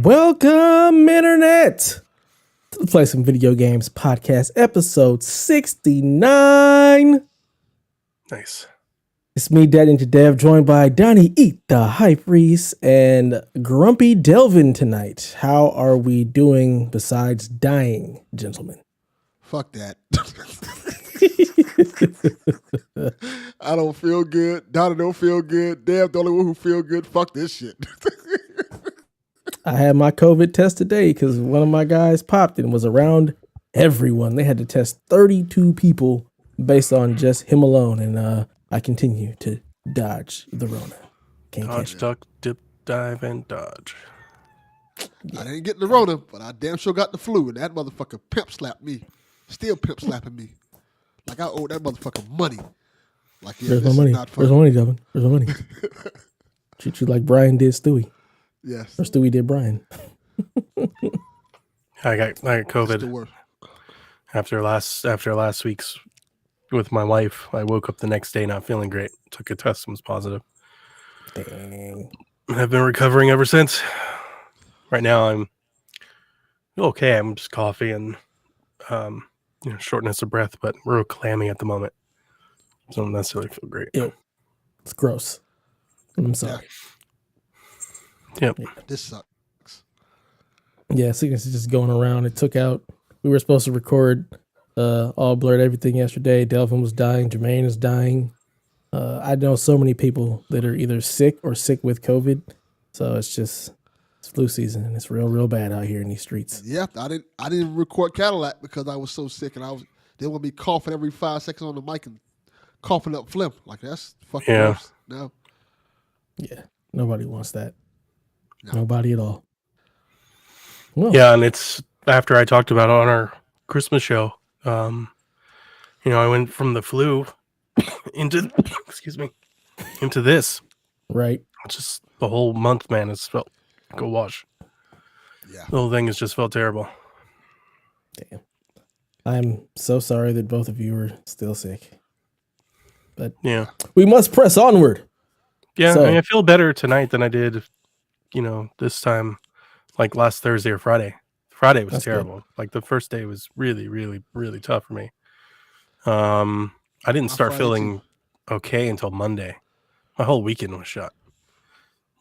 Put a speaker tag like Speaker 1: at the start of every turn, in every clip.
Speaker 1: Welcome, Internet, to the Play Some Video Games podcast, episode 69.
Speaker 2: Nice.
Speaker 1: It's me, Daddy Into Dev, joined by Donnie Eat the Hype Reese and Grumpy Delvin tonight. How are we doing besides dying, gentlemen?
Speaker 3: Fuck that. I don't feel good. Donnie don't feel good. Dev the only one who feel good. Fuck this shit.
Speaker 1: I had my COVID test today because one of my guys popped and was around everyone. They had to test 32 people based on just him alone, and I continue to dodge the Rona. Can't
Speaker 2: dodge, duck, dip, dive, and dodge.
Speaker 3: I didn't get the Rona, but I damn sure got the flu, and that motherfucker pimp slapped me. Still pimp slapping me. Like I owe that motherfucker money. Like, yeah,
Speaker 1: Where's my money? Where's my money, Devin? Where's my money? Treat you like Brian did Stewie.
Speaker 3: Yes.
Speaker 1: Or Stewie did Brian.
Speaker 2: I got COVID after last week's with my wife. I woke up the next day not feeling great. Took a test and was positive.
Speaker 1: Dang.
Speaker 2: I've been recovering ever since. Right now I'm okay. I'm just coughing and shortness of breath, but real clammy at the moment. So I don't necessarily feel great.
Speaker 1: Ew. It's gross. I'm sorry.
Speaker 2: Yep.
Speaker 3: Yeah, this sucks.
Speaker 1: Yeah, sickness is just going around. It took out. We were supposed to record all blurred everything yesterday. Delvin was dying. Jermaine is dying. I know so many people that are either sick or sick with COVID. So it's flu season, and it's real bad out here in these streets.
Speaker 3: Yeah, I didn't record Cadillac because I was so sick, and they want me coughing every 5 seconds on the mic and coughing up phlegm. Like, that's fucking gross. No.
Speaker 1: Yeah, nobody wants that. No. Nobody at all.
Speaker 2: Well. Yeah, and it's after I talked about it on our Christmas show. I went from the flu into this.
Speaker 1: Right.
Speaker 2: Just the whole month, man, it's felt like a wash.
Speaker 3: Yeah.
Speaker 2: The whole thing has just felt terrible.
Speaker 1: Damn. I'm so sorry that both of you are still sick. But
Speaker 2: yeah,
Speaker 1: we must press onward.
Speaker 2: Yeah, so, I feel better tonight than I did, this time, like last Thursday or Friday. Friday was terrible. Good. Like the first day was really, really, really tough for me. I didn't start feeling okay until Monday. My whole weekend was shut.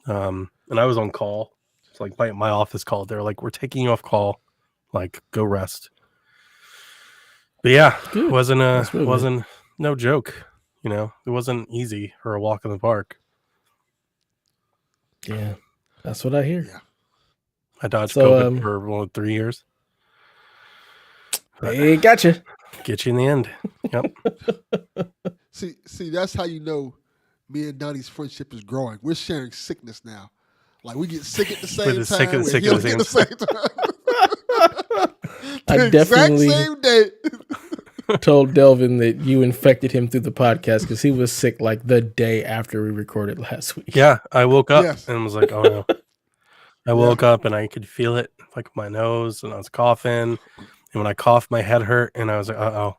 Speaker 2: And I was on call. It's like my office called. They're like, "We're taking you off call. Like, go rest." But yeah, it wasn't no joke. It wasn't easy for a walk in the park.
Speaker 1: Yeah, that's what I hear.
Speaker 3: Yeah.
Speaker 2: I dodged COVID for 3 years.
Speaker 1: Hey, gotcha.
Speaker 2: Get you in the end. Yep.
Speaker 3: See, that's how you know me and Donnie's friendship is growing. We're sharing sickness now. Like, we get sick at the same time.
Speaker 2: Sick at the same
Speaker 3: time.
Speaker 1: I definitely
Speaker 3: same day.
Speaker 1: told Delvin that you infected him through the podcast because he was sick like the day after we recorded last week.
Speaker 2: Yeah, I woke up and was like, "Oh no!" I woke up and I could feel it, like my nose, and I was coughing. And when I coughed, my head hurt, and I was like, "Uh-oh!"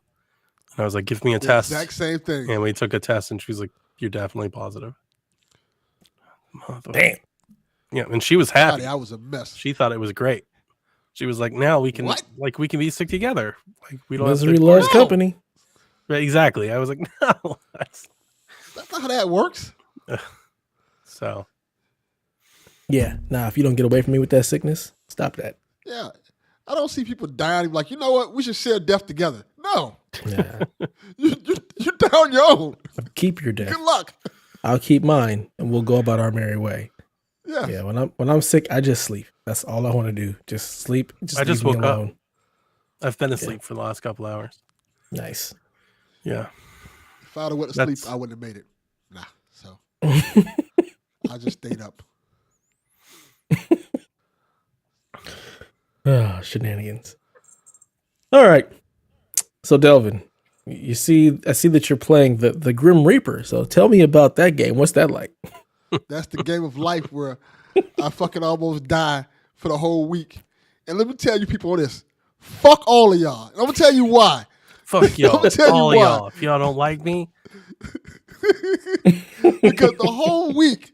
Speaker 2: And I was like, "Give me a test."
Speaker 3: Exact same thing.
Speaker 2: And we took a test, and she was like, "You're definitely positive."
Speaker 1: Damn.
Speaker 2: Yeah, and she was happy.
Speaker 3: I was a mess.
Speaker 2: She thought it was great. She was like, "Now we can we can be sick together. Like we don't
Speaker 1: misery loves company."
Speaker 2: Right, exactly. I was like, "No, that's
Speaker 3: not how that works."
Speaker 2: So,
Speaker 1: yeah, if you don't get away from me with that sickness, stop that.
Speaker 3: Yeah, I don't see people dying like, you know what? We should share death together. No,
Speaker 1: yeah,
Speaker 3: you're down your own.
Speaker 1: Keep your death.
Speaker 3: Good luck.
Speaker 1: I'll keep mine, and we'll go about our merry way.
Speaker 3: Yeah.
Speaker 1: Yeah. When I'm sick, I just sleep. That's all I want to do. Just sleep.
Speaker 2: I just woke up. I've been asleep for the last couple hours.
Speaker 1: Nice.
Speaker 2: Yeah.
Speaker 3: If I'd have went to sleep, I wouldn't have made it. Nah. So I just stayed up.
Speaker 1: Oh, shenanigans. All right. So Delvin, I see that you're playing the Grim Reaper. So tell me about that game. What's that like?
Speaker 3: That's the game of life where I fucking almost die for the whole week. And let me tell you people this. Fuck all of y'all. And I'm going to tell you why.
Speaker 2: Fuck y'all. All y'all. If y'all don't like me.
Speaker 3: Because the whole week,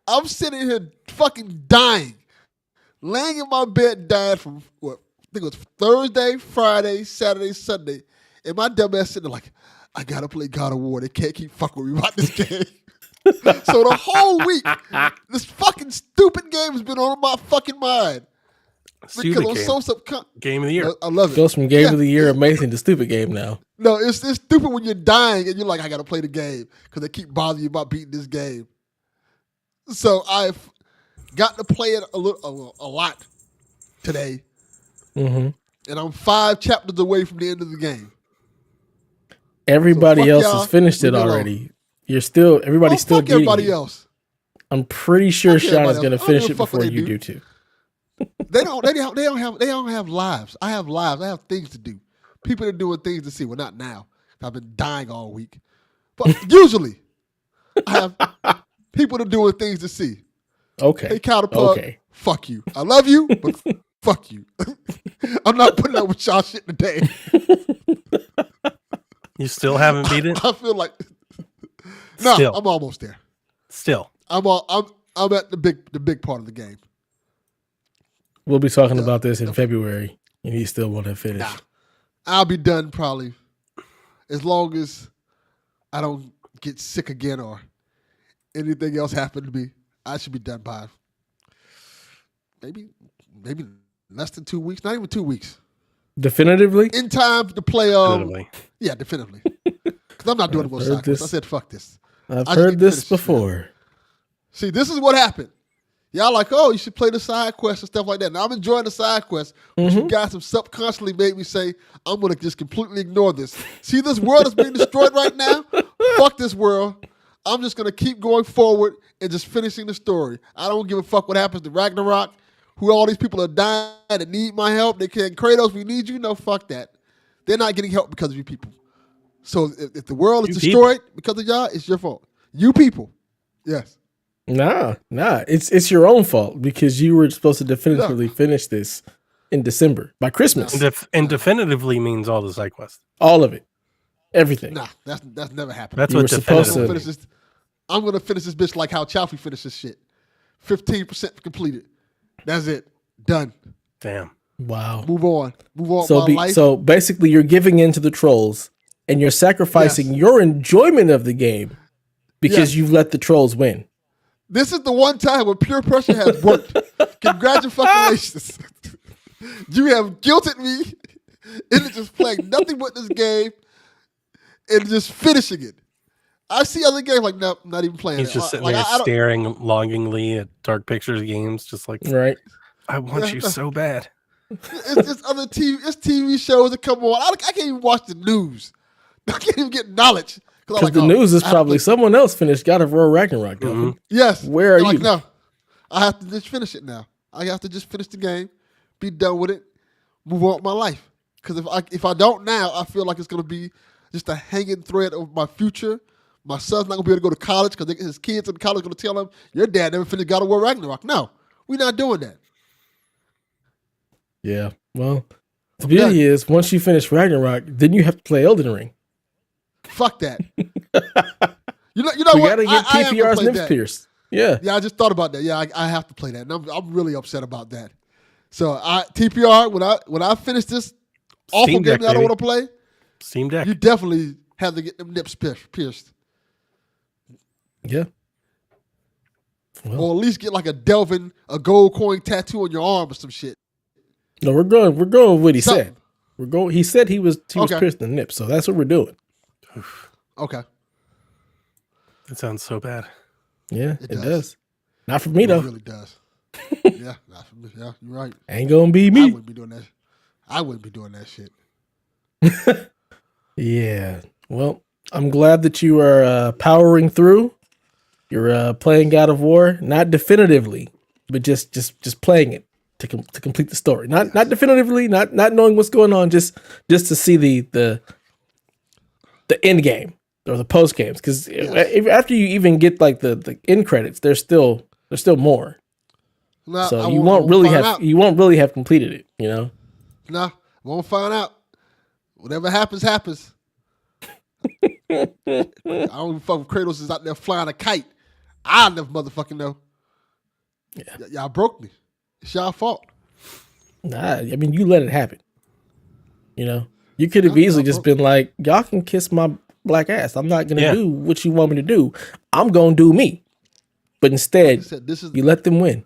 Speaker 3: I'm sitting here fucking dying. laying in my bed, dying from what I think it was Thursday, Friday, Saturday, Sunday, and my dumb ass sitting there like, I gotta play God of War. They can't keep fucking with me about this game. So the whole week, this fucking stupid game has been on my fucking mind.
Speaker 2: Stupid
Speaker 3: because
Speaker 2: game.
Speaker 3: I'm so
Speaker 2: Game of the year.
Speaker 3: I love it.
Speaker 1: Goes from game of the year amazing to stupid game now.
Speaker 3: No, it's stupid when you're dying and you're like, I gotta play the game because they keep bothering you about beating this game. So I've got to play it a lot today, and I'm 5 chapters away from the end of the game.
Speaker 1: Everybody
Speaker 3: So
Speaker 1: else
Speaker 3: y'all,
Speaker 1: has finished it
Speaker 3: leave me alone.
Speaker 1: already. Everybody's still
Speaker 3: fuck
Speaker 1: getting
Speaker 3: everybody
Speaker 1: it.
Speaker 3: else.
Speaker 1: I'm pretty sure
Speaker 3: Fuck
Speaker 1: Sean
Speaker 3: everybody
Speaker 1: is going to
Speaker 3: else. I don't
Speaker 1: finish
Speaker 3: give
Speaker 1: it
Speaker 3: a fuck
Speaker 1: before
Speaker 3: what they
Speaker 1: you
Speaker 3: do.
Speaker 1: do too.
Speaker 3: They don't have lives. I have lives. I have things to do. People are doing things to see. Well, not now. I've been dying all week. But usually, I have people that are doing things to see.
Speaker 1: Okay.
Speaker 3: Hey, Counterpart,
Speaker 1: Okay.
Speaker 3: fuck you. I love you, but fuck you. I'm not putting up with y'all shit today.
Speaker 2: You still haven't beat it?
Speaker 3: I feel like no,
Speaker 2: Still.
Speaker 3: I'm almost there.
Speaker 2: Still.
Speaker 3: I'm at the big part of the game.
Speaker 1: We'll be talking about this in February, and you still want to finish.
Speaker 3: Nah, I'll be done probably as long as I don't get sick again or anything else happen to me. I should be done by maybe less than 2 weeks, not even 2 weeks.
Speaker 1: Definitively?
Speaker 3: In time to play.
Speaker 2: Definitively.
Speaker 3: Yeah, definitively. Because I'm not doing it with side quests. I said fuck this.
Speaker 1: I've
Speaker 3: I just
Speaker 1: heard
Speaker 3: need to
Speaker 1: this
Speaker 3: finish
Speaker 1: before.
Speaker 3: See, this is what happened. Y'all like, oh, you should play the side quests and stuff like that. Now I'm enjoying the side quests, but you guys have subconsciously made me say, I'm going to just completely ignore this. See, this world is being destroyed right now? Fuck this world. I'm just going to keep going forward and just finishing the story. I don't give a fuck what happens to Ragnarok, who all these people are dying and need my help. They can't, Kratos, we need you. No, fuck that. They're not getting help because of you people. So if the world is destroyed because of y'all, it's your fault. You people. Yes.
Speaker 1: Nah. It's your own fault because you were supposed to definitively finish this in December by Christmas.
Speaker 2: And definitively means all the side quests.
Speaker 1: All of it. Everything.
Speaker 3: Nah, that's never happened.
Speaker 2: That's
Speaker 1: You
Speaker 2: what
Speaker 1: were supposed
Speaker 2: definitively
Speaker 1: to-
Speaker 2: means.
Speaker 3: I'm gonna finish this bitch like how Chalfie finishes shit. 15% completed. That's it. Done.
Speaker 2: Damn.
Speaker 3: Move on.
Speaker 1: Wow.
Speaker 3: Move on.
Speaker 1: So,
Speaker 3: My life.
Speaker 1: so basically, you're giving in to the trolls, and you're sacrificing your enjoyment of the game because you've let the trolls win.
Speaker 3: This is the one time when peer pressure has worked. Congratulations. You have guilted me into just playing nothing but this game and just finishing it. I see other games like, no, I'm not even playing
Speaker 2: He's
Speaker 3: it.
Speaker 2: just sitting
Speaker 3: Like,
Speaker 2: there
Speaker 3: I don't-
Speaker 2: staring longingly at Dark Pictures games, just like,
Speaker 1: Right.
Speaker 2: I want you so bad.
Speaker 3: It's just other TV shows that come on. I can't even watch the news. I can't even get knowledge.
Speaker 1: Because the news is probably someone else finished God of War Ragnarok.
Speaker 2: Mhm.
Speaker 3: Yes.
Speaker 1: Where are
Speaker 3: They're
Speaker 1: you?
Speaker 3: like, no, I have to just finish it now. I have to just finish the game, be done with it, move on with my life. Because if I don't now, I feel like it's going to be just a hanging thread of my future. My son's not going to be able to go to college because his kids in college are going to tell him, your dad never finished God of War Ragnarok. No, we're not doing that.
Speaker 1: Yeah. Well, the beauty is once you finish Ragnarok, then you have to play Elden Ring.
Speaker 3: Fuck that. You know
Speaker 1: We
Speaker 3: what?
Speaker 1: got to get
Speaker 3: I am gonna
Speaker 1: TPR's
Speaker 3: play
Speaker 1: nips
Speaker 3: that.
Speaker 1: pierced. Yeah.
Speaker 3: Yeah, I just thought about that. Yeah, I have to play that. And I'm really upset about that. So TPR, when I finish this awful
Speaker 2: Steam
Speaker 3: game
Speaker 2: Deck,
Speaker 3: that I don't
Speaker 2: baby.
Speaker 3: want to play,
Speaker 2: Steam Deck.
Speaker 3: you definitely have to get them nips pierced.
Speaker 1: Yeah. Well,
Speaker 3: Or at least get like a gold coin tattoo on your arm or some shit.
Speaker 1: no, we're going with what he
Speaker 3: Something.
Speaker 1: said. He said he was
Speaker 3: Okay.
Speaker 1: pierced in the nips, so that's what we're doing.
Speaker 3: Okay.
Speaker 2: That sounds so bad.
Speaker 1: Yeah,
Speaker 3: It
Speaker 1: it
Speaker 3: does.
Speaker 1: does. Not for me
Speaker 3: It
Speaker 1: though.
Speaker 3: really does. Yeah, not for me. Yeah, you're right.
Speaker 1: Ain't gonna be
Speaker 3: I
Speaker 1: me.
Speaker 3: wouldn't be doing that. I wouldn't be doing that shit.
Speaker 1: Yeah. Well, I'm glad that you are powering through. You're playing God of War, not definitively, but just playing it to complete the story. Not definitively, not knowing what's going on, just to see the end game or the post games. Because after you even get like the end credits, there's still more.
Speaker 3: Nah,
Speaker 1: So
Speaker 3: I
Speaker 1: you won't really
Speaker 3: find
Speaker 1: have
Speaker 3: out.
Speaker 1: you won't really have completed it. You know.
Speaker 3: Nah, won't find out. Whatever happens, happens. I don't even fuck if Kratos is out there flying a kite. I'll never motherfucking know.
Speaker 1: Yeah.
Speaker 3: Y'all broke me. It's y'all fault.
Speaker 1: Nah, I mean, you let it happen. You know, you could have easily just been like, y'all can kiss my black ass. I'm not going to do what you want me to do. I'm going to do me. But instead, you let them win.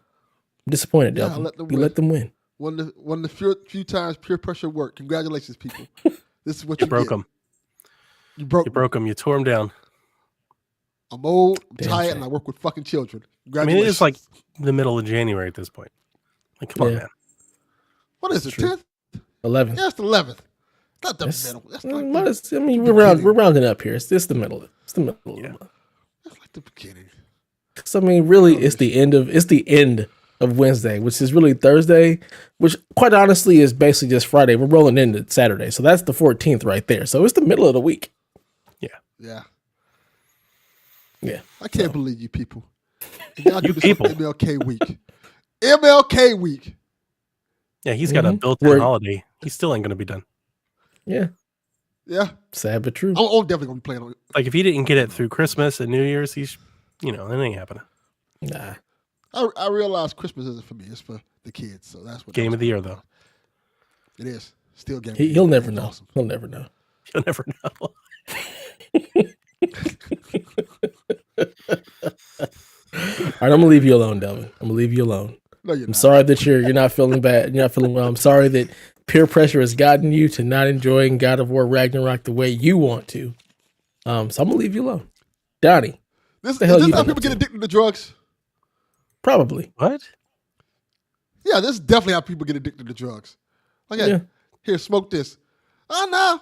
Speaker 1: I'm disappointed, Delvin. You let them win.
Speaker 3: One of the few times peer pressure worked. Congratulations, people. This is what you
Speaker 2: broke
Speaker 3: get.
Speaker 2: them.
Speaker 3: You broke
Speaker 2: them. You tore them down.
Speaker 3: I'm old, I'm tired, and I work with fucking children.
Speaker 2: I mean, it is like the middle of January at this point. Like, come on, man.
Speaker 3: What is it, 10th?
Speaker 1: 11th.
Speaker 3: Yeah, it's the 11th. Not the middle. That's like
Speaker 1: I mean, we're rounding up here. It's the middle. It's the middle of the month.
Speaker 3: That's like the beginning.
Speaker 1: So I mean, really, it's the end of Wednesday, which is really Thursday, which quite honestly is basically just Friday. We're rolling into Saturday, so that's the 14th right there. So it's the middle of the week.
Speaker 3: Yeah. I can't believe you people. Y'all do this
Speaker 2: people.
Speaker 3: MLK week. MLK week.
Speaker 2: Yeah, he's got a built-in holiday. He still ain't gonna be done.
Speaker 1: Yeah.
Speaker 3: Yeah.
Speaker 1: Sad but true.
Speaker 3: I'm definitely gonna be playing on it.
Speaker 2: Like if he didn't get it through Christmas and New Year's, he's it ain't happening.
Speaker 1: Nah.
Speaker 3: I realize Christmas isn't for me. It's for the kids. So that's what
Speaker 2: game of the year though.
Speaker 3: It is. Still game.
Speaker 1: He'll never know. Awesome. He'll never know.
Speaker 2: He'll never know.
Speaker 1: All right, I'm gonna leave you alone, Delvin. I'm gonna leave you alone.
Speaker 3: No, you're
Speaker 1: I'm
Speaker 3: not.
Speaker 1: sorry that you're not feeling bad. You're not feeling well. I'm sorry that peer pressure has gotten you to not enjoying God of War Ragnarok the way you want to. So I'm gonna leave you alone, Donnie.
Speaker 3: Is this how people get addicted to drugs?
Speaker 1: Probably.
Speaker 2: What?
Speaker 3: Yeah, this is definitely how people get addicted to drugs. Okay, here, smoke this. Oh no!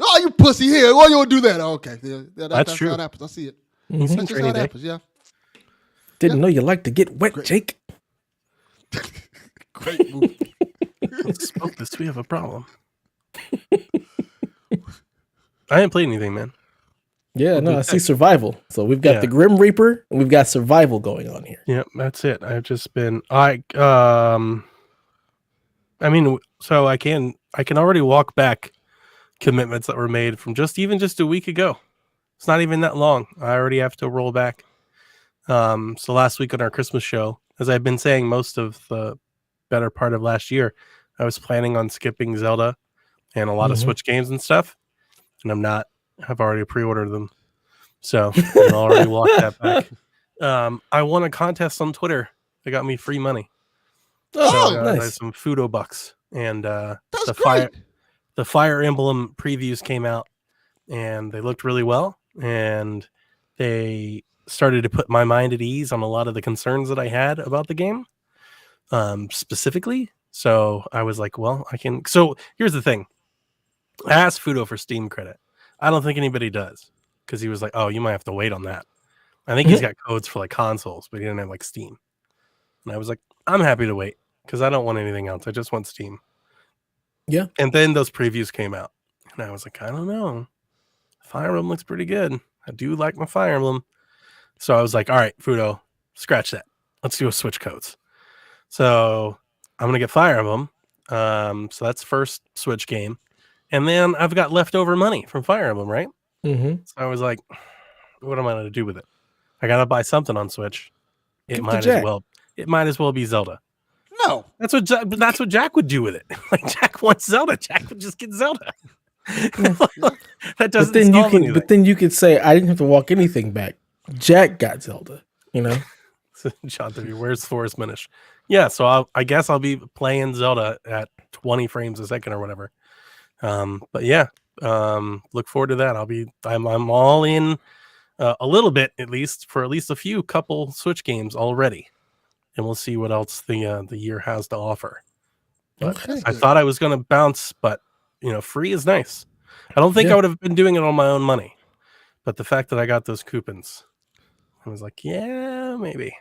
Speaker 3: Oh, you pussy! Here, why you don't do that? Oh, okay, that's
Speaker 2: true.
Speaker 3: how it happens. I see it.
Speaker 1: Mm-hmm.
Speaker 3: That's just how it happens. Yeah.
Speaker 1: Didn't know you like to get wet,
Speaker 3: Great.
Speaker 1: Jake.
Speaker 3: Great movie.
Speaker 2: Let's smoke this. We have a problem. I didn't play anything, man.
Speaker 1: Yeah, no, I see survival. So we've got the Grim Reaper and we've got survival going on here.
Speaker 2: Yep, that's it. I've just been I mean, so I can already walk back commitments that were made from just a week ago. It's not even that long. I already have to roll back. So last week on our Christmas show, as I've been saying most of the better part of last year, I was planning on skipping Zelda and a lot of Switch games and stuff, and I'm not. I've already pre-ordered them, so I'll already walk that back. I won a contest on Twitter that got me free money.
Speaker 1: Nice.
Speaker 2: Some Fudo bucks, and
Speaker 3: That's great.
Speaker 2: the Fire Emblem previews came out, and they looked really well, and they started to put my mind at ease on a lot of the concerns that I had about the game, specifically. So I was like, well, I can. So here's the thing. I asked Fudo for Steam credit. I don't think anybody does, because he was like, oh, you might have to wait on that. I think he's got codes for like consoles, but he didn't have like Steam. And I was like, I'm happy to wait because I don't want anything else. I just want Steam.
Speaker 1: Yeah.
Speaker 2: And then those previews came out, and I was like, I don't know. Fire Emblem looks pretty good. I do like my Fire Emblem. So I was like, all right, Fudo, scratch that. Let's do a Switch codes. So I'm going to get Fire Emblem. So that's first Switch game. And then I've got leftover money from Fire Emblem, right?
Speaker 1: Mm-hmm.
Speaker 2: So I was like, what am I going to do with it? I got to buy something on Switch. It might as well be Zelda.
Speaker 3: No.
Speaker 2: That's what Jack would do with it. Like, Jack wants Zelda. Jack would just get Zelda. That doesn't solve anything.
Speaker 1: But then you could say, I didn't have to walk anything back. Jack got Zelda,
Speaker 2: Jonathan, where's Forest Minish? Yeah, so I guess I'll be playing Zelda at 20 frames a second or whatever. But yeah, look forward to that. I'm all in a little bit, at least a few couple Switch games already, and we'll see what else the year has to offer. But I thought I was going to bounce, but free is nice. I don't think I would have been doing it on my own money, but the fact that I got those coupons, I was like, yeah, maybe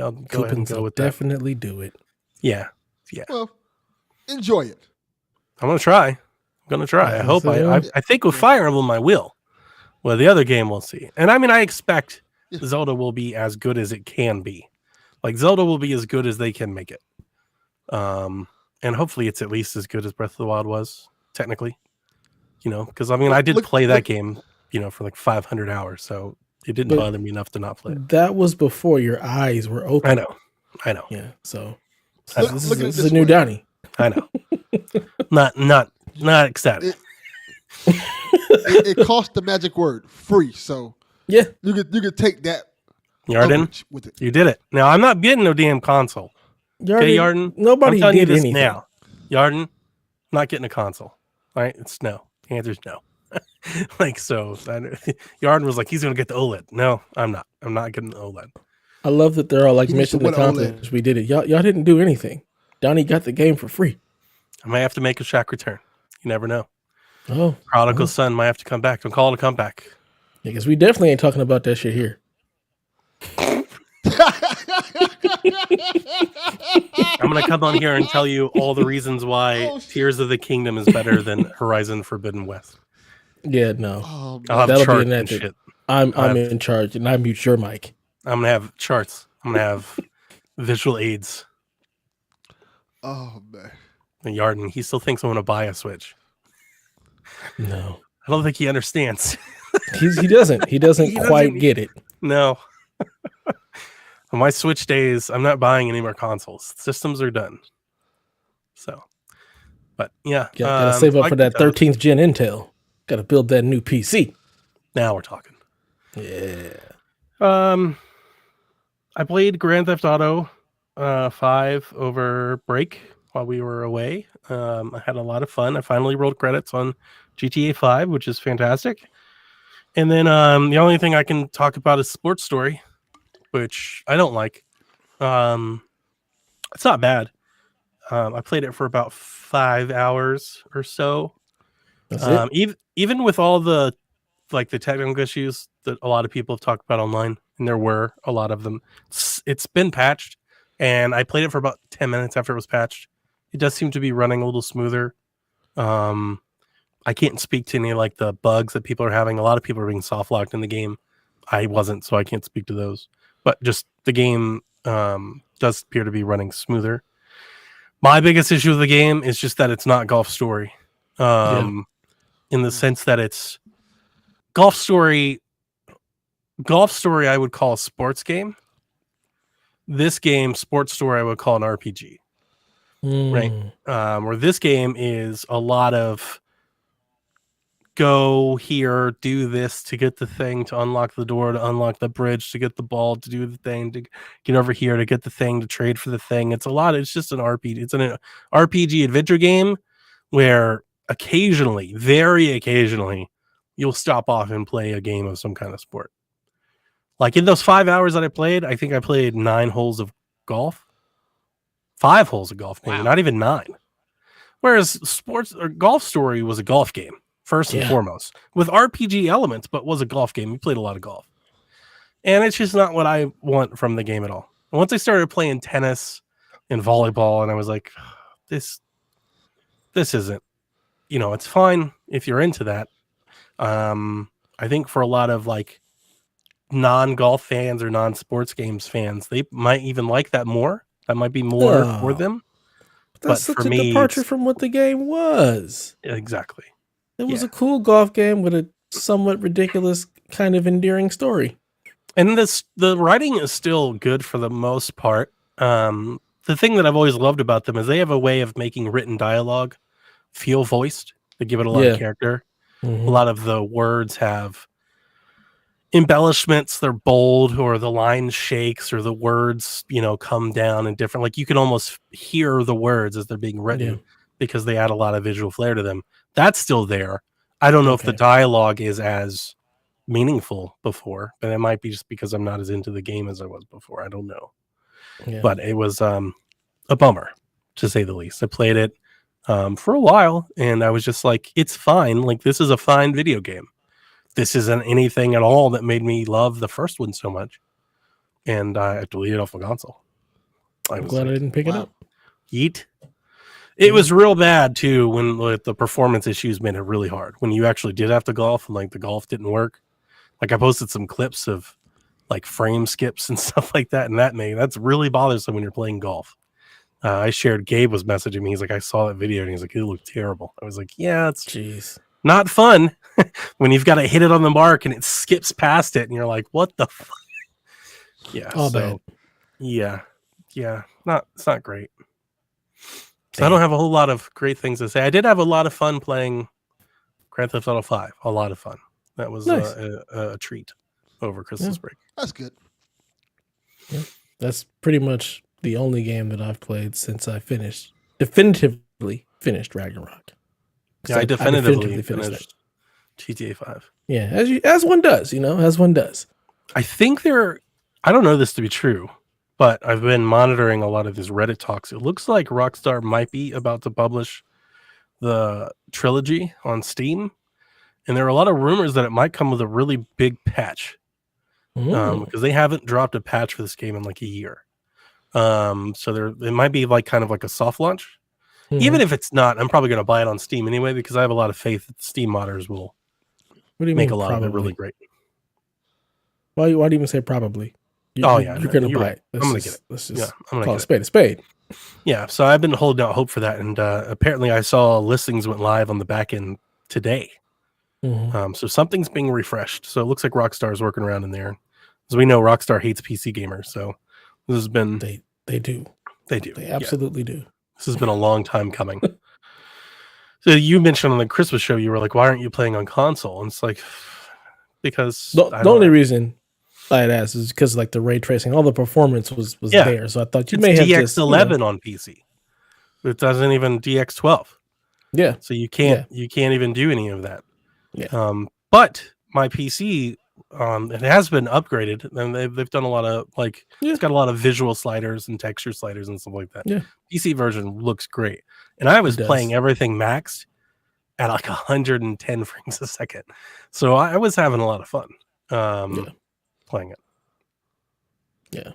Speaker 2: I'll go ahead and go with that.
Speaker 1: Definitely do it.
Speaker 2: Yeah.
Speaker 3: Well, enjoy it.
Speaker 2: I'm gonna try. I hope. I think with Fire Emblem I will. Well, the other game we'll see. And I mean, I expect Zelda will be as good as it can be. Like, Zelda will be as good as they can make it. And hopefully it's at least as good as Breath of the Wild was, technically. Because I mean, I did play that game, for like 500 hours, so it didn't bother me enough to not play it.
Speaker 1: That was before your eyes were open.
Speaker 2: I know.
Speaker 1: Yeah. So This
Speaker 3: Look at it
Speaker 1: is
Speaker 3: this
Speaker 1: a new
Speaker 3: way.
Speaker 1: Donnie.
Speaker 2: I know. Not excited.
Speaker 3: It costs the magic word free, so
Speaker 1: Yeah.
Speaker 3: you could take that
Speaker 2: Yarden,
Speaker 3: umbrage with it.
Speaker 2: you did it. Now I'm not getting no damn console. Okay, Yarden.
Speaker 1: Nobody
Speaker 2: I'm telling you
Speaker 1: did
Speaker 2: this
Speaker 1: anything.
Speaker 2: now. Yarden, not getting a console. All right, it's no. The answer's no. Like so, Yarden was like, he's gonna get the OLED. No, I'm not. I'm not getting the OLED.
Speaker 1: I love that they're all like
Speaker 3: He needs to
Speaker 1: mission
Speaker 3: win an OLED.
Speaker 1: accomplished. We did it. Y'all didn't do anything. Donnie got the game for free.
Speaker 2: I might have to make a Shaq return. You never know.
Speaker 1: Oh,
Speaker 2: Prodigal son might have to come back. Don't call it a comeback.
Speaker 1: because we definitely ain't talking about that shit here.
Speaker 2: I'm gonna come on here and tell you all the reasons why Tears of the Kingdom is better than Horizon Forbidden West.
Speaker 1: Yeah, no.
Speaker 3: Oh,
Speaker 2: I'll have
Speaker 1: That'll be
Speaker 2: charts
Speaker 1: in that
Speaker 2: and
Speaker 1: thing.
Speaker 2: shit.
Speaker 1: I'm in charge, and I mute your mic.
Speaker 2: I'm gonna have charts. I'm gonna have visual aids.
Speaker 3: oh man.
Speaker 2: And Yarden, he still thinks I'm gonna buy a Switch.
Speaker 1: No,
Speaker 2: I don't think he understands.
Speaker 1: he doesn't. He doesn't
Speaker 2: He
Speaker 1: quite
Speaker 2: doesn't-
Speaker 1: get it.
Speaker 2: No. On my Switch days, I'm not buying any more consoles. Systems are done. So, but yeah,
Speaker 1: Gotta save up
Speaker 2: like
Speaker 1: for that
Speaker 2: those.
Speaker 1: 13th gen Intel. Gotta build that new PC.
Speaker 2: Now we're talking.
Speaker 1: Yeah.
Speaker 2: I played Grand Theft Auto 5 over break while we were away. I had a lot of fun. I finally rolled credits on GTA 5, which is fantastic. And then the only thing I can talk about is Sports Story, which I don't like. It's not bad. I played it for about 5 hours or so.
Speaker 1: That's it.
Speaker 2: Even with all the technical issues that a lot of people have talked about online, and there were a lot of them, it's been patched, and I played it for about 10 minutes after it was patched. It does seem to be running a little smoother. I can't speak to any like the bugs that people are having. A lot of people are being soft locked in the game. I wasn't, so I can't speak to those. But just the game does appear to be running smoother. My biggest issue with the game is just that it's not Golf Story. In the sense that it's Golf Story I would call a sports game. This game, Sports Story, I would call an RPG. Right. Where this game is a lot of go here, do this to get the thing, to unlock the door, to unlock the bridge, to get the ball, to do the thing, to get over here, to get the thing, to trade for the thing. It's just an RPG. It's an RPG adventure game where occasionally, very occasionally, you'll stop off and play a game of some kind of sport. Like in those 5 hours that I played, I think I played 9 holes of golf. 5 holes of golf, maybe, not even 9. Whereas Golf Story was a golf game, first and foremost, with RPG elements, but was a golf game. You played a lot of golf. And it's just not what I want from the game at all. And once I started playing tennis and volleyball, and I was like, this isn't, it's fine if you're into that. I think for a lot of like non-golf fans or non-sports games fans, they might even like that more. That might be more for them.
Speaker 1: That's such a departure from what the game was.
Speaker 2: Exactly.
Speaker 1: It was a cool golf game with a somewhat ridiculous kind of endearing story.
Speaker 2: And the writing is still good for the most part. The thing that I've always loved about them is they have a way of making written dialogue feel voiced. They give it a lot of character.
Speaker 1: Mm-hmm.
Speaker 2: A lot of the words have embellishments. They're bold, or the line shakes, or the words, come down and different. Like you can almost hear the words as they're being written because they add a lot of visual flair to them. That's still there. I don't know if the dialogue is as meaningful before, but it might be just because I'm not as into the game as I was before. I don't know. Yeah. But it was a bummer, to say the least. I played it for a while, and I was just like, it's fine. Like, this is a fine video game. This isn't anything at all that made me love the first one so much. And I deleted it off the console.
Speaker 1: I'm glad I didn't pick it up.
Speaker 2: Yeet. It was real bad, too, when the performance issues made it really hard. When you actually did have to golf, and the golf didn't work. Like, I posted some clips of frame skips and stuff like that, and that's really bothersome when you're playing golf. I shared, Gabe was messaging me. He's like, I saw that video, and he's like, it looked terrible. I was like, yeah, it's not fun when you've got to hit it on the mark and it skips past it, and you're like, what the fuck? Yeah.
Speaker 1: Bad.
Speaker 2: Yeah. It's not great. So I don't have a whole lot of great things to say. I did have a lot of fun playing Grand Theft Auto 5. A lot of fun. That was
Speaker 1: Nice.
Speaker 2: a treat over Christmas break.
Speaker 3: That's good.
Speaker 1: Yeah. That's pretty much the only game that I've played since I definitively finished Ragnarok.
Speaker 2: Yeah, I definitively finished GTA 5.
Speaker 1: Yeah, as one does, as one does.
Speaker 2: I think I don't know this to be true, but I've been monitoring a lot of these Reddit talks. It looks like Rockstar might be about to publish the trilogy on Steam, and there are a lot of rumors that it might come with a really big patch because they haven't dropped a patch for this game in like a year. So it might be like kind of like a soft launch. Even if it's not, I'm probably going to buy it on Steam anyway because I have a lot of faith that the Steam modders will make a lot of it really great.
Speaker 1: Why do you even say probably? You're going to buy it.
Speaker 2: I'm going to get it.
Speaker 1: Let's just call a spade.
Speaker 2: Yeah, so I've been holding out hope for that, and apparently I saw listings went live on the back end today. So something's being refreshed. So it looks like Rockstar is working around in there. As we know, Rockstar hates PC gamers, so this has been...
Speaker 1: They do. They absolutely do.
Speaker 2: This has been a long time coming. So you mentioned on the Christmas show, you were like, why aren't you playing on console? And it's like, because...
Speaker 1: The only reason I had asked is because like the ray tracing, all the performance was there. So I thought you may have
Speaker 2: DX11 on PC. It doesn't even DX12.
Speaker 1: Yeah.
Speaker 2: So you can't even do any of that.
Speaker 1: Yeah.
Speaker 2: But my PC, it has been upgraded, and they've done a lot of it's got a lot of visual sliders and texture sliders and stuff like that.
Speaker 1: Yeah.
Speaker 2: PC version looks great, and I was playing everything maxed at like 110 frames a second, so I was having a lot of fun playing it.
Speaker 1: Yeah.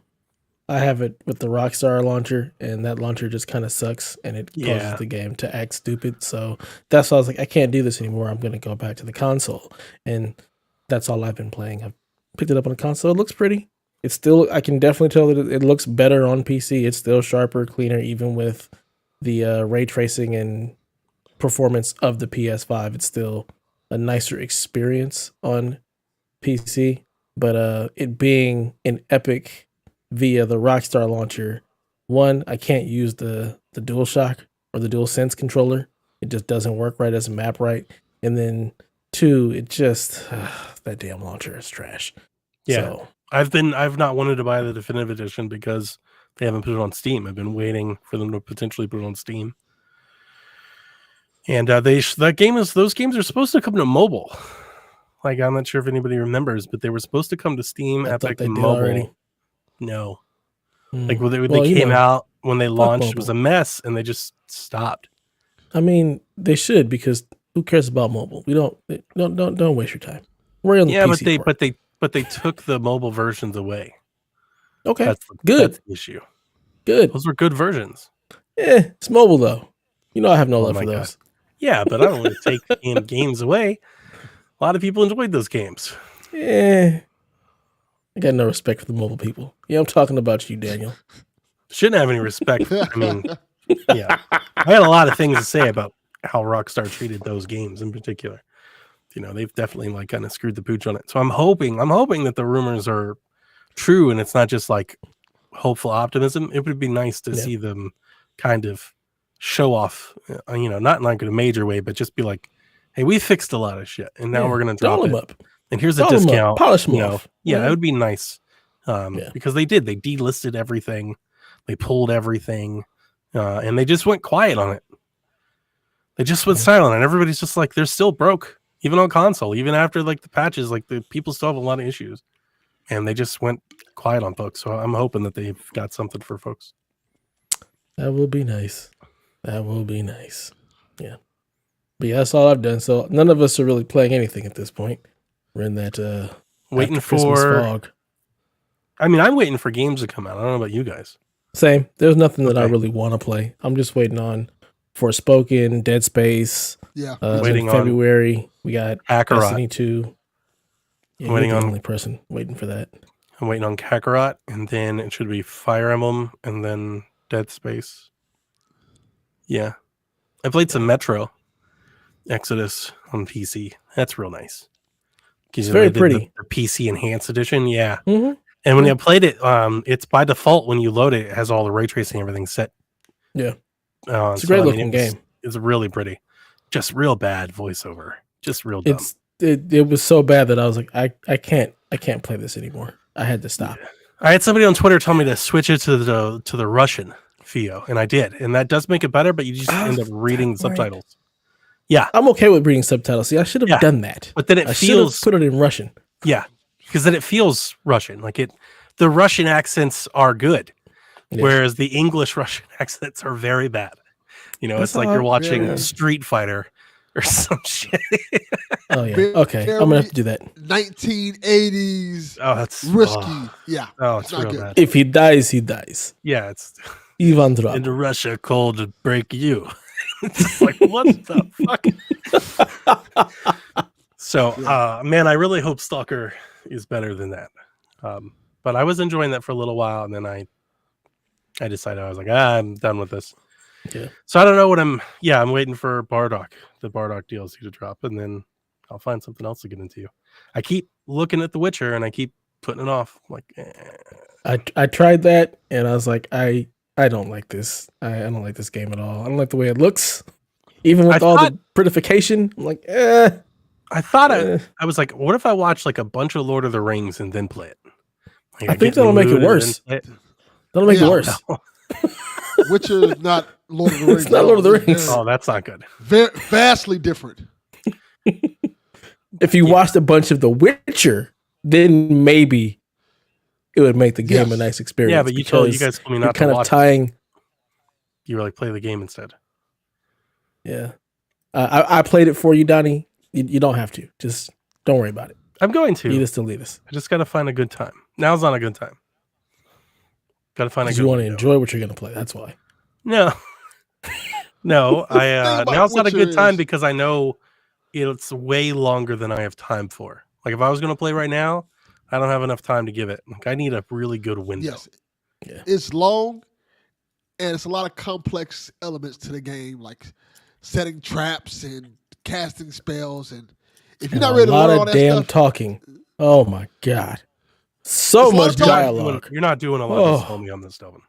Speaker 1: I have it with the Rockstar launcher, and that launcher just kind of sucks, and it causes the game to act stupid. So that's why I was like, I can't do this anymore. I'm going to go back to the console, and that's all I've been playing. I've picked it up on the console. It looks pretty. It's still, I can definitely tell that it looks better on PC. It's still sharper, cleaner, even with the ray tracing and performance of the PS5. It's still a nicer experience on PC, but it being an Epic via the Rockstar launcher, one, I can't use the DualShock or the DualSense controller. It just doesn't work right, doesn't map right. And then two, it just that damn launcher is trash.
Speaker 2: Yeah.
Speaker 1: So,
Speaker 2: I've not wanted to buy the definitive edition because they haven't put it on Steam. I've been waiting for them to potentially put it on Steam. And those games are supposed to come to mobile. Like, I'm not sure if anybody remembers, but they were supposed to come to Steam, Epic, and mobile. Already. No. Like when they came out, when they launched, it was a mess, and they just stopped.
Speaker 1: I mean, they should, because who cares about mobile? We don't waste your time. We're on the PC
Speaker 2: but they took the mobile versions away.
Speaker 1: Okay,
Speaker 2: good. That's the issue.
Speaker 1: Good.
Speaker 2: Those were good versions.
Speaker 1: It's mobile though. I have no love for those.
Speaker 2: Yeah, but I don't want to take games away. A lot of people enjoyed those games.
Speaker 1: I got no respect for the mobile people. Yeah, I'm talking about you, Daniel.
Speaker 2: Shouldn't have any respect. I mean, yeah. I had a lot of things to say about how Rockstar treated those games in particular. They've definitely kind of screwed the pooch on it. So I'm hoping that the rumors are true and it's not just like hopeful optimism. It would be nice to see them kind of show off, not in like a major way, but just be like, hey, we fixed a lot of shit and now we're going to drop it. Up. And here's a discount.
Speaker 1: Polish them off.
Speaker 2: Yeah, it would be nice. Because they delisted everything. They pulled everything. And they just went quiet on it. They just went silent, and everybody's just like, they're still broke. Even on console, even after the patches, the people still have a lot of issues. And they just went quiet on folks. So I'm hoping that they've got something for folks.
Speaker 1: That will be nice. Yeah. But yeah, that's all I've done. So none of us are really playing anything at this point. We're in that
Speaker 2: waiting for
Speaker 1: Christmas fog.
Speaker 2: I mean, I'm waiting for games to come out. I don't know about you guys.
Speaker 1: Same. There's nothing that I really want to play. I'm just waiting on Forspoken, Dead Space.
Speaker 3: Yeah.
Speaker 2: Waiting
Speaker 1: in February. We got
Speaker 2: Kakarot.
Speaker 1: Destiny 2. Yeah, I'm the only person waiting for that.
Speaker 2: I'm waiting on Kakarot, and then it should be Fire Emblem, and then Dead Space. Yeah. I played some Metro Exodus on PC. That's real nice.
Speaker 1: It's very pretty.
Speaker 2: The PC Enhanced Edition, yeah.
Speaker 1: Mm-hmm.
Speaker 2: And when you played it, it's by default when you load it, it has all the ray tracing and everything set.
Speaker 1: Yeah. It's a great looking game.
Speaker 2: It's really pretty. Just real bad voiceover. Just real dumb.
Speaker 1: It was so bad that I was like, I can't play this anymore. I had to stop.
Speaker 2: Yeah. I had somebody on Twitter tell me to switch it to the Russian FIO, and I did, and that does make it better. But you just end up reading subtitles. Yeah,
Speaker 1: I'm okay with reading subtitles. See, I should have done that.
Speaker 2: But then it feels
Speaker 1: put it in Russian.
Speaker 2: Yeah, because then it feels Russian. Like the Russian accents are good, whereas the English Russian accents are very bad. It's like you're watching Street Fighter or some shit.
Speaker 1: Oh yeah. Okay, I'm gonna have to do that.
Speaker 3: 1980s.
Speaker 2: Oh, that's
Speaker 3: risky. Yeah.
Speaker 2: Oh, it's real bad.
Speaker 1: If he dies, he dies.
Speaker 2: Yeah, it's
Speaker 1: Ivan Drago.
Speaker 2: into Russia cold to break you. It's like, what the fuck? So, man, I really hope Stalker is better than that. But I was enjoying that for a little while, and then I decided, I was like, I'm done with this.
Speaker 1: Yeah.
Speaker 2: So I don't know what I'm waiting for the Bardock DLC to drop, and then I'll find something else to get into. I keep looking at The Witcher, and I keep putting it off. Like,
Speaker 1: I tried that, and I was like, I don't like this. I don't like this game at all. I don't like the way it looks. Even with the prettification, I'm like,
Speaker 2: I thought I was like, what if I watch like a bunch of Lord of the Rings and then play it? Like,
Speaker 1: I think that'll make it worse. That'll make it worse.
Speaker 2: No.
Speaker 3: Witcher is not Lord of the Rings.
Speaker 1: It's not Lord of the Rings.
Speaker 2: Oh, that's not good.
Speaker 3: Vastly different.
Speaker 1: If you watched a bunch of The Witcher, then maybe it would make the game a nice experience.
Speaker 2: Yeah, but you guys told me not to
Speaker 1: kind
Speaker 2: watch
Speaker 1: of tying.
Speaker 2: You were like, play the game instead.
Speaker 1: Yeah. I played it for you, Donnie. You don't have to. Just don't worry about it.
Speaker 2: I'm going to.
Speaker 1: Lead us to lead us.
Speaker 2: I just got to find a good time. Now's not a good time. Got to find a good time.
Speaker 1: You want to enjoy what you're going to play. That's why.
Speaker 2: No. No, now's not a good time because I know it's way longer than I have time for. Like, if I was going to play right now, I don't have enough time to give it. Like, I need a really good window.
Speaker 3: Yes. Yeah. It's long, and it's a lot of complex elements to the game, like setting traps and casting spells. And if you're not ready to learn all that
Speaker 1: damn
Speaker 3: stuff,
Speaker 1: talking. Oh my god, so much dialogue.
Speaker 2: You're not doing a lot of homie on this, Delvin.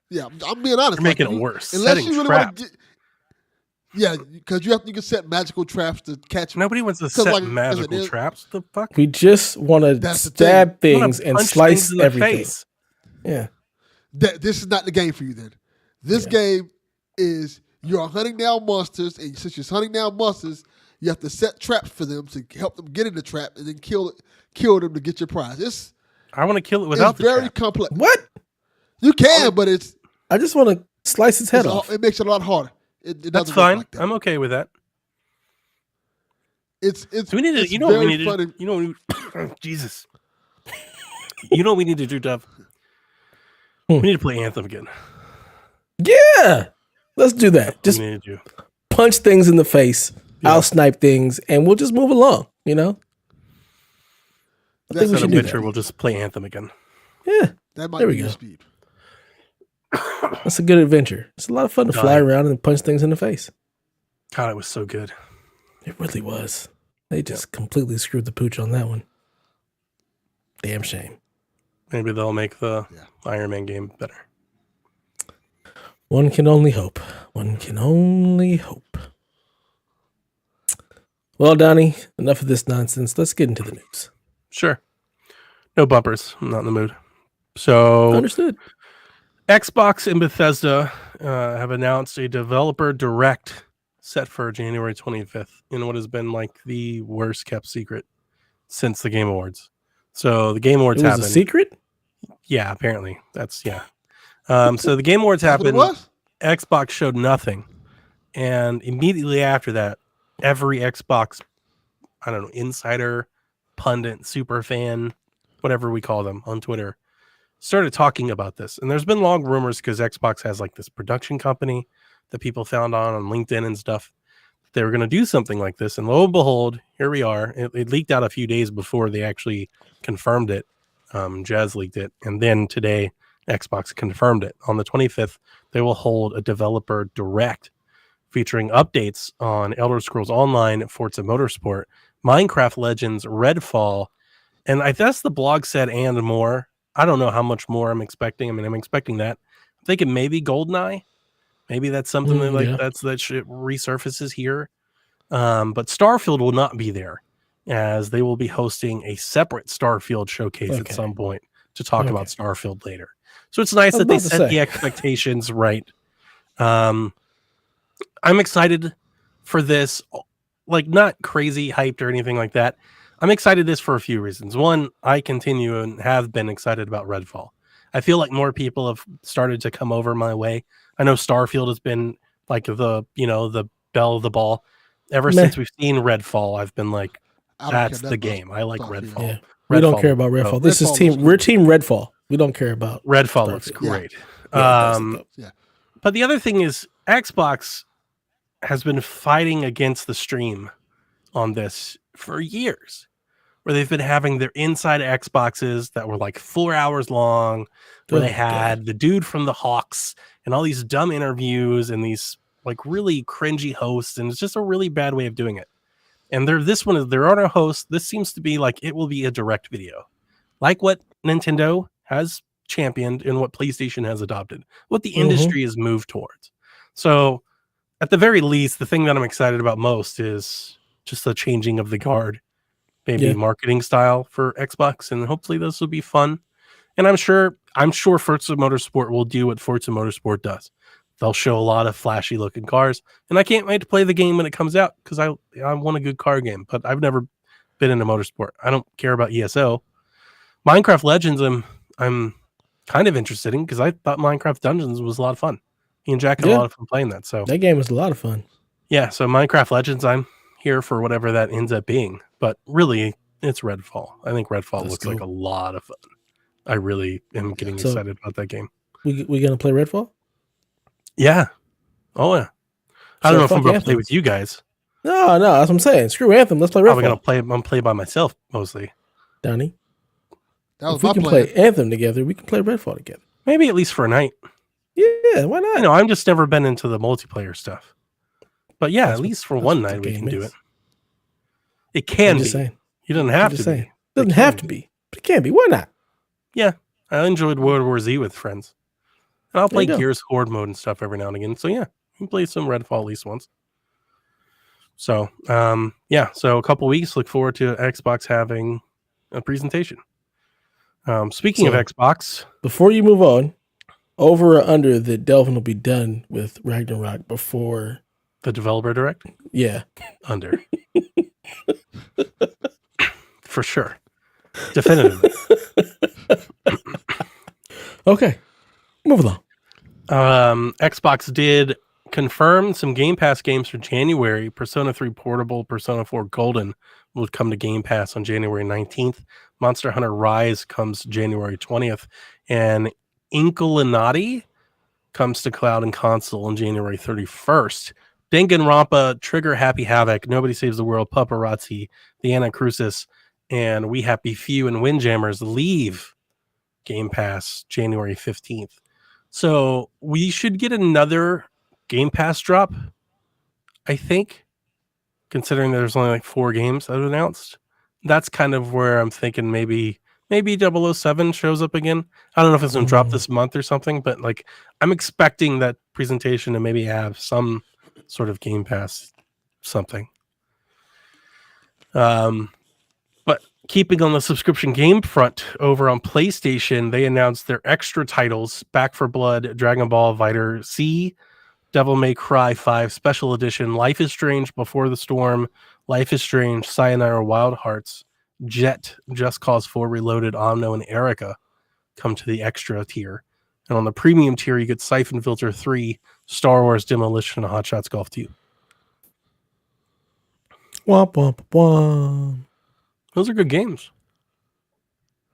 Speaker 3: Yeah, I'm being honest.
Speaker 2: You're making it worse.
Speaker 3: Unless
Speaker 2: Setting
Speaker 3: you really
Speaker 2: traps.
Speaker 3: want to get, because you can set magical traps to catch.
Speaker 2: Nobody wants to set magical traps. The fuck?
Speaker 1: We just want to stab things and slice everything.
Speaker 2: Face.
Speaker 1: Yeah.
Speaker 3: This is not the game for you then. This game is you're hunting down monsters, and since you're hunting down monsters, you have to set traps for them to help them get in the trap and then kill them to get your prize.
Speaker 2: I want to kill it without the
Speaker 3: very
Speaker 2: trap.
Speaker 3: complex.
Speaker 1: What?
Speaker 3: You can, but
Speaker 1: I just want to slice his head off.
Speaker 3: It makes it a lot harder.
Speaker 2: That's fine. Like that. I'm okay with that.
Speaker 3: It's
Speaker 2: we need to, you know what we need to do? You know Jesus. You know what we need to do, Dove? We need to play Anthem again.
Speaker 1: Yeah. Let's do that. Just punch things in the face. Yeah. I'll snipe things and we'll just move along, I think
Speaker 2: we should do that. We'll just play Anthem again.
Speaker 1: Yeah.
Speaker 3: That might be your speed.
Speaker 1: That's a good adventure. It's a lot of fun to fly around and punch things in the face.
Speaker 2: God, it was so good.
Speaker 1: It really was. They just completely screwed the pooch on that one. Damn shame.
Speaker 2: Maybe they'll make the Iron Man game better.
Speaker 1: One can only hope. One can only hope. Well, Donnie, enough of this nonsense. Let's get into the news.
Speaker 2: Sure. No bumpers. I'm not in the mood. So,
Speaker 1: understood.
Speaker 2: Xbox and Bethesda have announced a developer direct set for January 25th in what has been like the worst kept secret since the Game Awards. So the Game Awards happened.
Speaker 1: A secret?
Speaker 2: Yeah, apparently. So the Game Awards happened. Xbox showed nothing. And immediately after that, every Xbox, insider, pundit, super fan, whatever we call them on Twitter, started talking about this. And there's been long rumors because Xbox has like this production company that people found on LinkedIn and stuff. They were going to do something like this. And lo and behold, here we are. It leaked out a few days before they actually confirmed it. Jazz leaked it. And then today, Xbox confirmed it. On the 25th, they will hold a developer direct featuring updates on Elder Scrolls Online, Forza Motorsport, Minecraft Legends, Redfall, and I guess the blog said and more. I don't know how much more I'm expecting. I'm expecting that. I'm thinking maybe GoldenEye, Maybe that's something that shit resurfaces here. But Starfield will not be there, as they will be hosting a separate Starfield showcase at some point to talk about Starfield later. So it's nice that they set the expectations right. I'm excited for this, like not crazy hyped or anything like that. I'm excited this for a few reasons. One, I continue and have been excited about Redfall. I feel like more people have started to come over my way. I know Starfield has been like the belle of the ball. Ever since we've seen Redfall, I've been like, that's the game. I like Redfall.
Speaker 1: Yeah. We don't care about Redfall. This is we're team Redfall. We don't care about
Speaker 2: Redfall. Looks great. But the other thing is Xbox has been fighting against the stream on this for years, where they've been having their inside Xboxes that were like 4 hours long, where they had the dude from the Hawks and all these dumb interviews and these like really cringy hosts, and it's just a really bad way of doing it. And there are no hosts. This seems to be like it will be a direct video, like what Nintendo has championed and what PlayStation has adopted, what the industry has moved towards. So at the very least, the thing that I'm excited about most is just the changing of the guard, maybe marketing style for Xbox, and hopefully this will be fun. And I'm sure Forza Motorsport will do what Forza Motorsport does. They'll show a lot of flashy looking cars, and I can't wait to play the game when it comes out because I want a good car game, but I've never been into motorsport. I don't care about ESO. Minecraft Legends, I'm kind of interested in because I thought Minecraft Dungeons was a lot of fun. Me and Jack had a lot of fun playing that. So
Speaker 1: that game was a lot of fun.
Speaker 2: Yeah, so Minecraft Legends, I'm here for whatever that ends up being. But really, it's Redfall. I think Redfall looks like a lot of fun. I really am getting excited about that game.
Speaker 1: We gonna play Redfall?
Speaker 2: Yeah. Oh yeah. I don't know if I'm gonna play with you guys.
Speaker 1: No, that's what I'm saying. Screw Anthem. Let's play Redfall.
Speaker 2: I'm gonna play by myself mostly.
Speaker 1: Donnie.
Speaker 3: If
Speaker 1: we can play Anthem together, we can play Redfall together.
Speaker 2: Maybe at least for a night.
Speaker 1: Yeah, why not?
Speaker 2: I'm just never been into the multiplayer stuff. But yeah, at least for one night we can do it. It can be. You don't have to be.
Speaker 1: It doesn't have to be, but it can be. Why not?
Speaker 2: Yeah, I enjoyed World War Z with friends. And I'll play Gears Horde mode and stuff every now and again. So yeah, we can play some Redfall at least once. So so a couple weeks. Look forward to Xbox having a presentation. Speaking of Xbox,
Speaker 1: before you move on, over or under that Delvin will be done with Ragnarok before
Speaker 2: the developer direct?
Speaker 1: Yeah,
Speaker 2: under. For sure. Definitively.
Speaker 1: Okay. Move along.
Speaker 2: Xbox did confirm some Game Pass games for January. Persona 3 Portable, Persona 4 Golden will come to Game Pass on January 19th. Monster Hunter Rise comes January 20th. And Inkulinati comes to cloud and console on January 31st. Danganronpa, Trigger Happy Havoc, Nobody Saves the World, Paparazzi, The Anacrusis, and We Happy Few and Windjammers leave Game Pass January 15th. So we should get another Game Pass drop, I think, considering there's only like 4 games that have announced. That's kind of where I'm thinking maybe 007 shows up again. I don't know if it's going to drop this month or something, but like I'm expecting that presentation to maybe have some sort of Game Pass something. But keeping on the subscription game front, over on PlayStation, they announced their extra titles: Back for Blood, Dragon Ball Fighter C, Devil May Cry 5 Special Edition, Life is Strange Before the Storm, Life is Strange, Sayonara Wild Hearts, Jet, Just Cause 4 Reloaded, Omno, and Erica come to the extra tier. And on the premium tier, you get Siphon Filter 3, Star Wars Demolition, and Hot Shots Golf 2.
Speaker 1: Womp, womp, womp.
Speaker 2: Those are good games.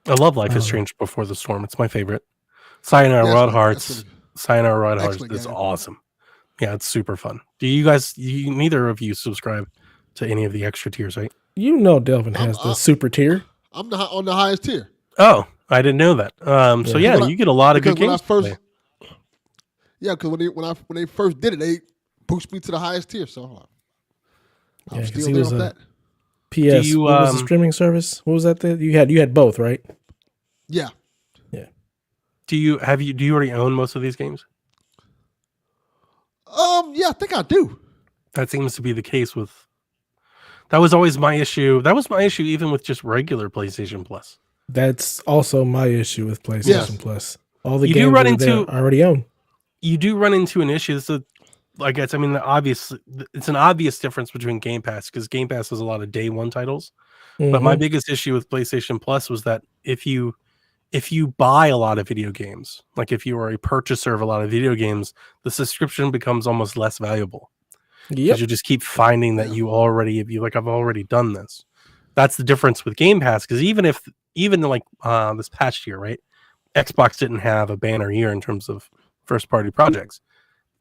Speaker 2: I love Life is Strange Before the Storm. It's my favorite. Sayonara Wild Hearts. Sayonara Wild Hearts is awesome. Yeah, it's super fun. Do you guys, neither of you subscribe to any of the extra tiers, right?
Speaker 1: You know Delvin has the super tier.
Speaker 3: I'm on the highest tier.
Speaker 2: Oh, I didn't know that. So yeah, you get a lot of good games.
Speaker 3: Because when they first did it, they pushed me to the highest tier. So I'm still there on that.
Speaker 1: PS, what was the streaming service? What was that? You had both, right?
Speaker 3: Yeah.
Speaker 2: Do you already own most of these games?
Speaker 3: Yeah, I think I do.
Speaker 2: That seems to be the case with. That was always my issue. That was my issue even with just regular PlayStation Plus.
Speaker 1: That's also my issue with PlayStation Plus. All the games that are there I already own.
Speaker 2: You do run into an issue. So, I guess, I mean, it's an obvious difference between Game Pass, because Game Pass has a lot of day one titles. But my biggest issue with PlayStation Plus was that if you buy a lot of video games, like if you are a purchaser of a lot of video games, the subscription becomes almost less valuable. Because you just keep finding that I've already done this. That's the difference with Game Pass. Because even this past year, right, Xbox didn't have a banner year in terms of first party projects.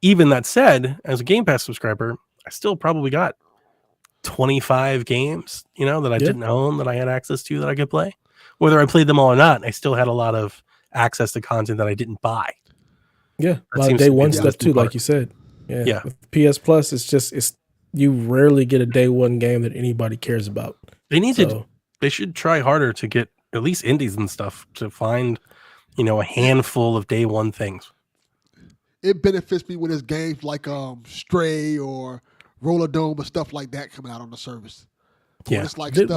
Speaker 2: Even that said, as a Game Pass subscriber, I still probably got 25 games, that I didn't own, that I had access to, that I could play. Whether I played them all or not, I still had a lot of access to content that I didn't buy.
Speaker 1: Yeah, a lot of day one stuff too, like you said. Yeah. With PS Plus, it's you rarely get a day one game that anybody cares about.
Speaker 2: They should try harder to get at least indies and stuff to find, a handful of day one things.
Speaker 3: It benefits me when there's games like Stray or Roller Dome or stuff like that coming out on the service. When it's like
Speaker 1: did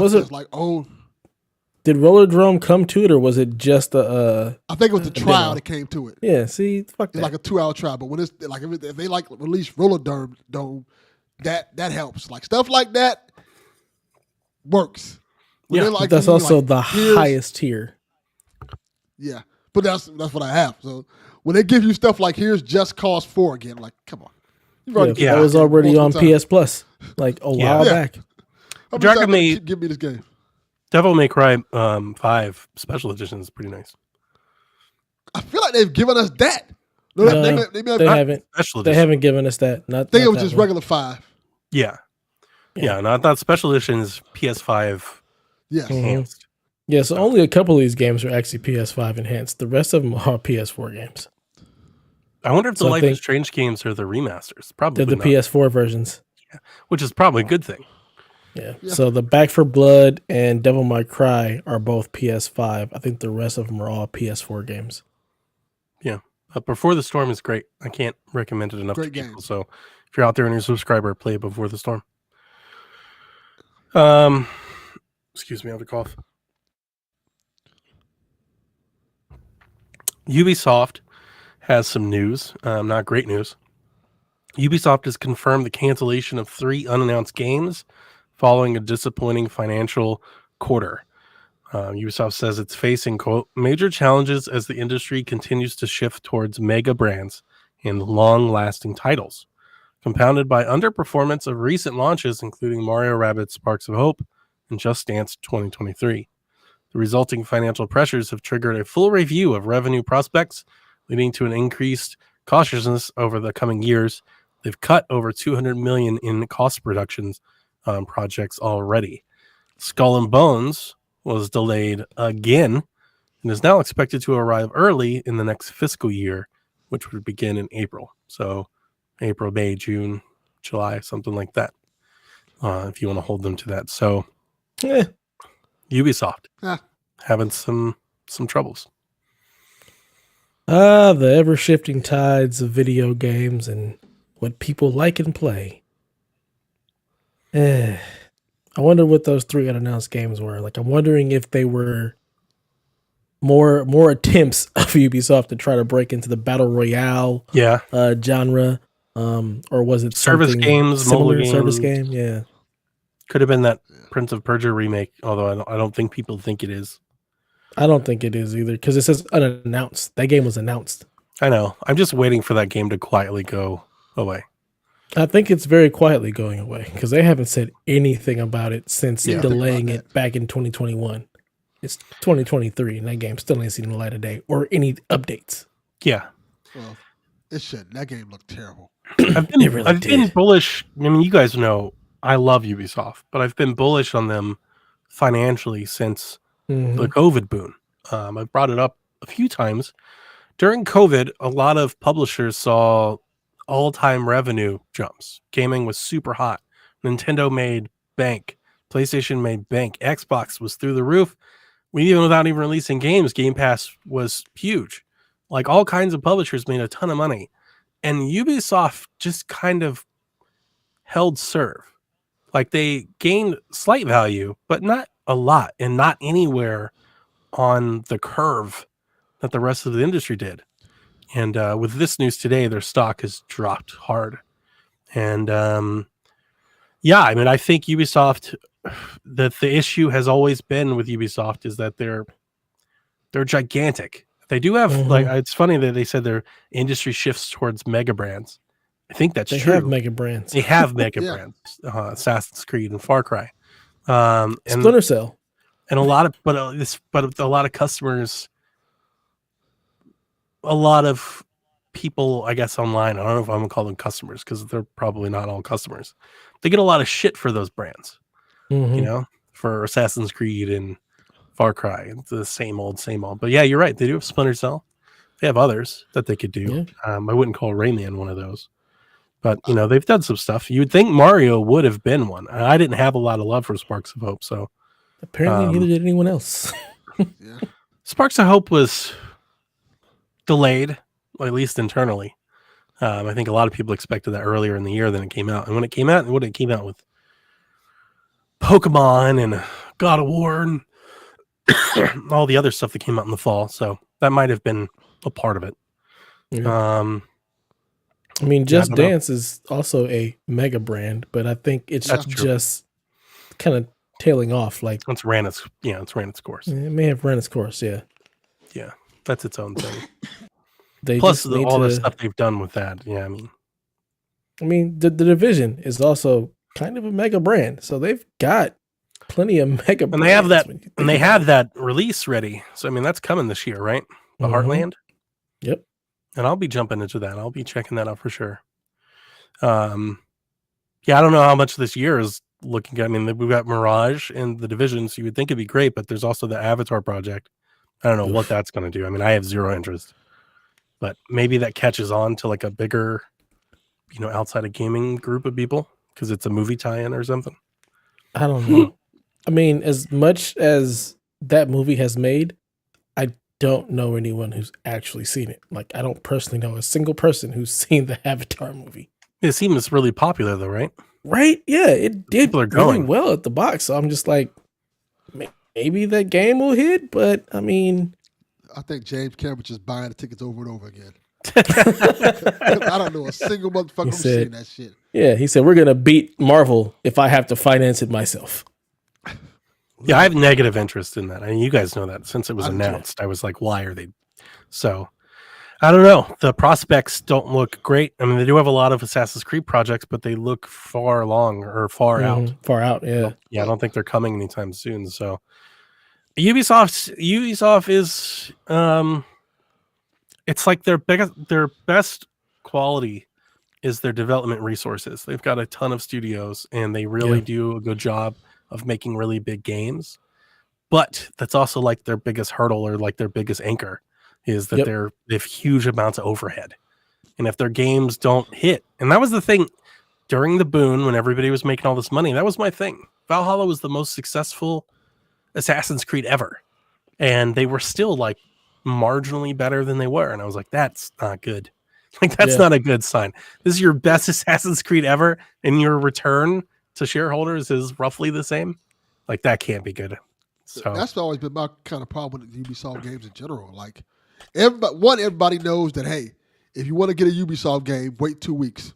Speaker 1: Roller Dome come to it, or was it just I
Speaker 3: think it was the trial that came to it.
Speaker 1: Yeah, see, fuck that.
Speaker 3: It's like a 2-hour trial, but when it's like if they release Roller Dome, that helps. Like stuff like that works.
Speaker 1: But that's also the highest tier.
Speaker 3: Yeah, but that's what I have. So when they give you stuff like here's Just Cause 4 again, like come on.
Speaker 1: That was already on PS Plus like a while back.
Speaker 3: Give me this game.
Speaker 2: Devil May Cry 5 Special Edition is pretty nice.
Speaker 3: I feel like they've given us that.
Speaker 1: No, they haven't. They haven't given us that.
Speaker 3: I think it was just regular 5.
Speaker 2: Yeah. Not Special Edition is PS5 enhanced.
Speaker 1: Yeah, so only a couple of these games are actually PS5 enhanced. The rest of them are PS4 games.
Speaker 2: I wonder if the Life is Strange games are the remasters. Probably
Speaker 1: they're the PS4 versions.
Speaker 2: Yeah, which is probably a good thing.
Speaker 1: Yeah. So the Back 4 Blood and Devil May Cry are both PS5. I think the rest of them are all PS4 games.
Speaker 2: Yeah. Before the Storm is great. I can't recommend it enough to people. So if you're out there and you're a subscriber, play Before the Storm. Excuse me, I have a cough. Ubisoft has some news. Not great news. Ubisoft has confirmed the cancellation of 3 unannounced games following a disappointing financial quarter. Ubisoft says it's facing, quote, major challenges as the industry continues to shift towards mega brands and long-lasting titles, compounded by underperformance of recent launches, including Mario Rabbids Sparks of Hope and Just Dance 2023. The resulting financial pressures have triggered a full review of revenue prospects, leading to an increased cautiousness over the coming years. They've cut over $200 million in cost reductions projects already. Skull and Bones was delayed again and is now expected to arrive early in the next fiscal year, which would begin in April. So April, May, June, July, something like that. If you want to hold them to that. So Ubisoft having some troubles.
Speaker 1: The ever-shifting tides of video games and what people like and play. I wonder what those 3 unannounced games were. Like, I'm wondering if they were more attempts of Ubisoft to try to break into the battle royale genre, or was it
Speaker 2: service games,
Speaker 1: similar
Speaker 2: mobile
Speaker 1: service
Speaker 2: games.
Speaker 1: game? Yeah,
Speaker 2: could have been that Prince of Persia remake. Although I don't think people think it is.
Speaker 1: I don't think it is either because it says unannounced. That game was announced.
Speaker 2: I know. I'm just waiting for that game to quietly go away.
Speaker 1: I think it's very quietly going away because they haven't said anything about it since delaying it back in 2021. It's 2023 and that game still ain't seen the light of day or any updates.
Speaker 2: Yeah.
Speaker 3: Well, it shouldn't. That game looked terrible.
Speaker 2: I've been bullish. I mean, you guys know I love Ubisoft, but I've been bullish on them financially since the COVID boom. I brought it up a few times. During COVID, a lot of publishers saw all-time revenue jumps. Gaming was super hot. Nintendo made bank. PlayStation made bank. Xbox was through the roof. Even without even releasing games, Game Pass was huge. Like all kinds of publishers made a ton of money. and Ubisoft just kind of held serve. Like they gained slight value, but not a lot, and not anywhere on the curve that the rest of the industry did. And with this news today, their stock has dropped hard. And yeah, I mean, I think Ubisoft, the issue has always been with Ubisoft is that they're gigantic. They do have like, it's funny that they said their industry shifts towards mega brands. I think that's true.
Speaker 1: They have mega brands.
Speaker 2: They have mega brands, Assassin's Creed and Far Cry, and
Speaker 1: Splinter Cell,
Speaker 2: and a lot of but a lot of customers, a lot of people, I guess online. I don't know if I'm gonna call them customers because they're probably not all customers. They get a lot of shit for those brands, you know, for Assassin's Creed and Far Cry. It's the same old. But yeah, you're right. They do have Splinter Cell. They have others that they could do. Yeah. I wouldn't call Rayman one of those. But, you know, they've done some stuff. You would think Mario would have been one. I didn't have a lot of love for Sparks of Hope, so...
Speaker 1: Apparently neither did anyone else.
Speaker 3: Yeah.
Speaker 2: Sparks of Hope was delayed, at least internally. I think a lot of people expected that earlier in the year than it came out. And when it came out with Pokemon and God of War and all the other stuff that came out in the fall. So that might have been a part of it.
Speaker 1: Yeah. I mean, Just Dance is also a mega brand, but I think it's just kind of tailing off. Like
Speaker 2: it's ran its course.
Speaker 1: It may have ran its course, yeah.
Speaker 2: Yeah, that's its own thing.
Speaker 1: They
Speaker 2: Plus all the stuff they've done with that. Yeah,
Speaker 1: I mean, the Division is also kind of a mega brand, so they've got plenty of mega brands.
Speaker 2: And they have that, and they have that release ready. So I mean, that's coming this year, right? The Heartland.
Speaker 1: Yep.
Speaker 2: And I'll be jumping into that. I'll be checking that out for sure. Yeah, I don't know how much this year is looking at. I mean, we've got Mirage and the Division, so you would think it'd be great, but there's also the Avatar project. I don't know what that's going to do. I mean, I have zero interest, but maybe that catches on to like a bigger, you know, outside of gaming group of people because it's a movie tie-in or something.
Speaker 1: I don't know. I mean, as much as that movie has made, I don't know anyone who's actually seen it. Like, I don't personally know a single person who's seen the Avatar movie.
Speaker 2: It seems really popular though, right?
Speaker 1: Right? Yeah, it did really well at the box. So I'm just like, maybe that game will hit, but I mean...
Speaker 3: I think James Cameron just buying the tickets over and over again. I don't know a single motherfucker who's seen that shit.
Speaker 1: Yeah, he said, we're going to beat Marvel if I have to finance it myself.
Speaker 2: Yeah, I have negative interest in that. I mean, you guys know that since it was announced. I was like, why are they? So, I don't know. The prospects don't look great. I mean, they do have a lot of Assassin's Creed projects, but they look far out.
Speaker 1: Far out, yeah.
Speaker 2: Yeah, I don't think they're coming anytime soon. So, Ubisoft is, it's like their best quality is their development resources. They've got a ton of studios, and they really do a good job of making really big games, but that's also like their biggest hurdle or like their biggest anchor is that they have huge amounts of overhead. And if their games don't hit, and that was the thing during the boom when everybody was making all this money, that was my thing. Valhalla was the most successful Assassin's Creed ever. And they were still like marginally better than they were. And I was like, that's not good. Like, that's not a good sign. This is your best Assassin's Creed ever, and your return to shareholders is roughly the same. Like, that can't be good. So
Speaker 3: that's always been my kind of problem with Ubisoft games in general. Like, everybody knows that, hey, if you want to get a Ubisoft game, wait 2 weeks.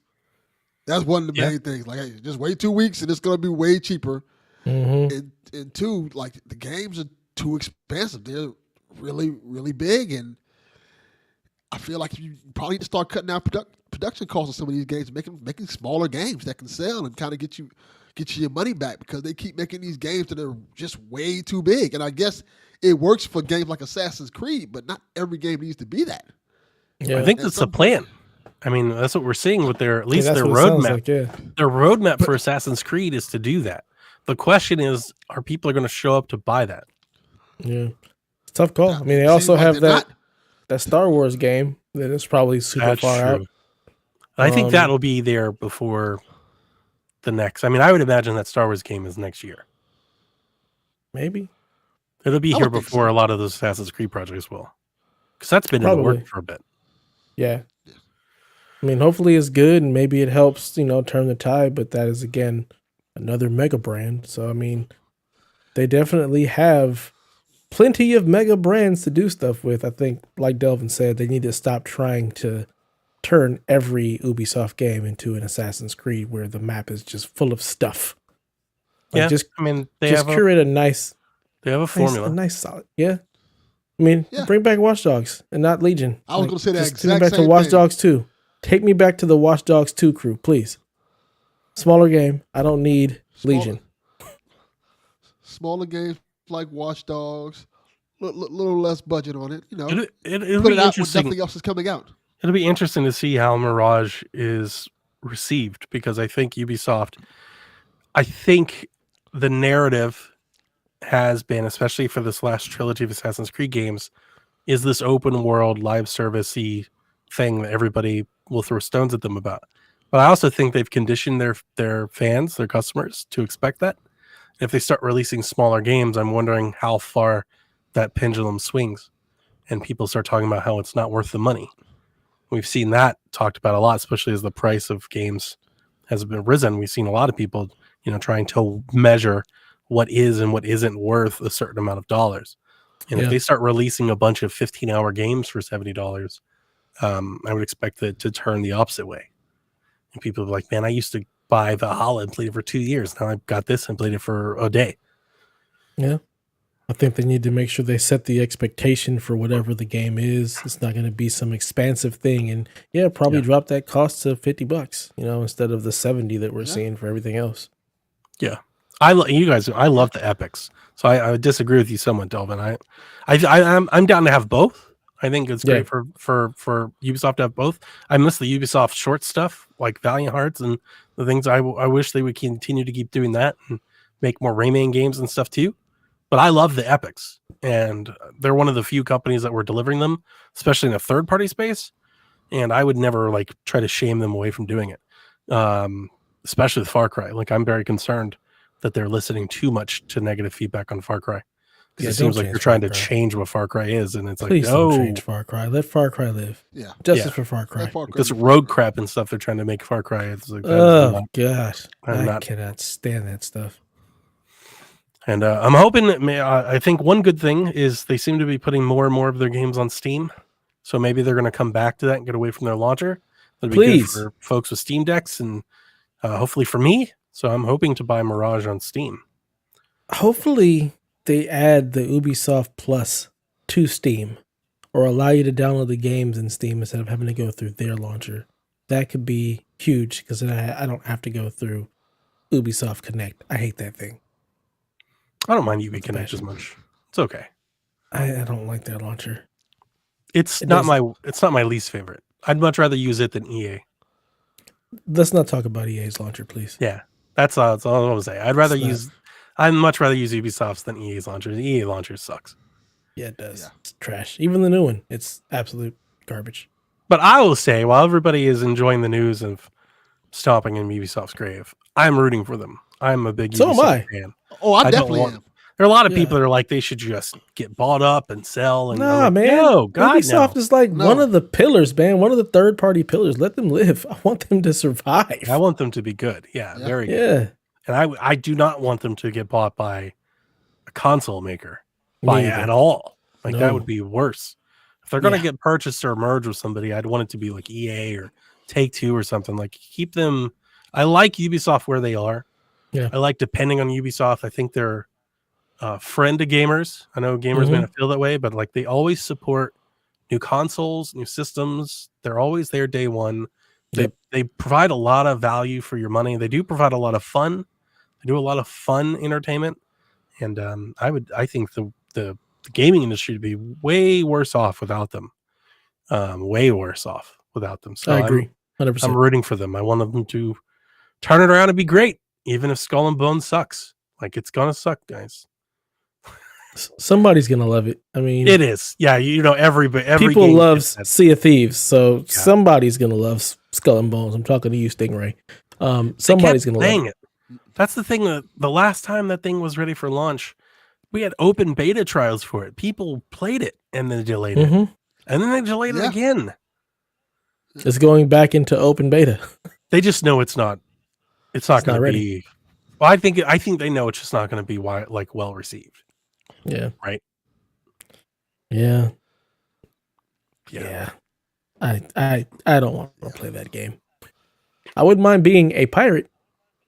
Speaker 3: That's one of the main things. Like, hey, just wait 2 weeks and it's going to be way cheaper. And two, like, the games are too expensive. They're really, really big, and I feel like you probably need to start cutting out production costs of some of these games, making smaller games that can sell and kind of get you your money back, because they keep making these games that are just way too big. And I guess it works for games like Assassin's Creed, but not every game needs to be that.
Speaker 2: Yeah. I think that's the plan. I mean, that's what we're seeing with their roadmap.
Speaker 1: Like,
Speaker 2: Their roadmap for Assassin's Creed is to do that. The question is, are people going to show up to buy that?
Speaker 1: Yeah, it's a tough call. I mean, they also have that Star Wars game that is probably super far out.
Speaker 2: I think that'll be there before the next. I mean, I would imagine that Star Wars game is next year.
Speaker 1: Maybe
Speaker 2: it'll be here before a lot of those Assassin's Creed projects will, because that's been in the works for a bit.
Speaker 1: Yeah. I mean, hopefully it's good and maybe it helps, turn the tide, but that is, again, another mega brand. So, I mean, they definitely have plenty of mega brands to do stuff with. I think, like Delvin said, they need to stop trying to turn every Ubisoft game into an Assassin's Creed where the map is just full of stuff. Like,
Speaker 2: yeah, I mean, they
Speaker 1: just
Speaker 2: have
Speaker 1: curate a nice
Speaker 2: formula,
Speaker 1: a nice solid. Yeah, I mean, bring back Watch Dogs and not Legion.
Speaker 3: I was going to say that
Speaker 1: just
Speaker 3: exact
Speaker 1: take me back
Speaker 3: same
Speaker 1: to Watch
Speaker 3: thing.
Speaker 1: Dogs 2. Take me back to the Watch Dogs 2 crew, please. Smaller game. I don't need Legion.
Speaker 3: Smaller games like Watch Dogs, little less budget on it.
Speaker 2: It'll
Speaker 3: put
Speaker 2: be
Speaker 3: it out when
Speaker 2: interesting.
Speaker 3: nothing else is coming out.
Speaker 2: It'll be interesting to see how Mirage is received, because I think Ubisoft, the narrative has been, especially for this last trilogy of Assassin's Creed games, is this open world live service-y thing that everybody will throw stones at them about. But I also think they've conditioned their fans, their customers, to expect that. If they start releasing smaller games, I'm wondering how far that pendulum swings and people start talking about how it's not worth the money. We've seen that talked about a lot, especially as the price of games has been risen. We've seen a lot of people, trying to measure what is and what isn't worth a certain amount of dollars. And if they start releasing a bunch of 15-hour games for $70, I would expect it to turn the opposite way. And people are like, man, I used to buy Valhalla and played it for 2 years. Now I've got this and played it for a day.
Speaker 1: Yeah. I think they need to make sure they set the expectation for whatever the game is. It's not going to be some expansive thing, and probably drop that cost to $50, instead of the 70 that we're seeing for everything else.
Speaker 2: Yeah, I love the epics, so I would disagree with you somewhat, Delvin. I'm down to have both. I think it's great for Ubisoft to have both. I miss the Ubisoft short stuff like Valiant Hearts and the things. I wish they would continue to keep doing that and make more Rayman games and stuff too. But I love the epics, and they're one of the few companies that were delivering them, especially in a third-party space. And I would never try to shame them away from doing it, especially with Far Cry. I'm very concerned that they're listening too much to negative feedback on Far Cry, because it seems like you're trying to change what Far Cry is, and it's
Speaker 1: Please don't change Far Cry. Let Far Cry live.
Speaker 3: Yeah,
Speaker 1: justice for Far Cry.
Speaker 2: This road crap and stuff they're trying to make Far Cry. It's like,
Speaker 1: oh gosh, I cannot stand that stuff.
Speaker 2: And I'm hoping that I think one good thing is they seem to be putting more and more of their games on Steam. So maybe they're going to come back to that and get away from their launcher. That'd be good for folks with Steam decks, and hopefully for me. So I'm hoping to buy Mirage on Steam.
Speaker 1: Hopefully they add the Ubisoft Plus to Steam, or allow you to download the games in Steam instead of having to go through their launcher. That could be huge, because then I don't have to go through Ubisoft Connect. I hate that thing.
Speaker 2: I don't mind UB Connect as much. It's okay.
Speaker 1: I don't like their launcher.
Speaker 2: It's not my least favorite. I'd much rather use it than EA.
Speaker 1: Let's not talk about EA's launcher, please.
Speaker 2: Yeah, that's all I'm gonna say. I'd much rather use Ubisoft's than EA's launcher. The EA launcher sucks.
Speaker 1: Yeah, it does. Yeah. It's trash. Even the new one, it's absolute garbage.
Speaker 2: But I will say, while everybody is enjoying the news of stomping in Ubisoft's grave, I'm rooting for them. I'm a big Ubisoft fan.
Speaker 3: Oh, I definitely am.
Speaker 2: There are a lot of people that are like, they should just get bought up and sell. And
Speaker 1: man.
Speaker 2: No, God,
Speaker 1: Ubisoft is one of the pillars, man. One of the third-party pillars. Let them live. I want them to survive.
Speaker 2: I want them to be good. Yeah, very good. And I do not want them to get bought by a console maker at all. That would be worse. If they're going to get purchased or merge with somebody, I'd want it to be like EA or Take-Two or something. Keep them. I like Ubisoft where they are. Yeah, I like depending on Ubisoft. I think they're friend to gamers. I know gamers may not feel that way, but they always support new consoles, new systems. They're always there day one. They provide a lot of value for your money. They do provide a lot of fun. They do a lot of fun entertainment, and I think the gaming industry would be way worse off without them. Way worse off without them. So
Speaker 1: I agree, 100%.
Speaker 2: I'm rooting for them. I want them to turn it around and be great, even if Skull and Bones sucks. It's gonna suck, guys.
Speaker 1: Somebody's gonna love it. I mean,
Speaker 2: it is. Yeah, every
Speaker 1: people love Sea of Thieves, so somebody's gonna love Skull and Bones. I'm talking to you, Stingray. Somebody's gonna love
Speaker 2: it. That's the thing. The last time that thing was ready for launch, we had open beta trials for it. People played it and then delayed it, and then they delayed it again.
Speaker 1: It's going back into open beta.
Speaker 2: They just know it's not. It's not going to
Speaker 1: ready.
Speaker 2: be. Well, I think they know it's just not going to be well received.
Speaker 1: Yeah.
Speaker 2: Right.
Speaker 1: Yeah. I don't want to play that game. I wouldn't mind being a pirate,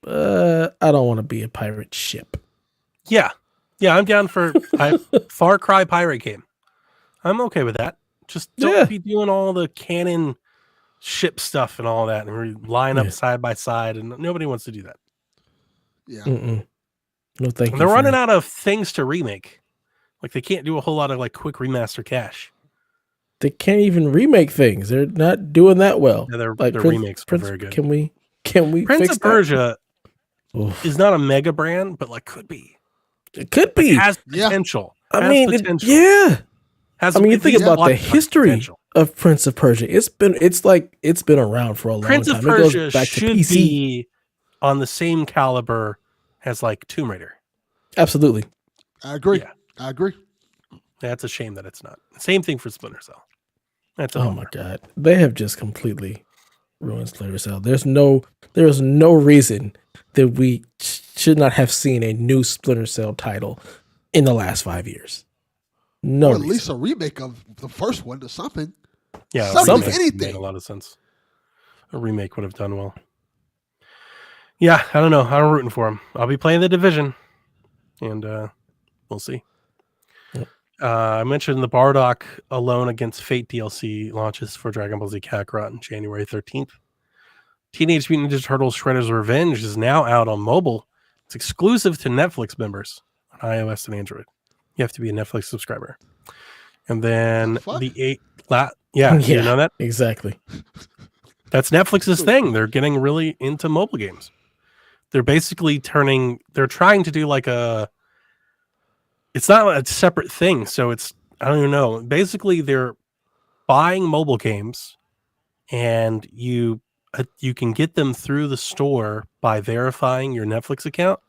Speaker 1: but I don't want to be a pirate ship.
Speaker 2: Yeah. I'm down for Far Cry pirate game. I'm okay with that. Just don't be doing all the canon ship stuff and all that, and we line up side by side, and nobody wants to do that.
Speaker 3: Yeah.
Speaker 1: No, thank you.
Speaker 2: They're running out of things to remake. Like they can't do a whole lot of like quick remaster cash.
Speaker 1: They can't even remake things. They're not doing that well.
Speaker 2: Yeah, their remakes are very good.
Speaker 1: Can we
Speaker 2: Prince
Speaker 1: fix
Speaker 2: of Persia is not a mega brand, but like could be.
Speaker 1: It could be.
Speaker 2: It has potential.
Speaker 1: I mean, you think about the history of Prince of Persia. It's been around for a long time.
Speaker 2: Prince of Persia should be on the same caliber as like Tomb Raider.
Speaker 1: Absolutely.
Speaker 3: I agree.
Speaker 2: Yeah.
Speaker 3: I agree.
Speaker 2: That's a shame that it's not. Same thing for Splinter Cell. That's
Speaker 1: my God. They have just completely ruined Splinter Cell. There is no reason that we should not have seen a new Splinter Cell title in the last 5 years. No,
Speaker 3: or at least a remake of the first one or something.
Speaker 2: Yeah,
Speaker 3: something, anything.
Speaker 2: Made a lot of sense. A remake would have done well. Yeah, I don't know. I'm rooting for him. I'll be playing The Division, and we'll see.
Speaker 1: Yep.
Speaker 2: I mentioned the Bardock Alone Against Fate DLC launches for Dragon Ball Z Kakarot on January 13th. Teenage Mutant Ninja Turtles Shredder's Revenge is now out on mobile. It's exclusive to Netflix members on iOS and Android. You have to be a Netflix subscriber. And then you know that?
Speaker 1: Exactly.
Speaker 2: That's Netflix's thing. They're getting really into mobile games. They're basically they're trying to do like it's not a separate thing. So I don't even know. Basically, they're buying mobile games and you can get them through the store by verifying your Netflix account.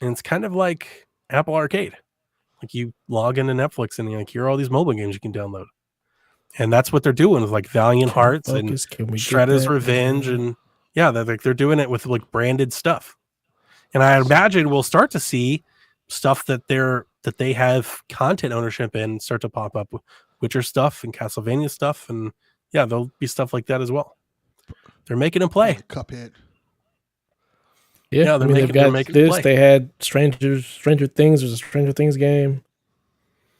Speaker 2: And it's kind of like Apple Arcade. Like you log into Netflix and like, here are all these mobile games you can download. And that's what they're doing with like Valiant Hearts and Shredder's Revenge. And they're doing it with like branded stuff. And I imagine we'll start to see stuff that they have content ownership in start to pop up with Witcher stuff and Castlevania stuff. And there'll be stuff like that as well. They're making them play.
Speaker 3: Cuphead.
Speaker 1: Yeah, they're making this. They had Stranger Things. There's a Stranger Things game.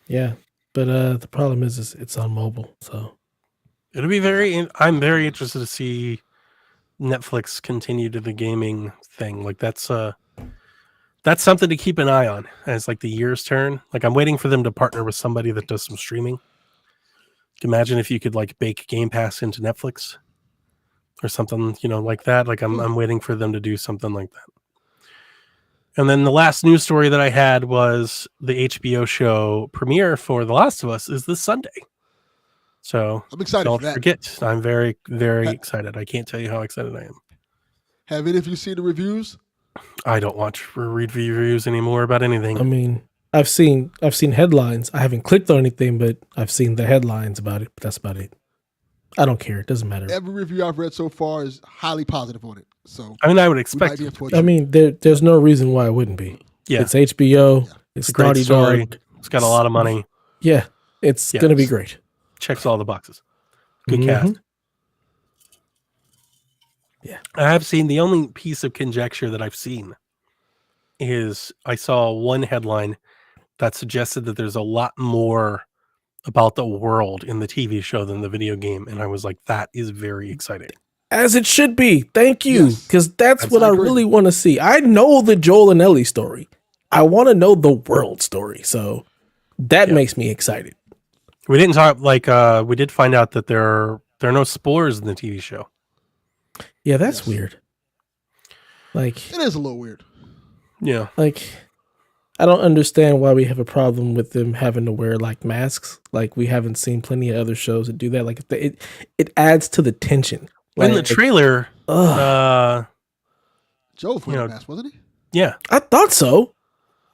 Speaker 1: Yeah, but the problem is it's on mobile, so
Speaker 2: it'll be I'm very interested to see Netflix continue to the gaming thing. Like that's something to keep an eye on as like the years turn. Like I'm waiting for them to partner with somebody that does some streaming. Imagine if you could like bake Game Pass into Netflix or something, like that. Like I'm waiting for them to do something like that. And then the last news story that I had was the HBO show premiere for The Last of Us is this Sunday. So
Speaker 3: I'm excited.
Speaker 2: Don't forget. I'm very, very excited. I can't tell you how excited I am.
Speaker 3: Have any of you seen the reviews?
Speaker 2: I don't watch reviews anymore about anything.
Speaker 1: I mean, I've seen headlines. I haven't clicked on anything, but I've seen the headlines about it. But that's about it. I don't care. It doesn't matter.
Speaker 3: Every review I've read so far is highly positive on it. So
Speaker 2: I mean, I would expect.
Speaker 1: I mean, there's no reason why it wouldn't be.
Speaker 2: Yeah,
Speaker 1: it's HBO. Yeah. It's a
Speaker 2: great story.
Speaker 1: Dog.
Speaker 2: It's got a lot of money.
Speaker 1: Yeah, it's gonna be great.
Speaker 2: Checks all the boxes. Good cast.
Speaker 1: Yeah,
Speaker 2: I have seen the only piece of conjecture that I've seen is I saw one headline that suggested that there's a lot more about the world in the TV show than the video game, and I was like, that is very exciting.
Speaker 1: As it should be. Thank you, because that's what I really want to see. I know the Joel and Ellie story. I want to know the world story, so that makes me excited.
Speaker 2: We didn't talk we did find out that there are no spoilers in the TV show.
Speaker 1: Yeah, that's weird. Like
Speaker 3: it is a little weird.
Speaker 2: Yeah,
Speaker 1: like I don't understand why we have a problem with them having to wear like masks. Like we haven't seen plenty of other shows that do that. Like it adds to the tension. Like,
Speaker 2: in the trailer,
Speaker 3: Joe was wearing a mask, wasn't he?
Speaker 2: Yeah,
Speaker 1: I thought so.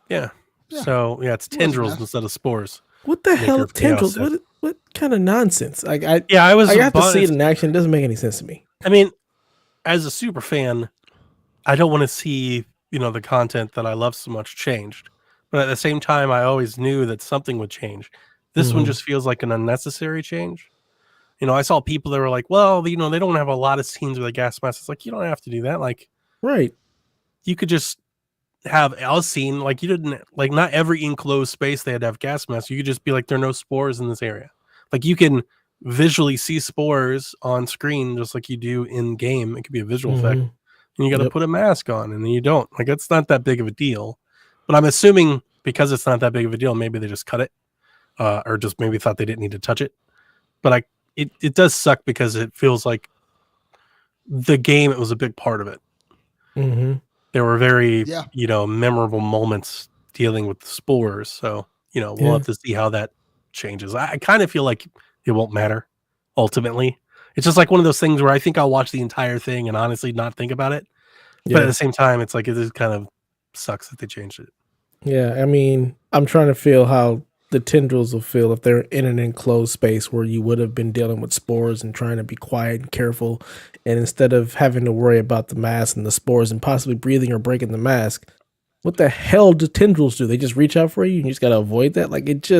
Speaker 2: Yeah. So it's tendrils instead of spores.
Speaker 1: What the hell, tendrils? what kind of nonsense? I
Speaker 2: I
Speaker 1: have to see it in action. It doesn't make any sense to me.
Speaker 2: I mean, as a super fan, I don't want to see, the content that I love so much changed. But at the same time, I always knew that something would change. This one just feels like an unnecessary change. I saw people that were like, well, they don't have a lot of scenes with a gas mask. It's like, you don't have to do that. Like,
Speaker 1: right.
Speaker 2: You could just have a scene, like you didn't, like not every enclosed space they had to have gas masks. You could just be like, there are no spores in this area. Like you can visually see spores on screen just like you do in game. It could be a visual effect. And you got to put a mask on, and then you don't. Like, it's not that big of a deal. But I'm assuming because it's not that big of a deal, maybe they just cut it, or just maybe thought they didn't need to touch it. But it does suck because it feels like the game, it was a big part of it. There were very, memorable moments dealing with the spores. So, we'll have to see how that changes. I kind of feel like it won't matter ultimately. It's just like one of those things where I think I'll watch the entire thing and honestly not think about it. But at the same time, it's like, it just kind of sucks that they changed it.
Speaker 1: Yeah, I mean, I'm trying to feel how the tendrils will feel if they're in an enclosed space where you would have been dealing with spores and trying to be quiet and careful. And instead of having to worry about the mask and the spores and possibly breathing or breaking the mask, what the hell do tendrils do? They just reach out for you and you just got to avoid that? Like, it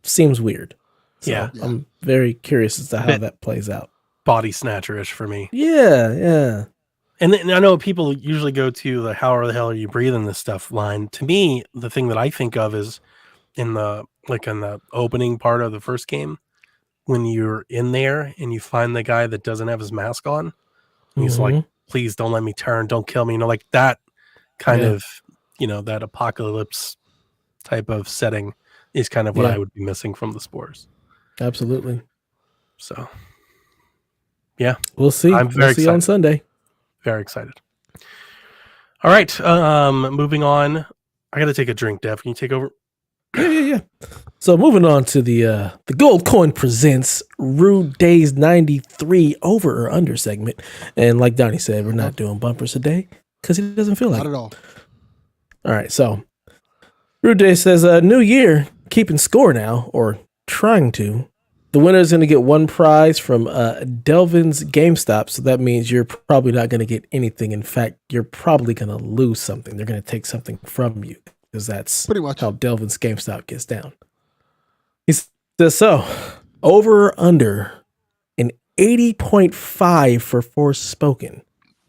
Speaker 1: seems weird. So I'm very curious as to how that plays out.
Speaker 2: Body snatcher-ish for me.
Speaker 1: Yeah.
Speaker 2: And I know people usually go to the how the hell are you breathing this stuff line. To me, the thing that I think of is in the opening part of the first game, when you're in there and you find the guy that doesn't have his mask on, and he's like, please don't let me turn, don't kill me. Like that kind of, that apocalypse type of setting is kind of what I would be missing from the spores.
Speaker 1: Absolutely.
Speaker 2: So, yeah.
Speaker 1: We'll see. We'll see on Sunday.
Speaker 2: Very excited. All right. Moving on. I got to take a drink, Dev. Can you take over?
Speaker 1: Yeah. So moving on to the Gold Coin presents Rude Days 93 over or under segment. And like Donnie said, we're not doing bumpers today because he doesn't feel like it.
Speaker 3: Not at all.
Speaker 1: All right. So Rude Days says, new year, keeping score now, or trying to. The winner is going to get one prize from Delvin's GameStop. So that means you're probably not going to get anything. In fact, you're probably going to lose something. They're going to take something from you because that's
Speaker 3: pretty much
Speaker 1: how Delvin's GameStop gets down. He says, so over or under an 80.5 for Forspoken.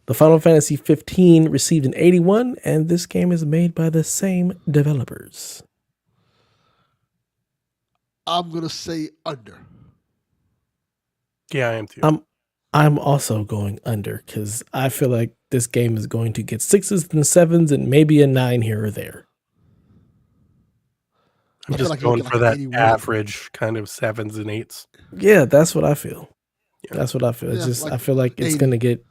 Speaker 1: The Final Fantasy 15 received an 81, and this game is made by the same developers.
Speaker 3: I'm going to say under.
Speaker 2: Yeah, I am too.
Speaker 1: I'm also going under because I feel like this game is going to get 6s and 7s and maybe a 9 here or there.
Speaker 2: I'm just going for that average kind of 7s and 8s.
Speaker 1: Yeah, that's what I feel. That's what I feel. It's just, I feel like it's going to get,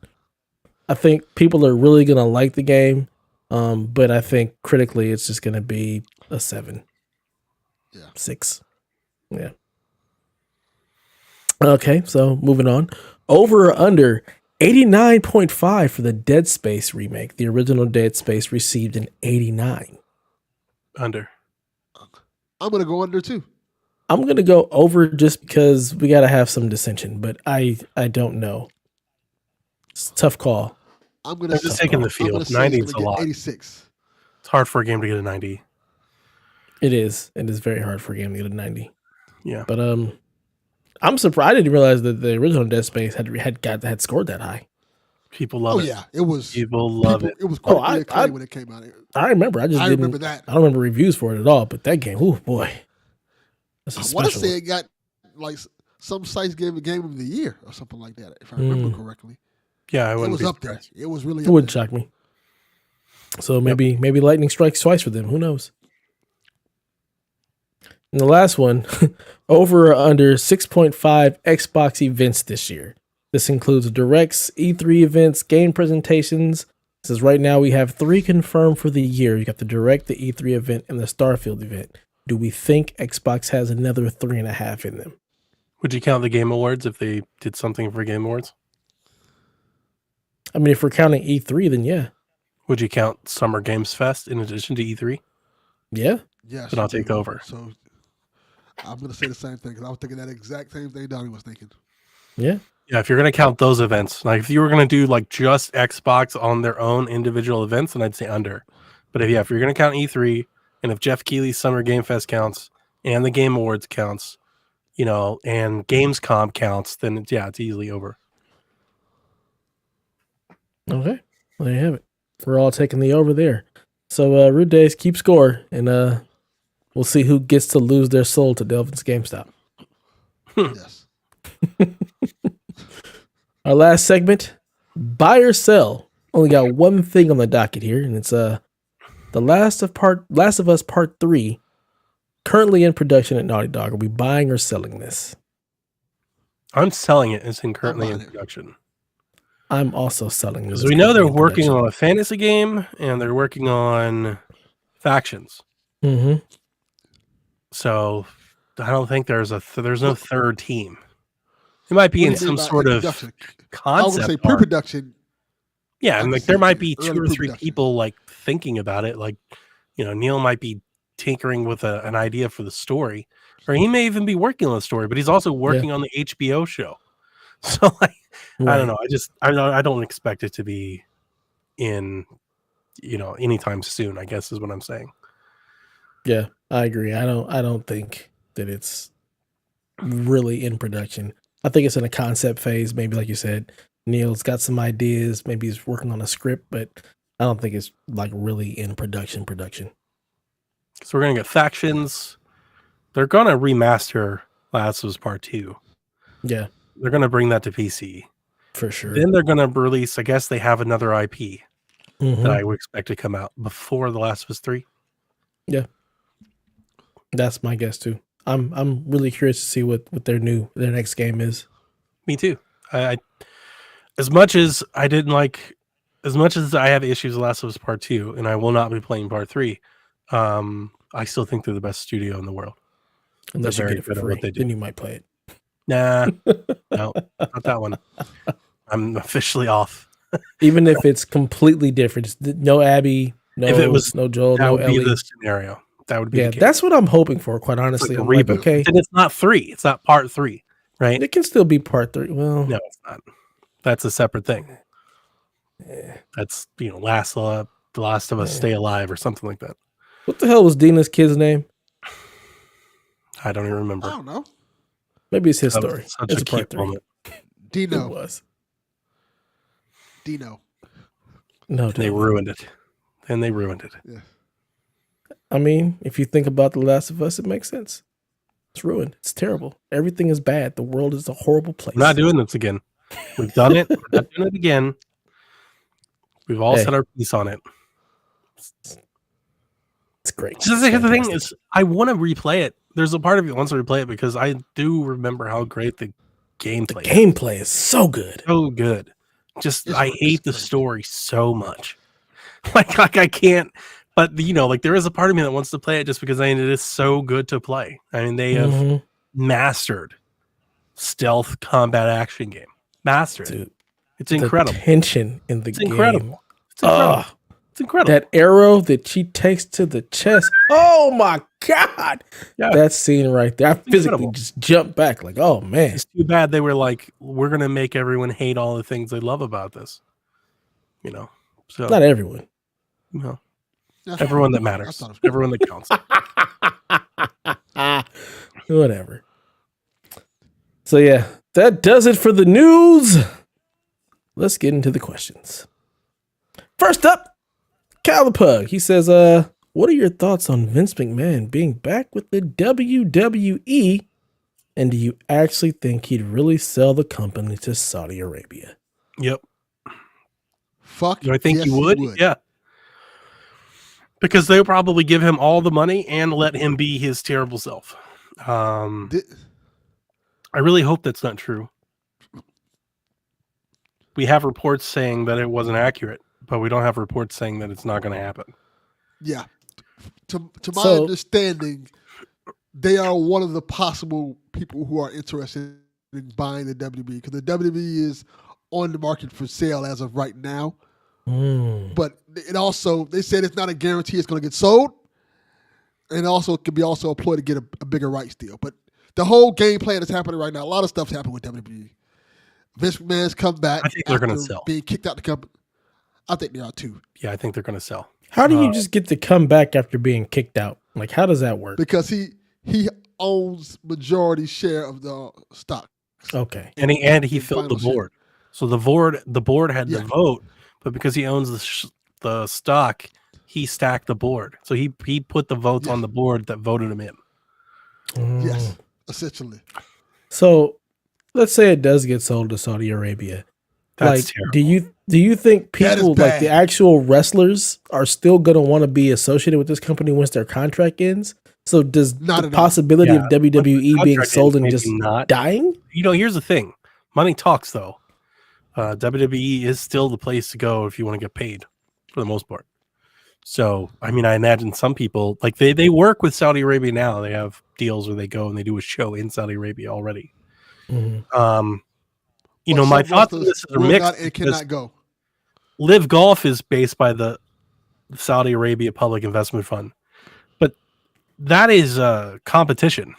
Speaker 1: I think people are really going to like the game. But I think critically it's just going to be a 7. 6. Yeah. Okay, so moving on. Over or under 89.5 for the Dead Space remake. The original Dead Space received an 89.
Speaker 2: Under.
Speaker 3: I'm going to go under too.
Speaker 1: I'm going to go over just because we got to have some dissension, but I don't know. It's a tough call.
Speaker 3: I'm
Speaker 2: just taking the field. 90 is a lot.
Speaker 3: 86.
Speaker 2: It's hard for a game to get a 90.
Speaker 1: It is. It is very hard for a game to get a 90.
Speaker 2: Yeah.
Speaker 1: But I'm surprised. I didn't realize that the original Dead Space had scored that high.
Speaker 2: People love it.
Speaker 3: Oh yeah, it was.
Speaker 2: People love it.
Speaker 3: It was critically acclaimed when it came out.
Speaker 1: I remember. I remember that. I don't remember reviews for it at all. But that game, oh boy,
Speaker 3: I want to say it got like some sites gave it Game of the Year or something like that, if I remember correctly.
Speaker 2: Yeah,
Speaker 3: it was up there. It was really.
Speaker 1: It wouldn't shock me. So maybe lightning strikes twice for them. Who knows? And the last one, over or under 6.5 Xbox events this year. This includes directs, E3 events, game presentations. It says right now we have 3 confirmed for the year. You got the direct, the E3 event, and the Starfield event. Do we think Xbox has another 3.5 in them?
Speaker 2: Would you count the Game Awards if they did something for Game Awards?
Speaker 1: I mean, if we're counting E3, then yeah.
Speaker 2: Would you count Summer Games Fest in addition to E3?
Speaker 1: Yeah.
Speaker 3: Yes.
Speaker 2: Then I'll take over.
Speaker 3: So I'm going to say the same thing because I was thinking that exact same thing Donnie was thinking.
Speaker 1: Yeah.
Speaker 2: Yeah, if you're going to count those events, like if you were going to do like just Xbox on their own individual events, then I'd say under. But if you're going to count E3, and if Jeff Keighley's Summer Game Fest counts, and the Game Awards counts, and Gamescom counts, then it's easily over.
Speaker 1: Okay. Well, there you have it. We're all taking the over there. So Rude Days, keep score, and we'll see who gets to lose their soul to Delvin's GameStop.
Speaker 3: Yes.
Speaker 1: Our last segment, buy or sell. Only got one thing on the docket here, and it's The Last of Us Part 3, currently in production at Naughty Dog. Are we buying or selling this?
Speaker 2: I'm selling it. It's currently in production.
Speaker 1: I'm also selling this.
Speaker 2: Because we know they're working on a fantasy game and they're working on factions.
Speaker 1: Mm-hmm.
Speaker 2: So I don't think there's no third team. It might be in some sort of concept.
Speaker 3: I was going to say pre-production.
Speaker 2: Yeah, and like there might be 2 or 3 people like thinking about it. Like, Neil might be tinkering with an idea for the story, or he may even be working on the story, but he's also working on the HBO show. So like, right. I don't know. I don't expect it to be in, anytime soon, I guess is what I'm saying.
Speaker 1: Yeah, I agree. I don't think that it's really in production. I think it's in a concept phase. Maybe like you said, Neil's got some ideas. Maybe he's working on a script, but I don't think it's like really in production.
Speaker 2: So we're going to get factions. They're going to remaster Last of Us Part 2.
Speaker 1: Yeah.
Speaker 2: They're going to bring that to PC.
Speaker 1: For sure.
Speaker 2: Then they're going to release, I guess they have another IP that I would expect to come out before The Last of Us 3.
Speaker 1: Yeah. That's my guess too. I'm really curious to see what their next game is.
Speaker 2: Me too. As much as I have issues with Last of Us Part 2, and I will not be playing Part 3, I still think they're the best studio in the world.
Speaker 1: Unless you get it for free, then you might play it.
Speaker 2: Nah, no, not that one. I'm officially off.
Speaker 1: Even if it's completely different, no Abby, no Joel, no Ellie.
Speaker 2: That would be the scenario. That would be the case.
Speaker 1: That's what I'm hoping for, quite honestly.
Speaker 2: Like I'm like, okay. And it's not 3. It's not Part 3, right?
Speaker 1: It can still be Part 3. Well,
Speaker 2: no, it's not. That's a separate thing. Yeah. That's, Last of Us Stay Alive or something like that.
Speaker 1: What the hell was Dina's kid's name?
Speaker 2: I don't even remember.
Speaker 3: I don't know.
Speaker 1: Maybe it's his story.
Speaker 2: It's a Part 3.
Speaker 3: Moment. Dino.
Speaker 1: It was.
Speaker 3: Dino.
Speaker 1: No,
Speaker 2: they ruined it. And they ruined it.
Speaker 3: Yeah.
Speaker 1: I mean, if you think about The Last of Us, it makes sense. It's ruined. It's terrible. Everything is bad. The world is a horrible place.
Speaker 2: We're not doing this again. We've done it. We're not doing it again. We've all set our piece on it.
Speaker 1: It's great.
Speaker 2: Just the thing is, I want to replay it. There's a part of me that wants to replay it because I do remember how great the gameplay is.
Speaker 1: Gameplay is so good.
Speaker 2: So good. Just, I hate the story so much. Like I can't. But, there is a part of me that wants to play it just because it is so good to play. I mean, they have mastered stealth combat action game. Mastered it. It's incredible.
Speaker 1: The tension in the game.
Speaker 2: Incredible. It's incredible. It's incredible.
Speaker 1: That arrow that she takes to the chest. Oh, my God. Yeah. That scene right there. I physically just jumped back like, oh, man.
Speaker 2: It's too bad they were like, we're going to make everyone hate all the things they love about this. So
Speaker 1: not everyone.
Speaker 2: No. Everyone that matters. Everyone that counts.
Speaker 1: Whatever. So, yeah, that does it for the news. Let's get into the questions. First up, Cal the Pug. He says, what are your thoughts on Vince McMahon being back with the WWE? And do you actually think he'd really sell the company to Saudi Arabia?
Speaker 2: Yep.
Speaker 3: Fuck.
Speaker 2: Do I think he would? Yeah. Because they'll probably give him all the money and let him be his terrible self. I really hope that's not true. We have reports saying that it wasn't accurate, but we don't have reports saying that it's not going to happen.
Speaker 3: Yeah. To my understanding, they are one of the possible people who are interested in buying the WWE because the WWE is on the market for sale as of right now. But it also, they said it's not a guarantee it's going to get sold. and also it could be also a ploy to get a bigger rights deal. But the whole game plan that's happening right now, a lot of stuff's happening with WWE. Vince McMahon's come back.
Speaker 2: I think they're going to sell.
Speaker 3: Being kicked out the company. I think they are too.
Speaker 2: Yeah, I think they're going to sell.
Speaker 1: How do you just get to come back after being kicked out? Like, how does that work?
Speaker 3: Because he owns majority share of the stock.
Speaker 1: Okay,
Speaker 2: and he filled the board. So the board had the vote, but because he owns the stock, he stacked the board. So he put the votes on the board that voted him in.
Speaker 3: Yes, essentially.
Speaker 1: So let's say it does get sold to Saudi Arabia.
Speaker 2: That's terrible.
Speaker 1: Do you think people like the actual wrestlers are still going to want to be associated with this company once their contract ends? So does the possibility of WWE being sold and just dying?
Speaker 2: Here's the thing. Money talks, though. WWE is still the place to go if you want to get paid, for the most part. So, I mean, I imagine some people, like, they work with Saudi Arabia now. They have deals where they go and they do a show in Saudi Arabia already. Mm-hmm. My thoughts on this are mixed.
Speaker 3: It cannot go.
Speaker 2: Live Golf is based by the Saudi Arabia Public Investment Fund. But that is competition,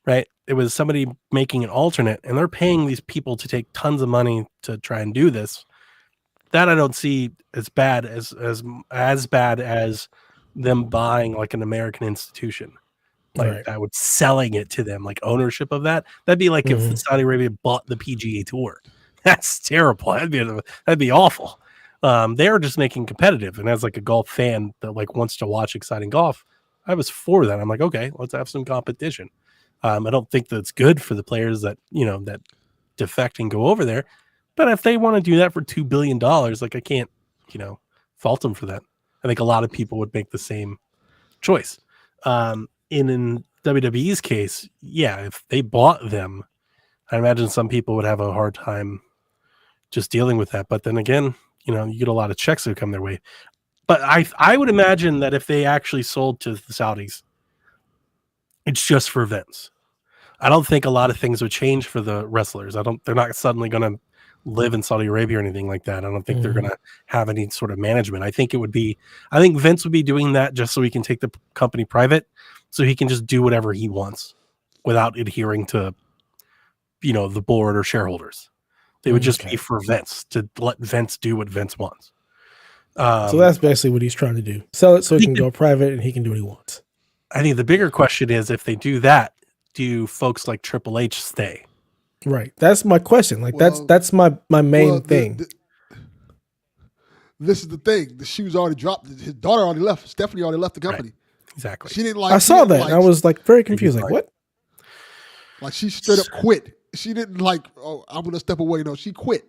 Speaker 2: right? It was somebody making an alternate, and they're paying these people to take tons of money to try and do this. That I don't see as bad as bad as them buying like an American institution, like that would selling it to them, like ownership of that. That'd be like if Saudi Arabia bought the PGA Tour. That's terrible. That'd be awful. They are just making competitive, and as like a golf fan that like wants to watch exciting golf, I was for that. I'm like, okay, let's have some competition. I don't think that's good for the players that that defect and go over there. But if they want to do that for $2 billion, like I can't, fault them for that. I think a lot of people would make the same choice. In WWE's case, if they bought them, I imagine some people would have a hard time just dealing with that. But then again, you get a lot of checks that come their way. But I would imagine that if they actually sold to the Saudis, it's just for events. I don't think a lot of things would change for the wrestlers. They're not suddenly going to live in Saudi Arabia or anything like that. I don't think they're going to have any sort of management. I think Vince would be doing that just so he can take the company private, so he can just do whatever he wants without adhering to, the board or shareholders. They would just be for Vince, to let Vince do what Vince wants.
Speaker 1: So that's basically what he's trying to do. Sell it so he can go private and he can do what he wants.
Speaker 2: I think the bigger question is, if they do that, do folks like Triple H stay?
Speaker 1: Right. That's my question. Like, that's my main thing.
Speaker 3: This is the thing. The shoe's already dropped. His daughter already left. Stephanie already left the company.
Speaker 2: Right. Exactly.
Speaker 3: She didn't
Speaker 1: I saw that. And I was like very confused. Like, what?
Speaker 3: Like, she straight up quit. She didn't like, oh, I'm going to step away. No, she quit.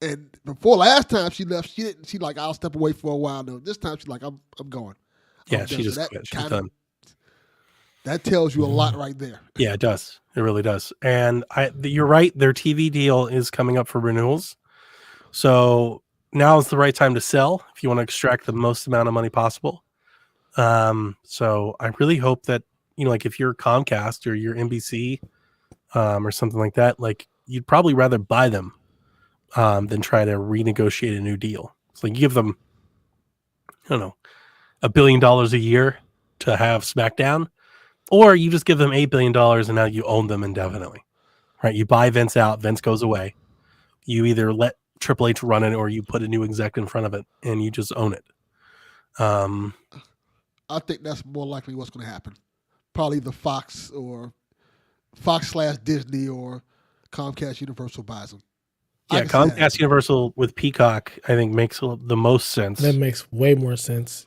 Speaker 3: And before last time she left, she didn't. She like, I'll step away for a while. No, this time she's like, I'm going.
Speaker 2: Yeah, she just quit. She's done.
Speaker 3: That tells you a lot right there.
Speaker 2: Yeah, it does. It really does. And you're right. Their TV deal is coming up for renewals. So now is the right time to sell if you want to extract the most amount of money possible. So I really hope that, like if you're Comcast or you're NBC or something like that, like you'd probably rather buy them than try to renegotiate a new deal. So like you give them, I don't know, $1 billion a year to have SmackDown. Or you just give them $8 billion and now you own them indefinitely, right? You buy Vince out, Vince goes away. You either let Triple H run it or you put a new exec in front of it and you just own it.
Speaker 3: I think that's more likely what's going to happen. Probably the Fox / Disney or Comcast Universal buys them.
Speaker 2: Yeah, Comcast Universal with Peacock, I think makes the most sense.
Speaker 1: That makes way more sense.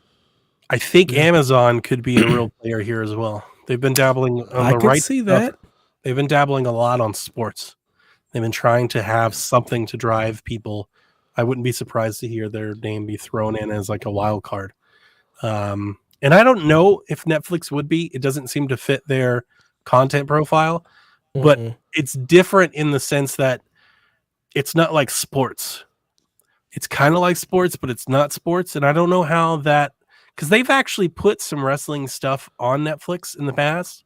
Speaker 2: I think Amazon could be a real player here as well. They've been dabbling on the right
Speaker 1: see that.
Speaker 2: Stuff. They've been dabbling a lot on sports. They've been trying to have something to drive people. I wouldn't be surprised to hear their name be thrown in as like a wild card. And I don't know if Netflix would be. It doesn't seem to fit their content profile, but it's different in the sense that it's not like sports. It's kind of like sports, but it's not sports. And I don't know how that, because they've actually put some wrestling stuff on Netflix in the past.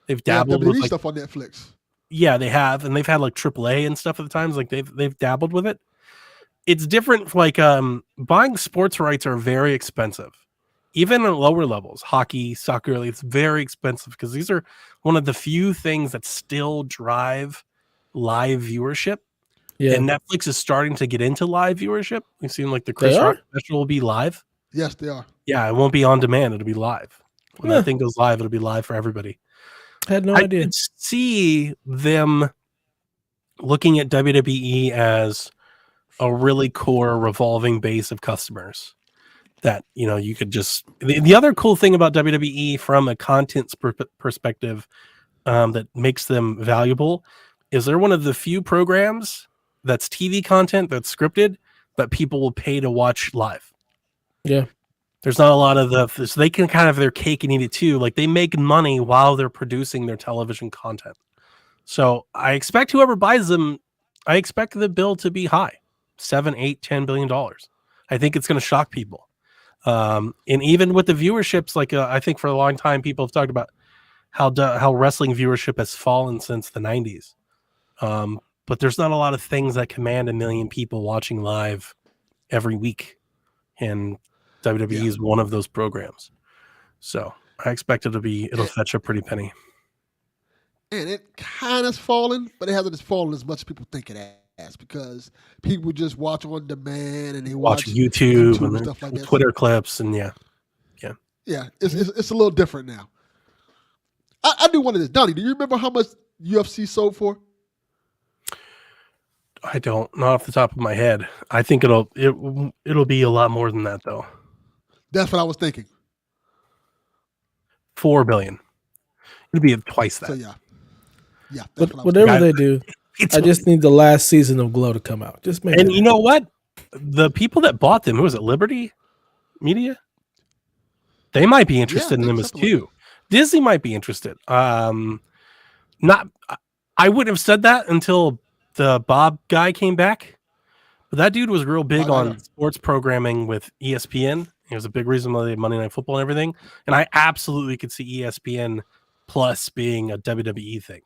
Speaker 2: They've dabbled with
Speaker 3: stuff on Netflix.
Speaker 2: Yeah, they have, and they've had like AAA and stuff at the times. Like they've dabbled with it. It's different. Like buying sports rights are very expensive. even at lower levels, hockey, soccer, it's very expensive because these are one of the few things that still drive live viewership.
Speaker 1: Yeah,
Speaker 2: And Netflix is starting to get into live viewership. We've seen like the
Speaker 1: they
Speaker 2: Chris
Speaker 1: are.
Speaker 2: Rock special will be live.
Speaker 3: Yes, they are.
Speaker 2: Yeah, it won't be on demand. It'll be live. When
Speaker 1: Huh.
Speaker 2: that thing goes live, it'll be live for everybody.
Speaker 1: I had no
Speaker 2: I
Speaker 1: idea.
Speaker 2: could see them looking at WWE as a really core revolving base of customers that, you know, you could just the other cool thing about WWE from a content perspective that makes them valuable is they're one of the few programs that's TV content that's scripted but people will pay to watch live.
Speaker 1: Yeah.
Speaker 2: There's not a lot of so they can kind of have their cake and eat it too. Like they make money while they're producing their television content. So I expect whoever buys them, I expect the bill to be high, $7, $8, $10 billion. I think it's going to shock people. And even with the viewerships, like I think for a long time, people have talked about how wrestling viewership has fallen since the 90s. But there's not a lot of things that command 1 million people watching live every week. And WWE is one of those programs. So I expect it'll fetch a pretty penny.
Speaker 3: And it kind of fallen, but it hasn't fallen as much as people think it has because people just watch on demand and they watch
Speaker 2: YouTube and
Speaker 3: stuff like that.
Speaker 2: Twitter clips and yeah.
Speaker 3: It's a little different now. I do one of this. Donnie, do you remember how much UFC sold for?
Speaker 2: I don't, not off the top of my head. I think it'll be a lot more than that though.
Speaker 3: That's what I was thinking.
Speaker 2: $4 billion. It'll be twice that.
Speaker 3: So yeah.
Speaker 1: But whatever they do, I just need the last season of Glow to come out. Just make.
Speaker 2: And you know what? The people that bought them, who was it? Liberty Media. They might be interested in them as too. Disney might be interested. Not. I wouldn't have said that until the Bob guy came back. But that dude was real big on sports programming with ESPN. It was a big reason why they had Monday Night Football and everything. And I absolutely could see ESPN Plus being a WWE thing.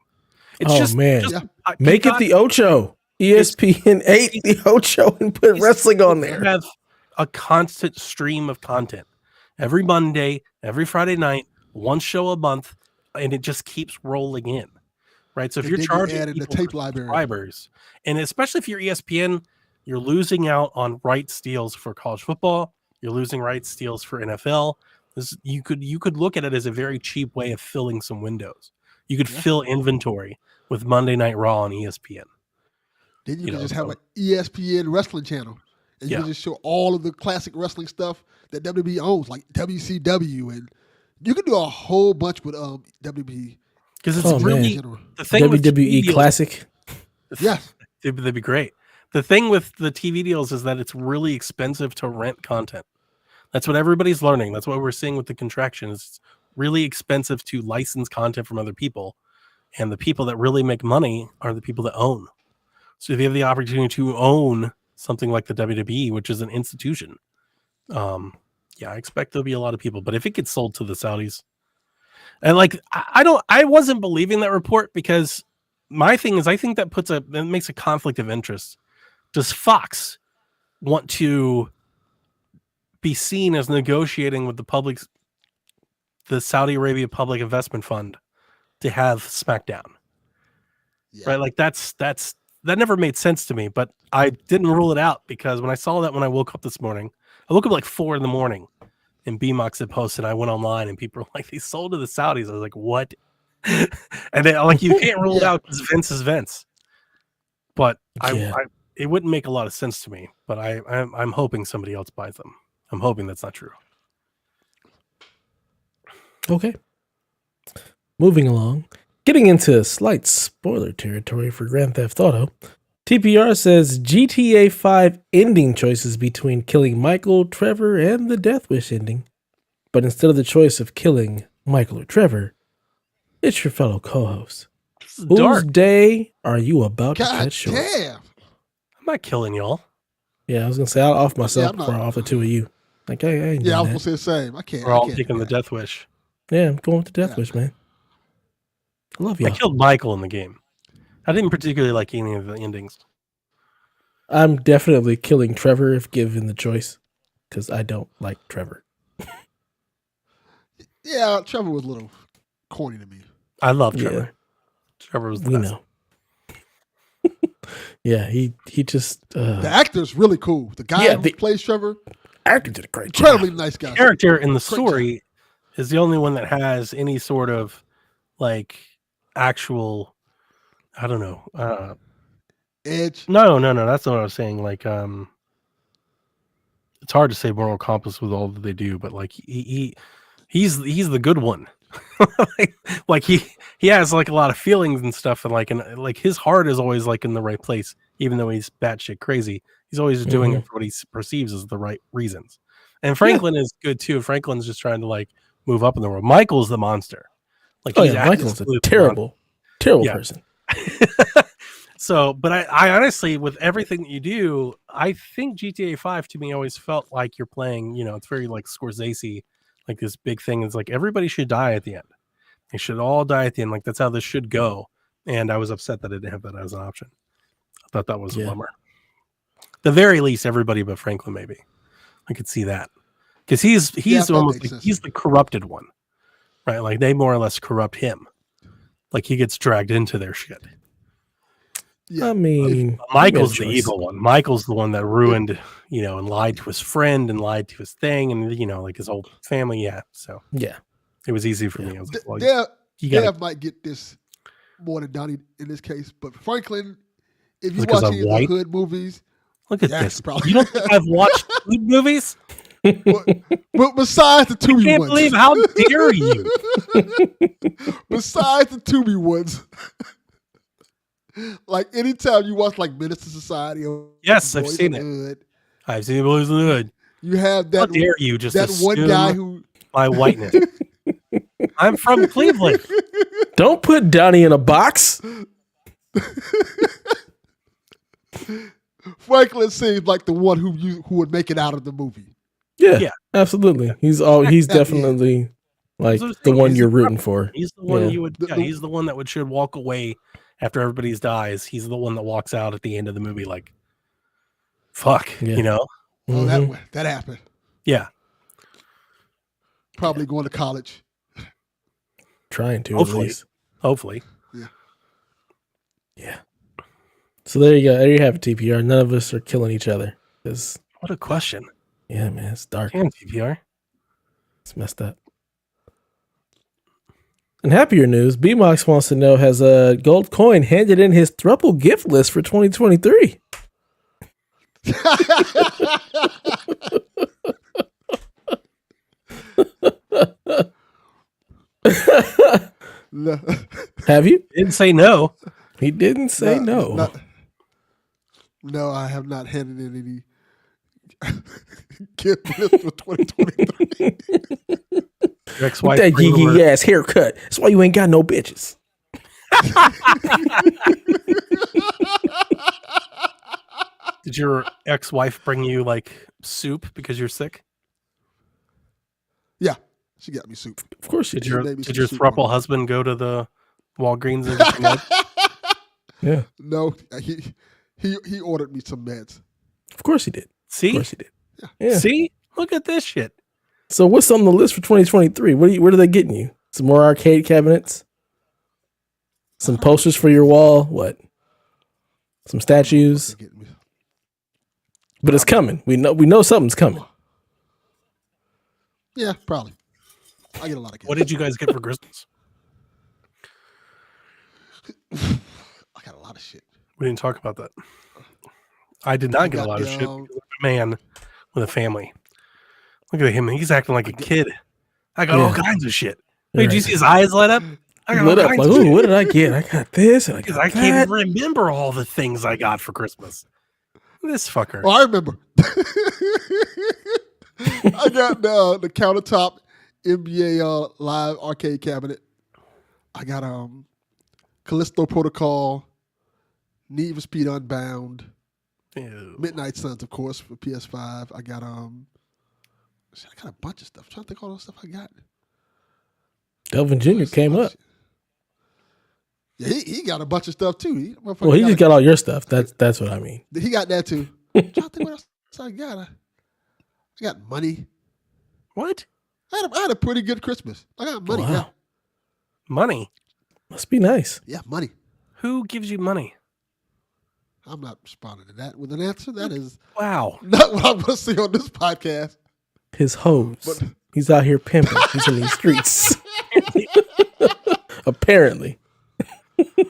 Speaker 2: It's
Speaker 1: make it the Ocho. ESPN 8 the Ocho and put wrestling on there.
Speaker 2: Have a constant stream of content every Monday, every Friday night, one show a month, and it just keeps rolling in. Right. So if you're charging
Speaker 3: the tape library
Speaker 2: subscribers, and especially if you're ESPN, you're losing out on rights deals for college football. You're losing rights deals for NFL. You could look at it as a very cheap way of filling some windows. You could fill inventory with Monday Night Raw on ESPN.
Speaker 3: Then you can just have an ESPN wrestling channel, and you can just show all of the classic wrestling stuff that WWE owns, like WCW, and you can do a whole bunch with WWE.
Speaker 2: Because it's really the thing
Speaker 1: WWE with Classic.
Speaker 3: Yes,
Speaker 2: that'd be great. The thing with the TV deals is that it's really expensive to rent content. That's what everybody's learning. That's what we're seeing with the contraction. It's really expensive to license content from other people. And the people that really make money are the people that own. So if you have the opportunity to own something like the WWE, which is an institution, I expect there'll be a lot of people. But if it gets sold to the Saudis, and like I wasn't believing that report because my thing is I think that makes a conflict of interest. Does Fox want to be seen as negotiating with the Saudi Arabia Public Investment Fund to have SmackDown? Right? Like that never made sense to me, but I didn't rule it out because when I saw that when I woke up this morning, I woke up like 4 a.m. and BMOX had posted. I went online and people were like, they sold to the Saudis. I was like, what? And then like you can't rule it out because Vince is Vince. But it wouldn't make a lot of sense to me. But I'm hoping somebody else buys them. I'm hoping that's not true.
Speaker 1: Okay. Moving along. Getting into slight spoiler territory for Grand Theft Auto, TPR says GTA 5 ending choices between killing Michael, Trevor, and the Death Wish ending. But instead of the choice of killing Michael or Trevor, it's your fellow co-host. Whose day are you about to cut short?
Speaker 3: Damn.
Speaker 2: I'm not killing y'all.
Speaker 1: Yeah, I was going to say, I'll off myself before I off the two of you. Like, I ain't
Speaker 3: I was going to say the same. I can't.
Speaker 2: We're all taking the Death Wish.
Speaker 1: Yeah, I'm going with the Death Wish, man. I love you.
Speaker 2: I killed Michael in the game. I didn't particularly like any of the endings.
Speaker 1: I'm definitely killing Trevor if given the choice, because I don't like Trevor.
Speaker 3: Yeah, Trevor was a little corny to me.
Speaker 2: I love Trevor. Trevor was the best.
Speaker 1: Know. Yeah, he just
Speaker 3: the actor's really cool. The guy who plays Trevor,
Speaker 1: actor did a great job.
Speaker 3: Incredibly nice guy.
Speaker 2: The character in the story is the only one that has any sort of like actual, I don't know,
Speaker 3: edge.
Speaker 2: No, that's not what I was saying. Like, it's hard to say moral compass with all that they do, but like he's the good one. like he has like a lot of feelings and stuff, and like his heart is always like in the right place, even though he's batshit crazy. He's always doing it for what he perceives as the right reasons. And Franklin is good too. Franklin's just trying to like move up in the world. Michael's the monster. Like,
Speaker 1: Michael's a terrible person.
Speaker 2: So, but I honestly, with everything that you do, I think GTA 5 to me always felt like you're playing, it's very like Scorsese, like this big thing. It's like everybody should die at the end. They should all die at the end. Like that's how this should go. And I was upset that I didn't have that as an option. I thought that was a bummer. At the very least, everybody but Franklin, maybe. I could see that. Because he's almost like, he's the corrupted one. Right? Like they more or less corrupt him. Like he gets dragged into their shit.
Speaker 1: Yeah. I mean,
Speaker 2: Michael's the evil one. Michael's the one that ruined, and lied to his friend and lied to his thing and, like his whole family. Yeah. So, it was easy for me. I was like, well,
Speaker 3: Dev might get this more than Donnie in this case, but Franklin, if you watch any of the hood movies,
Speaker 2: look at this. Probably. You don't think I've watched hood movies?
Speaker 3: But besides the Tubi ones. I
Speaker 2: can't believe, how dare you?
Speaker 3: Besides the Tubi ones. Like anytime you watch like Minister Society or
Speaker 2: yes, I've seen it. Hood, I've seen Boys in the Hood.
Speaker 3: You have that.
Speaker 2: How dare you just
Speaker 3: that one guy who
Speaker 2: my whiteness. I'm from Cleveland.
Speaker 1: Don't put Donnie in a box.
Speaker 3: Franklin seems like the one who would make it out of the movie.
Speaker 1: Yeah, absolutely. He's definitely like the one you're rooting for.
Speaker 2: He's the one you would. He's the one that should walk away. After everybody dies, he's the one that walks out at the end of the movie like, fuck,
Speaker 3: Oh, that happened.
Speaker 2: Yeah.
Speaker 3: Probably going to college.
Speaker 1: Trying to,
Speaker 2: hopefully.
Speaker 1: At least.
Speaker 2: Hopefully.
Speaker 1: Yeah. So there you go. There you have it, TPR. None of us are killing each other.
Speaker 2: What a question.
Speaker 1: Yeah, man. It's dark.
Speaker 2: Damn, TPR.
Speaker 1: It's messed up. In happier news, BMox wants to know, has a gold coin handed in his thruple gift list for 2023?
Speaker 3: No.
Speaker 1: Have you?
Speaker 2: Didn't say no.
Speaker 1: He didn't say no.
Speaker 3: No, I have not handed in any gift list for 2023.
Speaker 2: Your ex-wife
Speaker 1: that geeky ass haircut. That's why you ain't got no bitches.
Speaker 2: Did your ex-wife bring you like soup because you're sick?
Speaker 3: Yeah, she got me soup.
Speaker 1: Of course she
Speaker 2: did. Did your throuple husband go to the Walgreens and get meds?
Speaker 1: Yeah.
Speaker 3: No, he ordered me some meds.
Speaker 1: Of course he did.
Speaker 2: See?
Speaker 1: Of course he did.
Speaker 3: Yeah.
Speaker 2: See? Look at this shit.
Speaker 1: So what's on the list for 2023? What are they getting you? Some more arcade cabinets? Some posters for your wall? What? Some statues? But it's coming. We know something's coming.
Speaker 3: Yeah, probably. I get a lot of gifts.
Speaker 2: What did you guys get for Christmas?
Speaker 3: I got a lot of shit.
Speaker 2: We didn't talk about that. I did not get a lot of shit because I'm a man with a family. Look at him. He's acting like a kid. I got all kinds of shit. Hey, did you see his eyes light up?
Speaker 1: I got lit up like, ooh, what did I get? I got this. And I
Speaker 2: can't remember all the things I got for Christmas. This fucker.
Speaker 3: Oh, I remember. I got the countertop NBA live arcade cabinet. I got Callisto Protocol, Need for Speed Unbound, Midnight Suns, of course, for PS5. I got a bunch of stuff. I'm trying to think all the stuff I got.
Speaker 1: Delvin Jr. came up.
Speaker 3: Yeah, he got a bunch of stuff too. He
Speaker 1: just got all your stuff. That's what I mean.
Speaker 3: He got that too. I'm trying to think what else I got. I got money.
Speaker 2: What?
Speaker 3: I had a pretty good Christmas. I got money.
Speaker 1: Wow.
Speaker 3: Yeah.
Speaker 2: Money?
Speaker 1: Must be nice.
Speaker 3: Yeah, money.
Speaker 2: Who gives you money?
Speaker 3: I'm not responding to that with an answer. That is
Speaker 2: Wow.
Speaker 3: not what I'm going to say on this podcast.
Speaker 1: His hose.
Speaker 3: But
Speaker 1: He's out here pimping. He's in these streets. Apparently.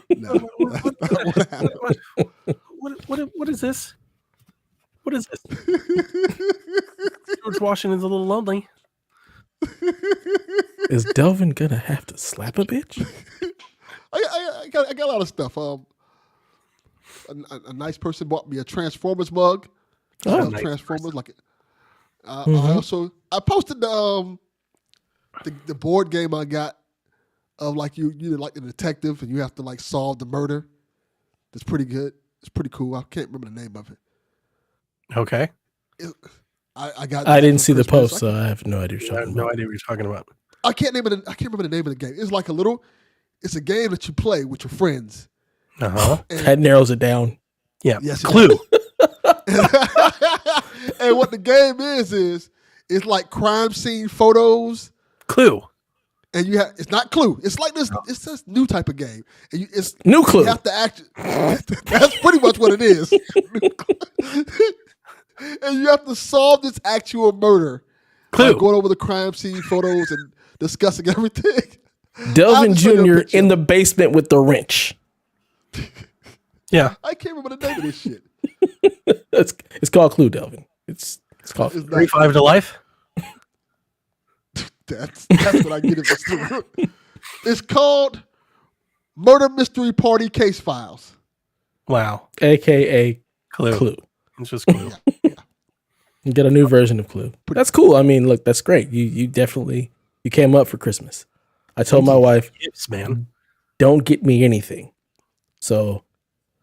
Speaker 3: no, that's not what happened.
Speaker 2: What is this? What is this? George Washington's a little lonely.
Speaker 1: Is Delvin gonna have to slap a bitch?
Speaker 3: I got a lot of stuff. A nice person bought me a Transformers mug.
Speaker 1: Oh,
Speaker 3: Nice Transformers like. I posted the board game I got of like you're like the detective and you have to like solve the murder. That's pretty good. It's pretty cool. I can't remember the name of it.
Speaker 2: Okay.
Speaker 3: I got.
Speaker 1: I didn't see the post, so I have no idea.
Speaker 2: I have no idea what you're talking about.
Speaker 3: I can't remember the name of the game. It's like it's a game that you play with your friends.
Speaker 2: Uh-huh.
Speaker 1: That narrows it down.
Speaker 2: Yeah.
Speaker 3: Yes,
Speaker 2: Clue.
Speaker 3: And what the game is it's like crime scene photos.
Speaker 2: Clue.
Speaker 3: And it's not Clue. It's like this. It's this new type of game. And it's
Speaker 1: New Clue.
Speaker 3: You have to act. That's pretty much what it is. And you have to solve this actual murder.
Speaker 2: Clue.
Speaker 3: Like going over the crime scene photos and discussing everything.
Speaker 1: Delvin
Speaker 3: I'll show you a
Speaker 1: Jr.
Speaker 3: picture.
Speaker 1: in the basement with the wrench.
Speaker 2: Yeah.
Speaker 3: I can't remember the name of this shit.
Speaker 1: It's called Clue, Delvin. It's called.
Speaker 3: It's not-
Speaker 2: 35 to life.
Speaker 3: That's what I get it. It's called Murder Mystery Party Case Files.
Speaker 2: Wow.
Speaker 1: AKA
Speaker 2: Clue.
Speaker 1: Clue.
Speaker 2: It's just Clue.
Speaker 1: You get a new version of Clue. That's cool. I mean, look, that's great. You definitely came up for Christmas. I told my wife,
Speaker 2: Gifts, man.
Speaker 1: don't get me anything. So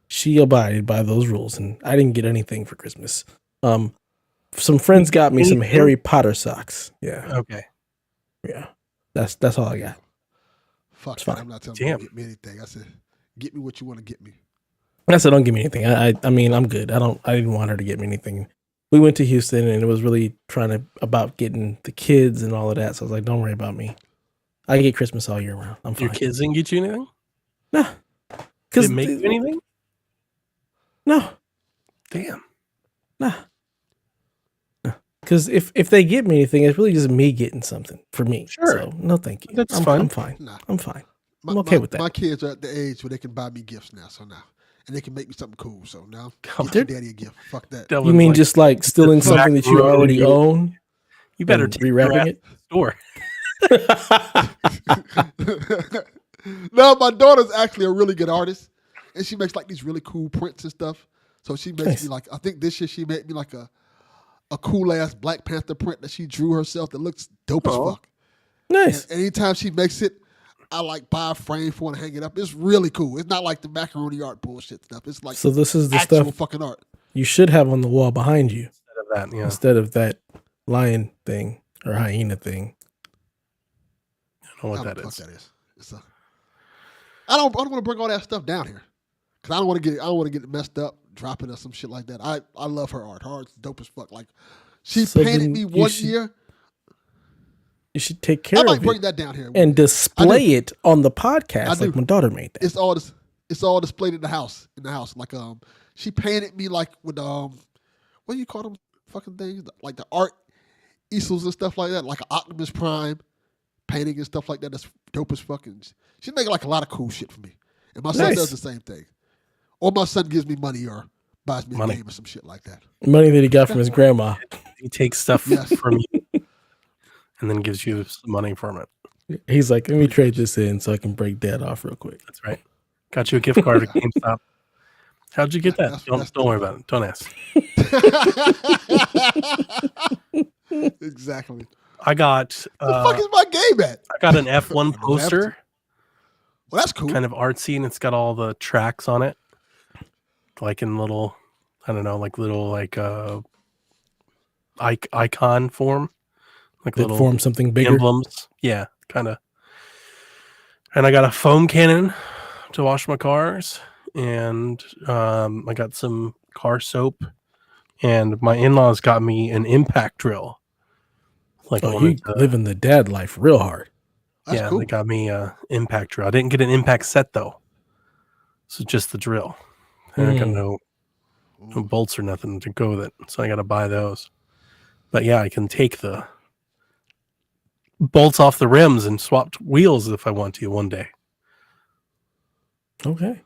Speaker 1: she abided by those rules, and I didn't get anything for Christmas. Some friends got me some Harry Potter socks. Yeah,
Speaker 2: Okay.
Speaker 1: yeah. That's all I got.
Speaker 3: Fuck,
Speaker 1: It's fine.
Speaker 3: I'm not telling
Speaker 2: Damn.
Speaker 3: you to get me anything. I said, get me what you want to get me.
Speaker 1: I said, don't give me anything. I mean, I'm good. I didn't want her to get me anything. We went to Houston, and it was really about getting the kids and all of that. So I was like, don't worry about me. I get Christmas all year round. I'm fine.
Speaker 2: Your kids didn't get you anything?
Speaker 1: Nah.
Speaker 2: Did it make you anything?
Speaker 1: No.
Speaker 2: Damn.
Speaker 1: Nah. Because if they get me anything, it's really just me getting something for me.
Speaker 2: Sure.
Speaker 1: So no, thank you.
Speaker 2: That's
Speaker 1: I'm
Speaker 2: fine.
Speaker 1: I'm fine.
Speaker 3: Nah.
Speaker 1: I'm fine. I'm okay with that.
Speaker 3: My kids are at the age where they can buy me gifts now. So now. And they can make me something cool. So now,
Speaker 2: Come
Speaker 3: get your daddy a gift. Fuck that.
Speaker 2: Delvin's
Speaker 1: You mean
Speaker 2: like,
Speaker 1: just like stealing something that you
Speaker 2: macaroni.
Speaker 1: already own?
Speaker 2: you better
Speaker 1: and
Speaker 2: take your ass
Speaker 1: rewrapping
Speaker 2: to
Speaker 1: it?
Speaker 2: the store.
Speaker 3: No, my daughter's actually a really good artist. And she makes like these really cool prints and stuff. So she makes
Speaker 1: Nice.
Speaker 3: me like, I think this year she made me like a cool ass Black Panther print that she drew herself that looks dope as fuck.
Speaker 1: Nice.
Speaker 3: And anytime she makes it, I like buy a frame for it and hang it up. It's really cool. It's not like the macaroni art bullshit stuff. It's like
Speaker 1: So this is the
Speaker 3: actual
Speaker 1: stuff
Speaker 3: fucking art.
Speaker 1: you should have on the wall behind you
Speaker 2: Instead of that, yeah.
Speaker 1: instead of that lion thing or hyena thing.
Speaker 2: I don't know what that
Speaker 3: the
Speaker 2: is.
Speaker 3: fuck that is. I don't want to bring all that stuff down here because I don't want to get it messed up, dropping or some shit like that. I love her art. Her art's dope as fuck. Like she
Speaker 1: So
Speaker 3: painted
Speaker 1: then
Speaker 3: me
Speaker 1: you
Speaker 3: one
Speaker 1: should
Speaker 3: year.
Speaker 1: You should take care
Speaker 3: I might
Speaker 1: of
Speaker 3: bring
Speaker 1: it
Speaker 3: that down here
Speaker 1: and display it on the podcast
Speaker 3: I do.
Speaker 1: like my daughter made that.
Speaker 3: It's all displayed in the house. Like she painted me like with what do you call them fucking things? Like the art easels and stuff like that, like an Optimus Prime painting and stuff like that. That's dope as fucking. She make like a lot of cool shit for me, and my son
Speaker 1: Nice.
Speaker 3: does the same thing. Or my son gives me money or buys me a
Speaker 2: Money.
Speaker 3: game or some shit like that.
Speaker 1: Money that he got from his grandma.
Speaker 2: He takes stuff
Speaker 3: Yes.
Speaker 2: from you and then gives you some money from it.
Speaker 1: He's like, let me trade this in so I can break Dad off real quick.
Speaker 2: That's right. Got you a gift card at GameStop. How'd you get that?
Speaker 3: That's
Speaker 2: Don't worry about it. Don't ask.
Speaker 3: Exactly.
Speaker 2: I got
Speaker 3: The fuck is my game at?
Speaker 2: I got an F1 poster,
Speaker 3: Well, that's cool.
Speaker 2: kind of artsy, and it's got all the tracks on it, like in little, I don't know, like little like icon form, like
Speaker 1: That
Speaker 2: little
Speaker 1: form something bigger.
Speaker 2: emblems. Yeah, kind of. And I got a foam cannon to wash my cars, and I got some car soap, and my in-laws got me an impact drill, Like, I
Speaker 1: Oh,
Speaker 2: wanted
Speaker 1: you
Speaker 2: to.
Speaker 1: living the dad life real hard.
Speaker 3: That's
Speaker 2: Yeah,
Speaker 3: cool.
Speaker 2: they got me impact drill. I didn't get an impact set though, so just the drill. I got no bolts or nothing to go with it, so I got to buy those. But yeah, I can take the bolts off the rims and swap wheels if I want to one day.
Speaker 1: Okay.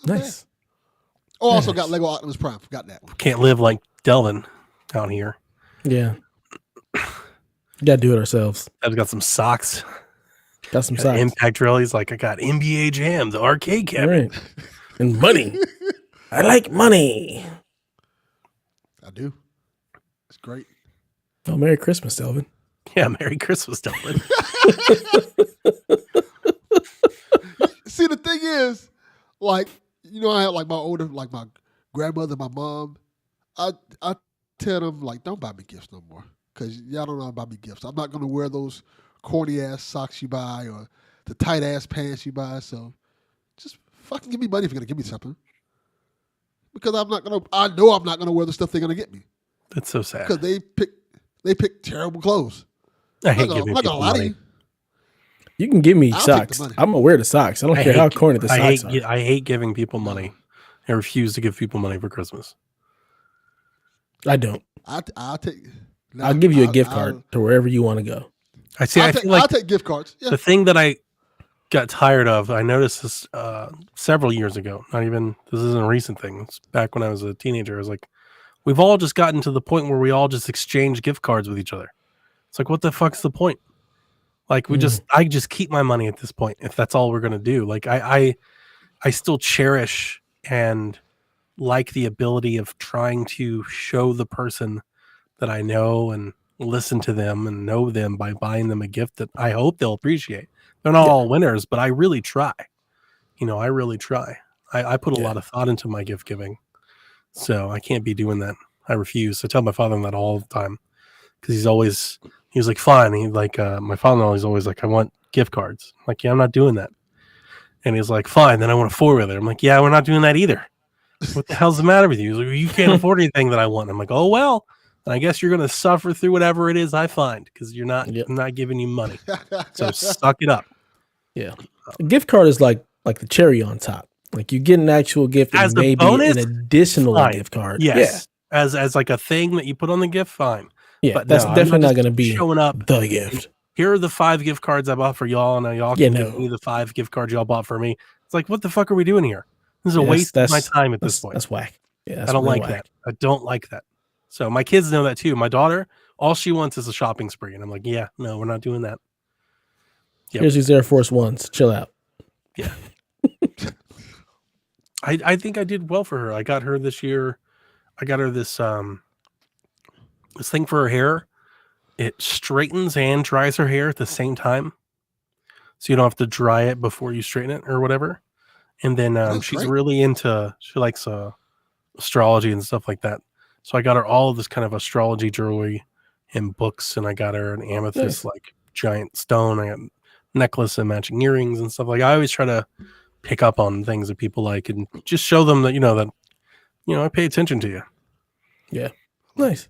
Speaker 1: Nice.
Speaker 3: Oh, also
Speaker 1: Nice.
Speaker 3: got Lego Optimus Prime. Forgot that.
Speaker 2: Can't live like Delvin out here.
Speaker 1: Yeah. Gotta do it ourselves.
Speaker 2: I've got some socks.
Speaker 1: Got some
Speaker 2: Got
Speaker 1: socks.
Speaker 2: impact drill. He's like, I got NBA Jam, the arcade cabinet.
Speaker 1: Right. And money. I like money.
Speaker 3: I do. It's great.
Speaker 1: Oh, Merry Christmas, Delvin.
Speaker 2: Yeah, Merry Christmas, Delvin.
Speaker 3: See, the thing is, like, I have like my older, like my grandmother, my mom. I tell them, like, don't buy me gifts no more, because y'all don't know how to buy me gifts. I'm not gonna wear those corny ass socks you buy or the tight ass pants you buy. So just fucking give me money if you're gonna give me something, because I know I'm not gonna wear the stuff they're gonna get me,
Speaker 2: That's so sad.
Speaker 3: because they pick terrible clothes.
Speaker 2: I hate
Speaker 3: I'm
Speaker 2: giving
Speaker 3: not
Speaker 2: people
Speaker 3: gonna lie to
Speaker 2: money.
Speaker 3: you.
Speaker 1: You can give me
Speaker 3: I'll take
Speaker 1: socks.
Speaker 3: the money.
Speaker 1: I'm gonna wear the socks. I don't care how corny the socks are.
Speaker 2: I hate giving people money. I refuse to give people money for Christmas.
Speaker 1: I don't.
Speaker 3: I'll take.
Speaker 1: I'll give you a gift card to wherever you want to go.
Speaker 2: I feel like
Speaker 3: I'll take gift cards. Yeah.
Speaker 2: the thing that I got tired of, I noticed this several years ago. This isn't a recent thing. It's back when I was a teenager. I was like, we've all just gotten to the point where we all just exchange gift cards with each other. It's like, what the fuck's the point? Like, I just keep my money at this point if that's all we're gonna do. Like, I still cherish and like the ability of trying to show the person that I know and listen to them and know them by buying them a gift that I hope they'll appreciate. They're not all winners, but I really try. I really try. I put a lot of thought into my gift giving, so I can't be doing that. I refuse. I tell my father that all the time, because he was like, fine. My father-in-law is always like, I want gift cards. I'm like, yeah, I'm not doing that. And he's like, fine, then I want a 4-wheeler. I'm like, yeah, we're not doing that either. What the hell's the matter with you? He's like, you can't afford anything that I want. I'm like, oh, well, I guess you're going to suffer through whatever it is I find, because I'm not giving you money. So suck it up.
Speaker 1: Yeah. A gift card is like the cherry on top. Like, you get an actual gift
Speaker 2: As
Speaker 1: and
Speaker 2: a
Speaker 1: maybe
Speaker 2: bonus,
Speaker 1: an additional
Speaker 2: fine.
Speaker 1: gift card.
Speaker 2: Yes. Yeah. As like a thing that you put on the gift, fine.
Speaker 1: Yeah,
Speaker 2: but
Speaker 1: that's
Speaker 2: no,
Speaker 1: definitely not going to be
Speaker 2: showing up.
Speaker 1: The gift.
Speaker 2: Here are the 5 gift cards I bought for y'all, and now y'all can give me the 5 gift cards y'all bought for me. It's like, what the fuck are we doing here? This is a waste of my time at this point.
Speaker 1: That's whack. Yeah,
Speaker 2: I don't like that. I don't like that. So my kids know that too. My daughter, all she wants is a shopping spree, and I'm like, yeah, no, we're not doing that.
Speaker 1: Yep. Here's these Air Force Ones. Chill out.
Speaker 2: Yeah. I think I did well for her. I got her this year. I got her this thing for her hair. It straightens and dries her hair at the same time, so you don't have to dry it before you straighten it or whatever. And then she's really into. She likes astrology and stuff like that. So I got her all of this kind of astrology jewelry and books, and I got her an amethyst like giant stone. I got a necklace and matching earrings and stuff. Like, I always try to pick up on things that people like and just show them that I pay attention to you.
Speaker 1: Yeah, nice.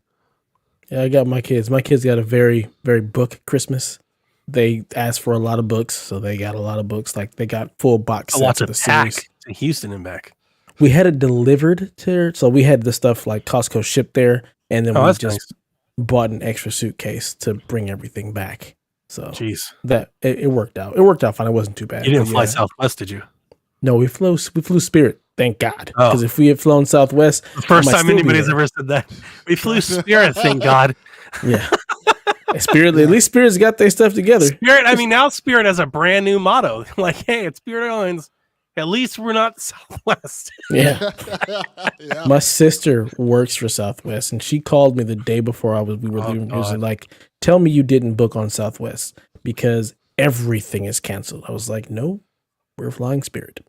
Speaker 1: Yeah, I got my kids. My kids got a very, very book Christmas. They asked for a lot of books, so they got a lot of books. Like, they got full box sets of the series.
Speaker 2: To Houston and back.
Speaker 1: We had it delivered to her, so we had the stuff like Costco shipped there, and then we just bought an extra suitcase to bring everything back. So
Speaker 2: jeez,
Speaker 1: that it worked out. It worked out fine. It wasn't too bad.
Speaker 2: You didn't fly Southwest, did you?
Speaker 1: No, we flew Spirit. Thank God, because if we had flown Southwest,
Speaker 2: the first time anybody's ever said that, we flew Spirit. Thank God.
Speaker 1: Yeah. Spirit, at least Spirit's got their stuff together.
Speaker 2: Spirit, I mean, now Spirit has a brand new motto. Like, hey, it's Spirit Airlines. At least we're not Southwest.
Speaker 1: Yeah. My sister works for Southwest, and she called me the day before we were leaving. It was like, tell me you didn't book on Southwest because everything is canceled. I was like, no, we're flying Spirit.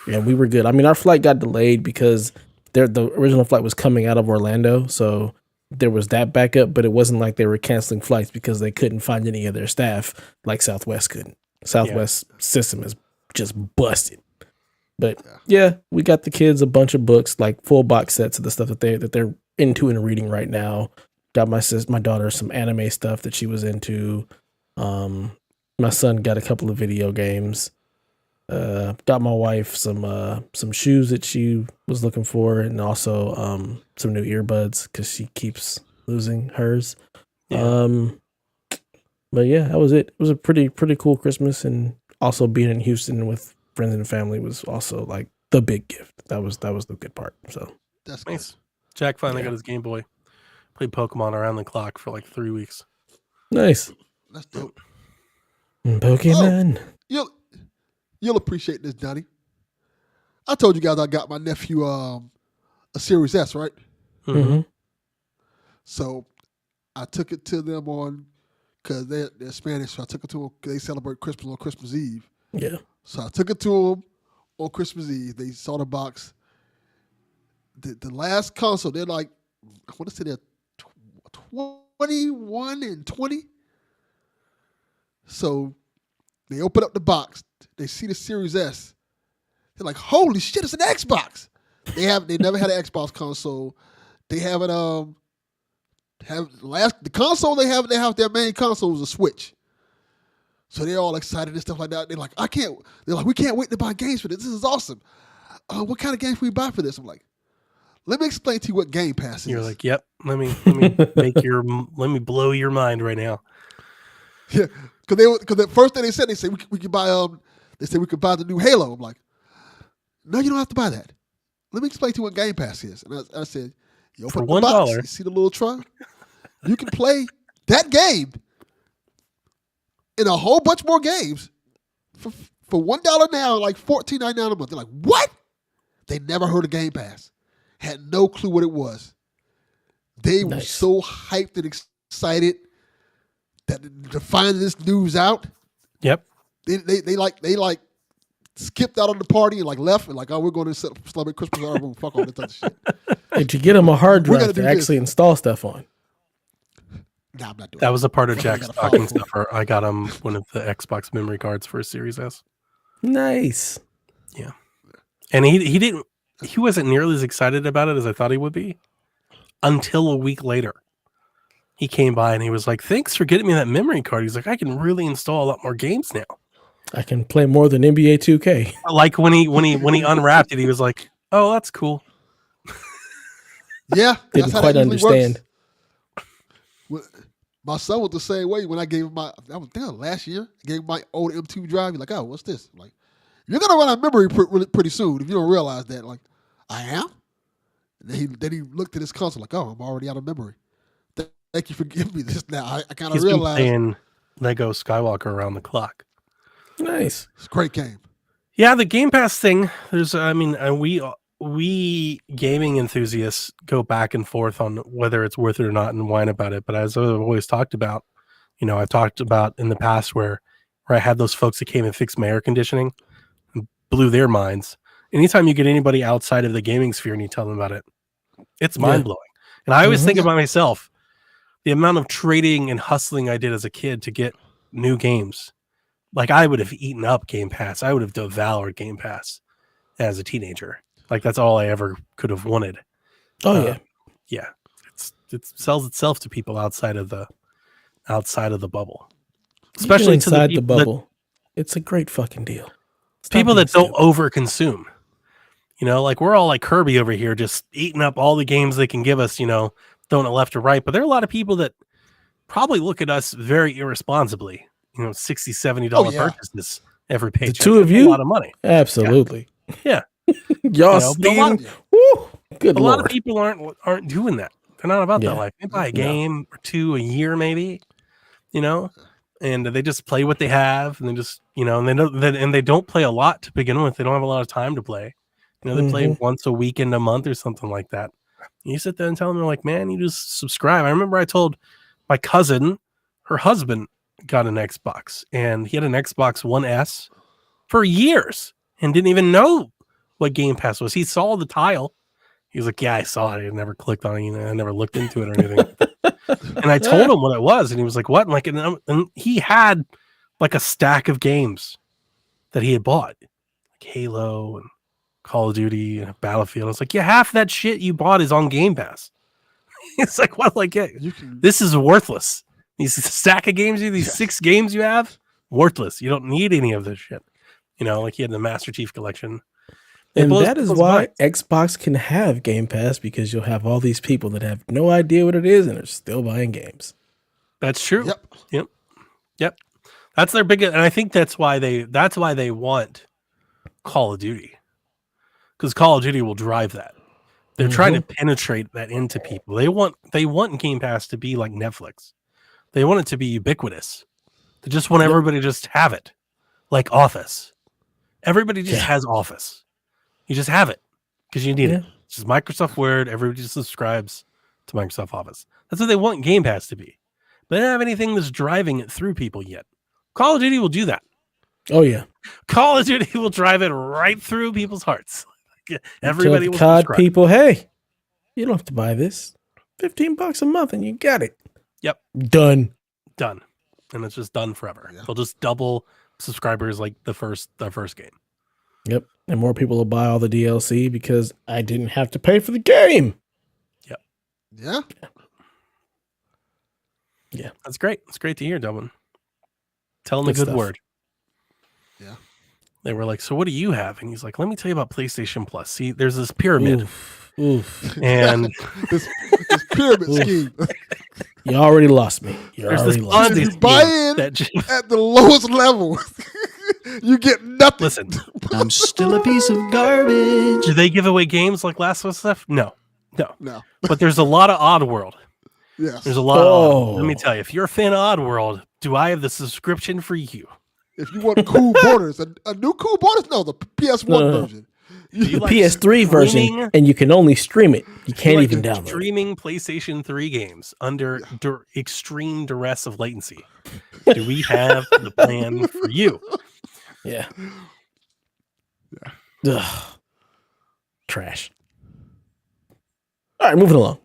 Speaker 1: And we were good. I mean, our flight got delayed because the original flight was coming out of Orlando, so there was that backup, but it wasn't like they were canceling flights because they couldn't find any of their staff like Southwest couldn't. Southwest system is just busted. But yeah, we got the kids a bunch of books, like full box sets of the stuff that they're into and reading right now. got my daughter some anime stuff that she was into. My son got a couple of video games. Got my wife some shoes that she was looking for, and also some new earbuds because she keeps losing hers.
Speaker 2: Yeah.
Speaker 1: But yeah, that was it. It was a pretty cool Christmas, and also being in Houston with friends and family was also like the big gift. That was the good part. So
Speaker 3: That's
Speaker 2: Nice.
Speaker 3: good.
Speaker 2: Jack finally
Speaker 1: Yeah.
Speaker 2: got his Game Boy. Played Pokemon around the clock for like 3 weeks.
Speaker 1: nice.
Speaker 3: That's dope.
Speaker 1: Pokemon.
Speaker 3: You'll appreciate this, Johnny. I told you guys I got my nephew a Series S, right?
Speaker 1: Mm-hmm.
Speaker 3: So I took it to them on because they're Spanish. So I took it to them because they celebrate Christmas on Christmas Eve.
Speaker 1: Yeah.
Speaker 3: So I took it to them on Christmas Eve. They saw the box. The last console, they're like, I want to say they're 21 and 20. So they open up the box. They see the Series S. They're like, holy shit, it's an Xbox. They never had an Xbox console. They haven't the console they have their main console was a Switch. So they're all excited and stuff like that. They're like, we can't wait to buy games for this. This is awesome. What kind of games can we buy for this? I'm like, let me explain to you what Game Pass is.
Speaker 2: You're like, yep. Let me let me blow your mind right now.
Speaker 3: Yeah, because the first thing they said we could buy they said we could buy the new Halo. I'm like, no, you don't have to buy that. Let me explain to you what Game Pass is. And I said, you open
Speaker 2: For
Speaker 3: up the box,
Speaker 2: $1.
Speaker 3: you see the little trunk. You can play that game and a whole bunch more games for $1 now, like $14.99 a month. They're like, what? They never heard of Game Pass. Had no clue what it was. They were so hyped and excited that to find this news out.
Speaker 2: Yep.
Speaker 3: They like skipped out on the party and like left and like, oh, we're going to celebrate Christmas. All right, we'll fuck all this other shit.
Speaker 1: Did you get them a hard
Speaker 3: We're
Speaker 1: drive
Speaker 3: gonna
Speaker 1: to
Speaker 3: do
Speaker 1: actually
Speaker 3: this.
Speaker 1: install stuff on?
Speaker 3: Nah, I'm not doing
Speaker 2: That was a part of
Speaker 3: I
Speaker 2: Jack's
Speaker 3: gotta
Speaker 2: stocking
Speaker 3: follow.
Speaker 2: stuffer. I got him one of the Xbox memory cards for a Series S.
Speaker 1: Nice.
Speaker 2: Yeah. And he wasn't nearly as excited about it as I thought he would be until a week later. He came by and he was like, thanks for getting me that memory card. He's like, I can really install a lot more games now.
Speaker 1: I can play more than NBA 2K.
Speaker 2: Like when he unwrapped it, he was like, oh, that's cool.
Speaker 3: Yeah,
Speaker 1: Didn't
Speaker 3: that's how
Speaker 1: quite
Speaker 3: that usually
Speaker 1: understand.
Speaker 3: works. My son was the same way when I gave him last year. I gave him my old M2 drive. He's like, oh, what's this? I'm like, you're gonna run out of memory pretty soon if you don't realize that. Like, I am. And then he looked at his console like, oh, I'm already out of memory. Thank you for giving me this. Now I kind of
Speaker 2: He's been
Speaker 3: realized
Speaker 2: playing Lego Skywalker around the clock.
Speaker 1: Nice.
Speaker 3: it's a great game.
Speaker 2: Yeah, the Game Pass thing. We gaming enthusiasts go back and forth on whether it's worth it or not and whine about it. But as I've always talked about, I've talked about in the past where I had those folks that came and fixed my air conditioning and blew their minds. Anytime you get anybody outside of the gaming sphere and you tell them about it, it's mind blowing. And I always think about myself, the amount of trading and hustling I did as a kid to get new games. Like I would have eaten up Game Pass. I would have devoured Game Pass as a teenager. Like that's all I ever could have wanted.
Speaker 1: Oh
Speaker 2: Yeah. It sells itself to people outside of the bubble, especially
Speaker 1: even
Speaker 2: to the
Speaker 1: inside
Speaker 2: people
Speaker 1: the bubble. It's a great fucking deal. Stop
Speaker 2: people
Speaker 1: being
Speaker 2: that don't
Speaker 1: stupid.
Speaker 2: overconsume. Like we're all like Kirby over here, just eating up all the games they can give us. Throwing it left or right. But there are a lot of people that probably look at us very irresponsibly. $60, $70 purchases every paycheck.
Speaker 1: The two of
Speaker 2: That's
Speaker 1: you,
Speaker 2: a lot of money.
Speaker 1: Absolutely.
Speaker 2: Yeah.
Speaker 1: Y'all
Speaker 2: but
Speaker 1: stealing. Woo, good
Speaker 2: a
Speaker 1: Lord.
Speaker 2: lot of people aren't doing that. They're not about that life. They buy a game or two a year, maybe, and they just play what they have, and they just, and they don't play a lot to begin with. They don't have a lot of time to play. They play once a week in a month or something like that. And you sit there and tell them, they're like, man, you just subscribe. I remember I told my cousin, her husband got an Xbox, and he had an Xbox One S for years and didn't even know what Game Pass was. He saw the tile. He was like, yeah, I saw it. I never clicked on it. I never looked into it or anything. And I told him what it was, and he was like, what? And he had like a stack of games that he had bought, like Halo and Call of Duty and Battlefield. I was like, yeah, half that shit you bought is on Game Pass. It's like, what? Like, this is worthless. These stack of games, these 6 games you have, worthless. You don't need any of this shit. Like he had the Master Chief Collection.
Speaker 1: And that is why Xbox can have Game Pass, because you'll have all these people that have no idea what it is and are still buying games.
Speaker 2: That's true. Yep. That's their biggest, and I think that's why they want Call of Duty, because Call of Duty will drive that. They're trying to penetrate that into people. They want Game Pass to be like Netflix. They want it to be ubiquitous. They just want everybody to just have it, like Office. Everybody just has Office. You just have it because you need it. It's just Microsoft Word. Everybody just subscribes to Microsoft Office. That's what they want Game Pass to be. But they don't have anything that's driving it through people yet. Call of Duty will do that.
Speaker 1: Oh, yeah.
Speaker 2: Call of Duty will drive it right through people's hearts. Everybody will
Speaker 1: COD people, hey, you don't have to buy this. $15 a month and you got it.
Speaker 2: Yep.
Speaker 1: Done.
Speaker 2: And it's just done forever. They'll just double subscribers like the first game.
Speaker 1: Yep. And more people will buy all the DLC because I didn't have to pay for the game.
Speaker 2: Yep.
Speaker 3: Yeah.
Speaker 2: Yeah. That's great. It's great to hear, Dublin. Tell them a good word.
Speaker 3: Yeah.
Speaker 2: They were like, so what do you have? And he's like, let me tell you about PlayStation Plus. See, there's this pyramid.
Speaker 1: Oof.
Speaker 3: And this pyramid scheme.
Speaker 1: You already lost me.
Speaker 3: You buy in at the lowest level. You get nothing.
Speaker 2: Listen,
Speaker 4: I'm still a piece of garbage.
Speaker 2: Do they give away games like Last of Us stuff? No. But there's a lot of Oddworld.
Speaker 3: Yes.
Speaker 2: There's a lot of Oddworld. Let me tell you, if you're a fan of Oddworld, do I have the subscription for you?
Speaker 3: If you want cool borders, a new cool borders? No, the PS1 version.
Speaker 1: The like PS3 version, and you can only stream it. You can't even download
Speaker 2: streaming PlayStation 3 games under extreme duress of latency. Do we have the plan for you?
Speaker 1: Yeah. Ugh. Trash. All right, moving along.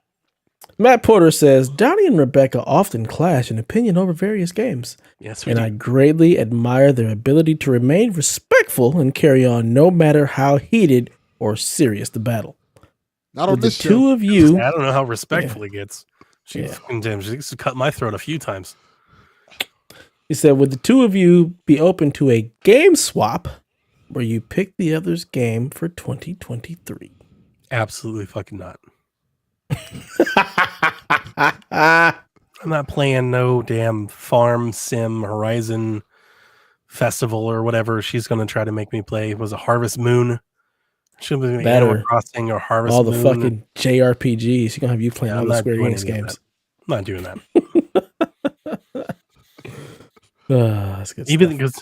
Speaker 1: Matt Porter says, Donnie and Rebecca often clash in opinion over various games.
Speaker 2: Yes,
Speaker 1: I greatly admire their ability to remain respectful and carry on no matter how heated or serious the battle.
Speaker 3: Not on this
Speaker 1: show. Two of you,
Speaker 2: I don't know how respectful it gets. She cut my throat a few times.
Speaker 1: He said, would the two of you be open to a game swap where you pick the other's game for 2023?
Speaker 2: Absolutely fucking not. I'm not playing no damn Farm Sim Horizon Festival or whatever she's going to try to make me play. It was a Harvest Moon. She'll be Animal Crossing or Harvest
Speaker 1: Moon. All the
Speaker 2: Moon.
Speaker 1: fucking JRPGs. She's going to have you playing all the Square Enix games.
Speaker 2: I'm not doing that.
Speaker 1: That's good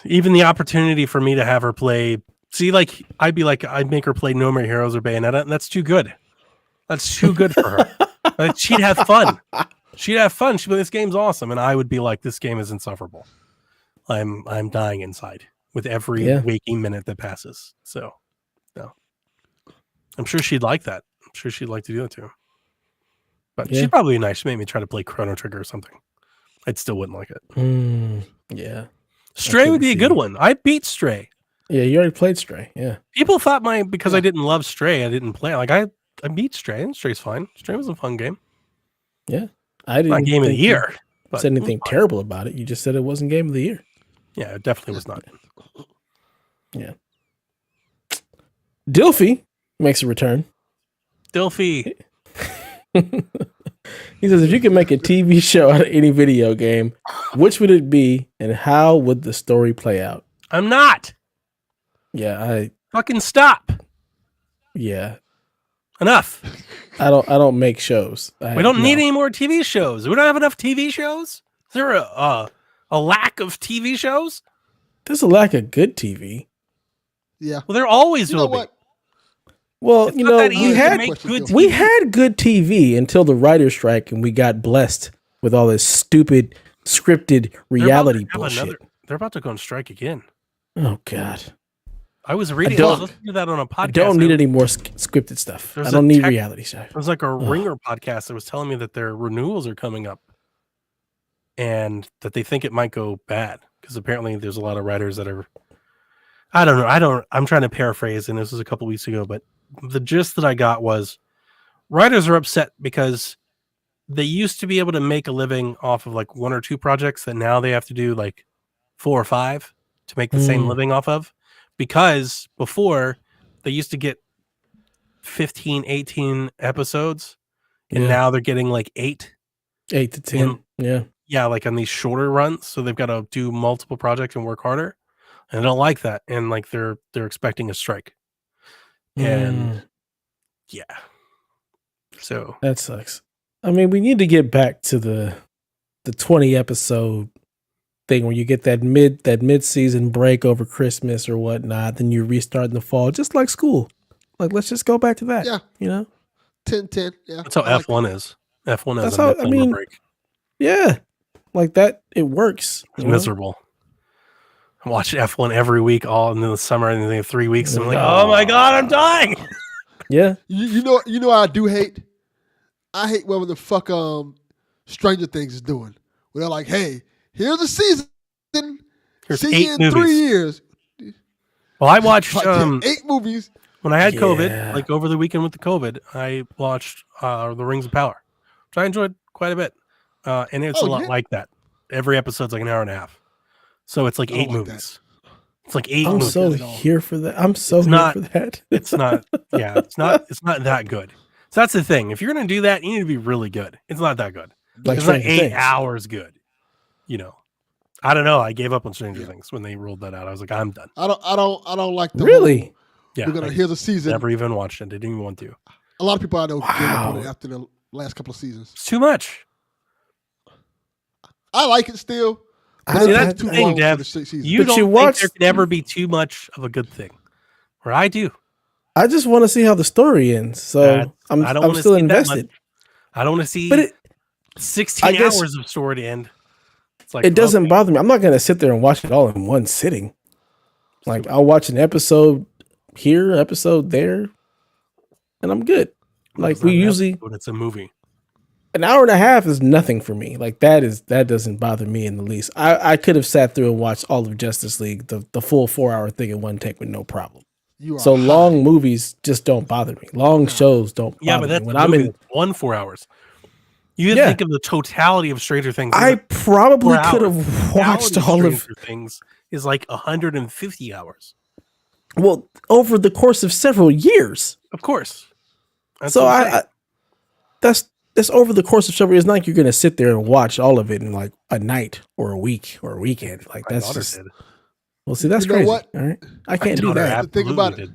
Speaker 2: even the opportunity for me to have her play, I'd make her play No More Heroes or Bayonetta, and that's too good. That's too good for her. Like, she'd have fun. She'd be like, this game's awesome, and I would be like, this game is insufferable. I'm dying inside with every waking minute that passes. So, no, I'm sure she'd like that. I'm sure she'd like to do that too. But she'd probably be nice. She'd make me try to play Chrono Trigger or something. I still wouldn't like it.
Speaker 1: Yeah.
Speaker 2: Stray would be a good one. I beat Stray.
Speaker 1: Yeah, you already played Stray. Yeah.
Speaker 2: People thought because I didn't love Stray, I didn't play. Like I beat Stray, and Stray's fine. Stray was a fun game.
Speaker 1: Yeah. I didn't
Speaker 2: not game of the year.
Speaker 1: Said anything terrible about it. You just said it wasn't game of the year.
Speaker 2: Yeah, it definitely was not.
Speaker 1: Yeah. Dilfy makes a return.
Speaker 2: Dilfy.
Speaker 1: He says, if you could make a TV show out of any video game, which would it be and how would the story play out?
Speaker 2: I'm not.
Speaker 1: Yeah,
Speaker 2: fucking stop.
Speaker 1: Yeah.
Speaker 2: Enough.
Speaker 1: I don't make shows.
Speaker 2: We don't need any more TV shows. We don't have enough TV shows. Is there a lack of TV shows?
Speaker 1: There's a lack of good TV.
Speaker 3: Yeah.
Speaker 2: Well, there always will be.
Speaker 1: Well, we had good TV until the writer's strike, and we got blessed with all this stupid scripted reality bullshit.
Speaker 2: They're about to go on strike again.
Speaker 1: Oh God!
Speaker 2: I was reading. I was listening to that on a podcast.
Speaker 1: I don't need any more scripted stuff. I don't need reality show.
Speaker 2: It was like a Ringer podcast that was telling me that their renewals are coming up, and that they think it might go bad because apparently there's a lot of writers that are. I don't know. I'm trying to paraphrase, and this was a couple weeks ago, but the gist that I got was writers are upset because they used to be able to make a living off of like 1 or 2 projects that now they have to do like 4 or 5 to make the same living off of, because before they used to get 15, 18 episodes and now they're getting like 8
Speaker 1: to 10.
Speaker 2: Yeah, like on these shorter runs, so they've got to do multiple projects and work harder, and I don't like that, and like they're expecting a strike, and yeah, so
Speaker 1: that sucks. I mean, we need to get back to the 20 episode thing where you get that mid season break over Christmas or whatnot, then you restart in the fall, just like school. Like, let's just go back to that.
Speaker 3: Yeah.
Speaker 1: You know?
Speaker 3: 10-10. Yeah.
Speaker 2: That's how F1 is. F1 has
Speaker 1: That's
Speaker 2: a
Speaker 1: how,
Speaker 2: mid-summer break.
Speaker 1: Yeah. Like that, it works.
Speaker 2: It's miserable. I watch F1 every week, all in the summer, and then they have 3 weeks, and I'm like, oh my God, I'm dying.
Speaker 1: Yeah.
Speaker 3: You know what I do hate? I hate whatever the fuck Stranger Things is doing. Where they're like, hey, here's a season.
Speaker 2: Here's
Speaker 3: See
Speaker 2: 8
Speaker 3: you in
Speaker 2: movies.
Speaker 3: 3 years.
Speaker 2: Well, I watched
Speaker 3: 8 movies.
Speaker 2: when I had COVID, like over the weekend with the COVID, I watched The Rings of Power, which I enjoyed quite a bit. And it's a lot like that. Every episode's like an hour and a half. So it's like 8 movies. It's like 8
Speaker 1: I'm
Speaker 2: movies.
Speaker 1: so here for that. I'm so here for that.
Speaker 2: It's not that good. So that's the thing. If you're going to do that, you need to be really good. It's not that good.
Speaker 1: Like
Speaker 2: it's not
Speaker 1: Stranger
Speaker 2: 8
Speaker 1: Things.
Speaker 2: hours good. You know, I don't know. I gave up on Stranger Things when they rolled that out. I was like, I'm done.
Speaker 3: I don't like the
Speaker 1: really.
Speaker 2: Yeah,
Speaker 3: we're gonna hear the season.
Speaker 2: Never even watched it. Didn't even want to.
Speaker 3: A lot of people I know gave up on it after the last couple of seasons.
Speaker 2: It's too much.
Speaker 3: I like it still.
Speaker 2: See, that's the thing, Dev. You don't think there could ever be too much of a good thing. Where I do.
Speaker 1: I just want to see how the story ends. So I'm still invested.
Speaker 2: I don't want to see 16 hours of story to end. It's like,
Speaker 1: it doesn't bother me. I'm not going to sit there and watch it all in one sitting. Like, I'll watch an episode here, episode there, and I'm good. Like, we usually,
Speaker 2: but it's a movie.
Speaker 1: An hour and a half is nothing for me. Like, that doesn't bother me in the least. I could have sat through and watched all of Justice League, the full 4-hour thing in one take with no problem. So long movies just don't bother me. Long shows don't bother me.
Speaker 2: Yeah, but that's
Speaker 1: when I'm in
Speaker 2: 4 hours. You think of the totality of Stranger Things.
Speaker 1: I probably could have watched all of
Speaker 2: Stranger Things is like 150 hours.
Speaker 1: Well, over the course of several years.
Speaker 2: Of course. That's
Speaker 1: so that's over the course of several years. It's not like you're going to sit there and watch all of it in like a night or a week or a weekend. Like
Speaker 2: My
Speaker 1: that's
Speaker 2: daughter
Speaker 1: just.
Speaker 2: did.
Speaker 1: Well, see, that's crazy. What? All right, I can't do that.
Speaker 3: Think about it.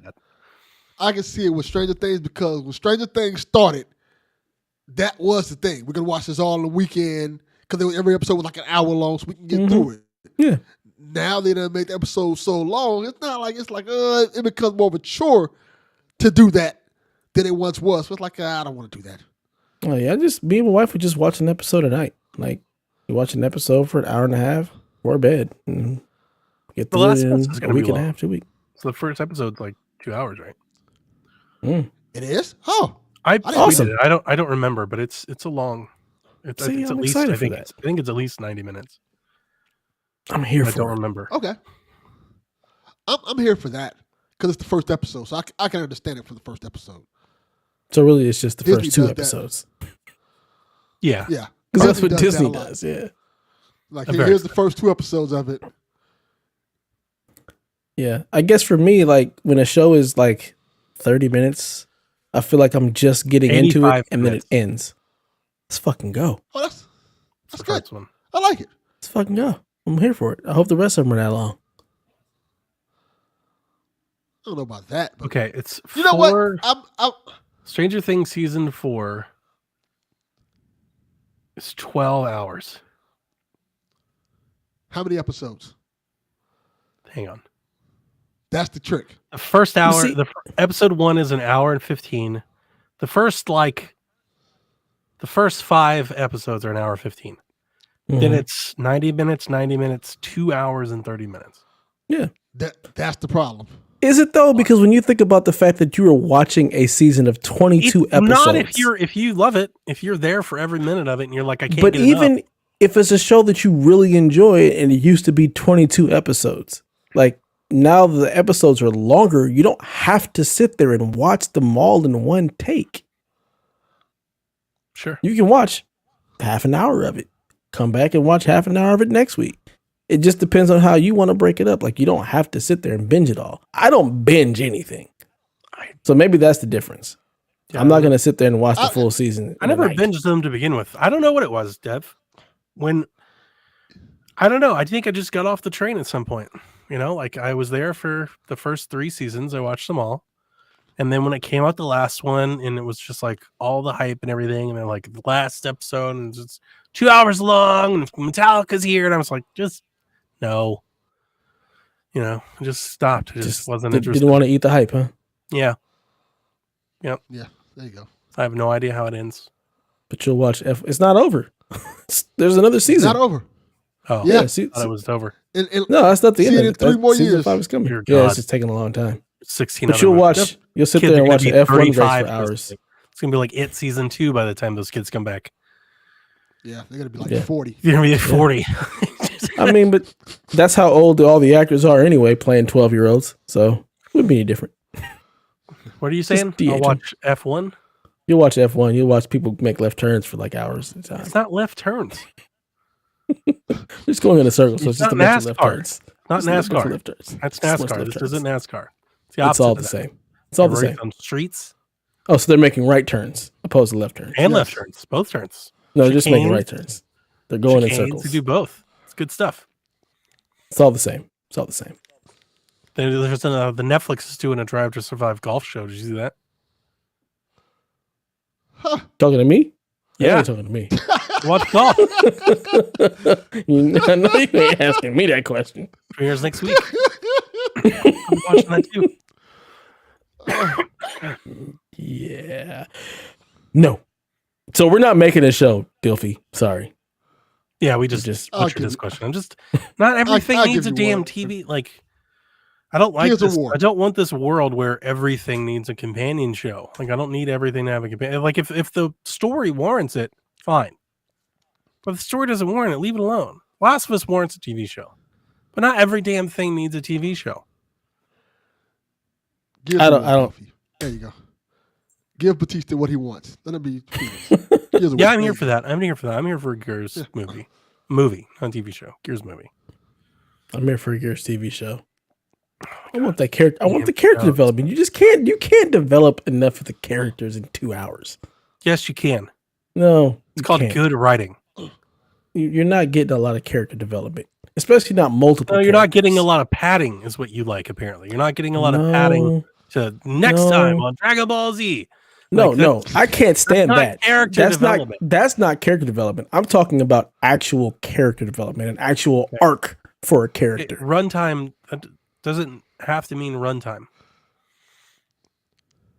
Speaker 3: I can see it with Stranger Things because when Stranger Things started, that was the thing. We're gonna watch this all on the weekend because every episode was like an hour long, so we can get through it.
Speaker 1: Yeah.
Speaker 3: Now they done make the episode so long. It's like it becomes more mature to do that than it once was. So it's like I don't want to do that.
Speaker 1: Oh yeah, me and my wife would just watch an episode a night. Like we watch an episode for an hour and a half before bed. And get
Speaker 2: the last
Speaker 1: in
Speaker 2: episode's
Speaker 1: a week and a half, 2 weeks.
Speaker 2: So the first episode's like 2 hours, right?
Speaker 3: It is? Oh.
Speaker 2: I tweeted it. I don't remember, but it's a long. It's at least I think it's at least 90 minutes.
Speaker 1: I'm here for it.
Speaker 2: I don't remember.
Speaker 3: Okay. I'm here for that because it's the first episode, so I can understand it for the first episode.
Speaker 1: So really, it's just the
Speaker 3: Disney
Speaker 1: first 2
Speaker 3: does
Speaker 1: episodes.
Speaker 2: Yeah.
Speaker 3: Yeah.
Speaker 1: Because that's what Disney does. Yeah.
Speaker 3: Like here's the first 2 episodes of it.
Speaker 1: Yeah. I guess for me, like when a show is like 30 minutes, I feel like I'm just getting into it and then it ends. Let's fucking go.
Speaker 3: Oh, that's good.
Speaker 2: One.
Speaker 3: I like it.
Speaker 1: Let's fucking go. I'm here for it. I hope the rest of them are that long.
Speaker 3: I don't know about that. But
Speaker 2: okay, it's
Speaker 3: you know what? I'm
Speaker 2: Stranger Things season 4 is 12 hours.
Speaker 3: How many episodes?
Speaker 2: Hang on.
Speaker 3: That's the trick.
Speaker 2: The first hour, episode 1 is an hour and 15. The first 5 episodes are an hour 15. Mm-hmm. Then it's 90 minutes, 2 hours and 30 minutes.
Speaker 1: Yeah.
Speaker 3: That's the problem.
Speaker 1: Is it though? Because when you think about the fact that you are watching a season of 22 episodes.
Speaker 2: Not if you love it, if you're there for every minute of it and you're like, I can't
Speaker 1: but
Speaker 2: get
Speaker 1: even
Speaker 2: enough.
Speaker 1: If it's a show that you really enjoy and it used to be 22 episodes, like now the episodes are longer, you don't have to sit there and watch them all in one take.
Speaker 2: Sure.
Speaker 1: You can watch half an hour of it. Come back and watch half an hour of it next week. It just depends on how you want to break it up. Like, you don't have to sit there and binge it all. I don't binge anything. So maybe that's the difference. Yeah, I'm not going to sit there and watch the full season.
Speaker 2: I never binged them to begin with. I don't know what it was, Dev. I don't know. I think I just got off the train at some point. You know, like I was there for the first 3 seasons. I watched them all. And then when it came out the last one, and it was just like all the hype and everything, and then like the last episode, and it's 2 hours long, and Metallica's here, and I was like, just no. You know, I just stopped. I just wasn't interested.
Speaker 1: Didn't want to eat the hype, huh?
Speaker 2: Yeah. Yep.
Speaker 3: Yeah, there you go.
Speaker 2: I have no idea how it ends.
Speaker 1: But you'll watch It's not over. There's another season.
Speaker 3: It's not over.
Speaker 2: Oh,
Speaker 3: yeah.
Speaker 2: I thought it was over.
Speaker 1: No, that's not the end.
Speaker 3: In 3 more years.
Speaker 1: 5 is coming.
Speaker 2: Yeah,
Speaker 1: it's just taking a long time.
Speaker 2: 16.
Speaker 1: But you'll sit there and watch an F1 race for hours.
Speaker 2: It's gonna be like It season 2 by the time those kids come back.
Speaker 3: Yeah, they're gonna be like 40.
Speaker 2: They're gonna be 40.
Speaker 1: I mean, but that's how old all the actors are anyway, playing 12-year-olds. So it wouldn't be any different.
Speaker 2: What are you saying? I'll watch F1.
Speaker 1: You'll watch F1. You'll watch people make left turns for like hours at a time.
Speaker 2: It's not left turns.
Speaker 1: Just going in a circle. So it's just a bunch of left turns.
Speaker 2: Not NASCAR. That's NASCAR. This isn't NASCAR.
Speaker 1: It's all the same. It's all the same.
Speaker 2: On streets.
Speaker 1: Oh, so they're making right turns opposed to left turns.
Speaker 2: And left turns. Both turns.
Speaker 1: No, they're just making right turns. They're going in circles.
Speaker 2: They do both. It's good stuff.
Speaker 1: It's all the same. It's all the same.
Speaker 2: There's the Netflix is doing a Drive to Survive golf show. Did you see that?
Speaker 1: Huh. Talking to me?
Speaker 2: Yeah.
Speaker 1: Talking to me.
Speaker 2: What golf?
Speaker 1: I know you ain't asking me that question.
Speaker 2: Premieres next week. I'm watching that too.
Speaker 1: Yeah. No. So we're not making a show, Dilfy. Sorry.
Speaker 2: Yeah, we just butchered this question. I'm just not everything needs a damn TV. Like, I don't like this. I don't want this world where everything needs a companion show. Like, I don't need everything to have a companion. Like, if the story warrants it, fine. But if the story doesn't warrant it, leave it alone. Last of Us warrants a TV show. But not every damn thing needs a TV show.
Speaker 1: I don't.
Speaker 3: There you go. Give Batista what he wants. Let him be.
Speaker 2: Yeah, I'm here for that. I'm here for a Gears movie, not TV show. Gears movie.
Speaker 1: I'm here for a Gears TV show. I want that character. I want the character development. You just can't. You can't develop enough of the characters in 2 hours.
Speaker 2: Yes, you can.
Speaker 1: No,
Speaker 2: it's called good writing.
Speaker 1: You're not getting a lot of character development, especially not multiple.
Speaker 2: No, you're not getting a lot of padding, is what you like. Apparently, you're not getting a lot of padding to next time on Dragon Ball Z.
Speaker 1: No, I can't stand that.
Speaker 2: Development.
Speaker 1: That's not character development. I'm talking about actual character development, an actual arc for a character.
Speaker 2: Runtime doesn't have to mean runtime.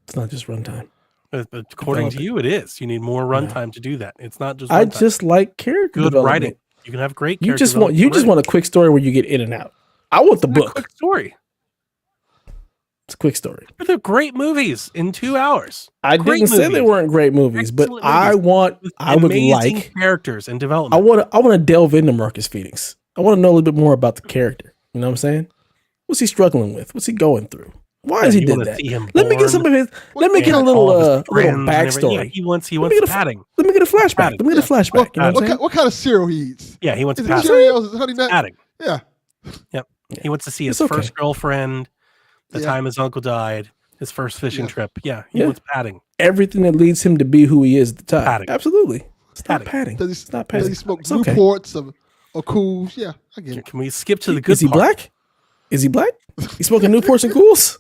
Speaker 1: It's not just runtime.
Speaker 2: According to you, it is. You need more runtime to do that. It's not just.
Speaker 1: I just like character
Speaker 2: good
Speaker 1: development.
Speaker 2: writing. You can have great.
Speaker 1: You just want a quick story where you get in and out. I want the book.
Speaker 2: Quick story.
Speaker 1: It's a quick story.
Speaker 2: But they're great movies in 2 hours.
Speaker 1: I didn't say they weren't great movies, but I would like
Speaker 2: characters and development.
Speaker 1: I want to delve into Marcus Phoenix. I want to know a little bit more about the character. You know what I'm saying? What's he struggling with? What's he going through? Why is he did that? Let me get some of his. Let me get a little backstory.
Speaker 2: Yeah, he wants padding.
Speaker 1: Let me get a flashback. Let me get a flashback. You know
Speaker 3: what kind of cereal he eats?
Speaker 2: Yeah, he wants
Speaker 3: padding. Cereals, Honey Nut?
Speaker 2: Padding.
Speaker 3: Yeah.
Speaker 2: Yep. He wants to see his first girlfriend. The time his uncle died, his first fishing trip. Yeah, he wants padding.
Speaker 1: Everything that leads him to be who he is at the time.
Speaker 2: Padding.
Speaker 1: Absolutely. Stop padding.
Speaker 3: Does
Speaker 1: Stop padding.
Speaker 3: Does he smoke Newports or Cools? Yeah, I get it.
Speaker 2: Can we skip to the good
Speaker 1: Is he black? Is he black? He's smoking Newports and Cools?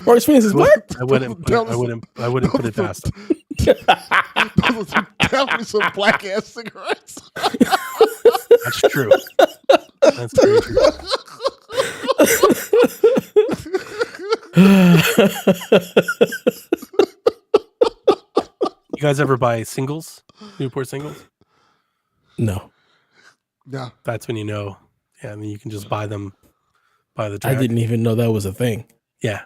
Speaker 1: Marcus Phoenix is black?
Speaker 2: I wouldn't put it past him.
Speaker 3: Those are definitely some black ass cigarettes.
Speaker 2: That's true. That's very true. You guys ever buy singles? Newport singles?
Speaker 1: No.
Speaker 3: No.
Speaker 2: That's when you know. Yeah, I mean you can just buy them by the track.
Speaker 1: I didn't even know that was a thing.
Speaker 2: Yeah.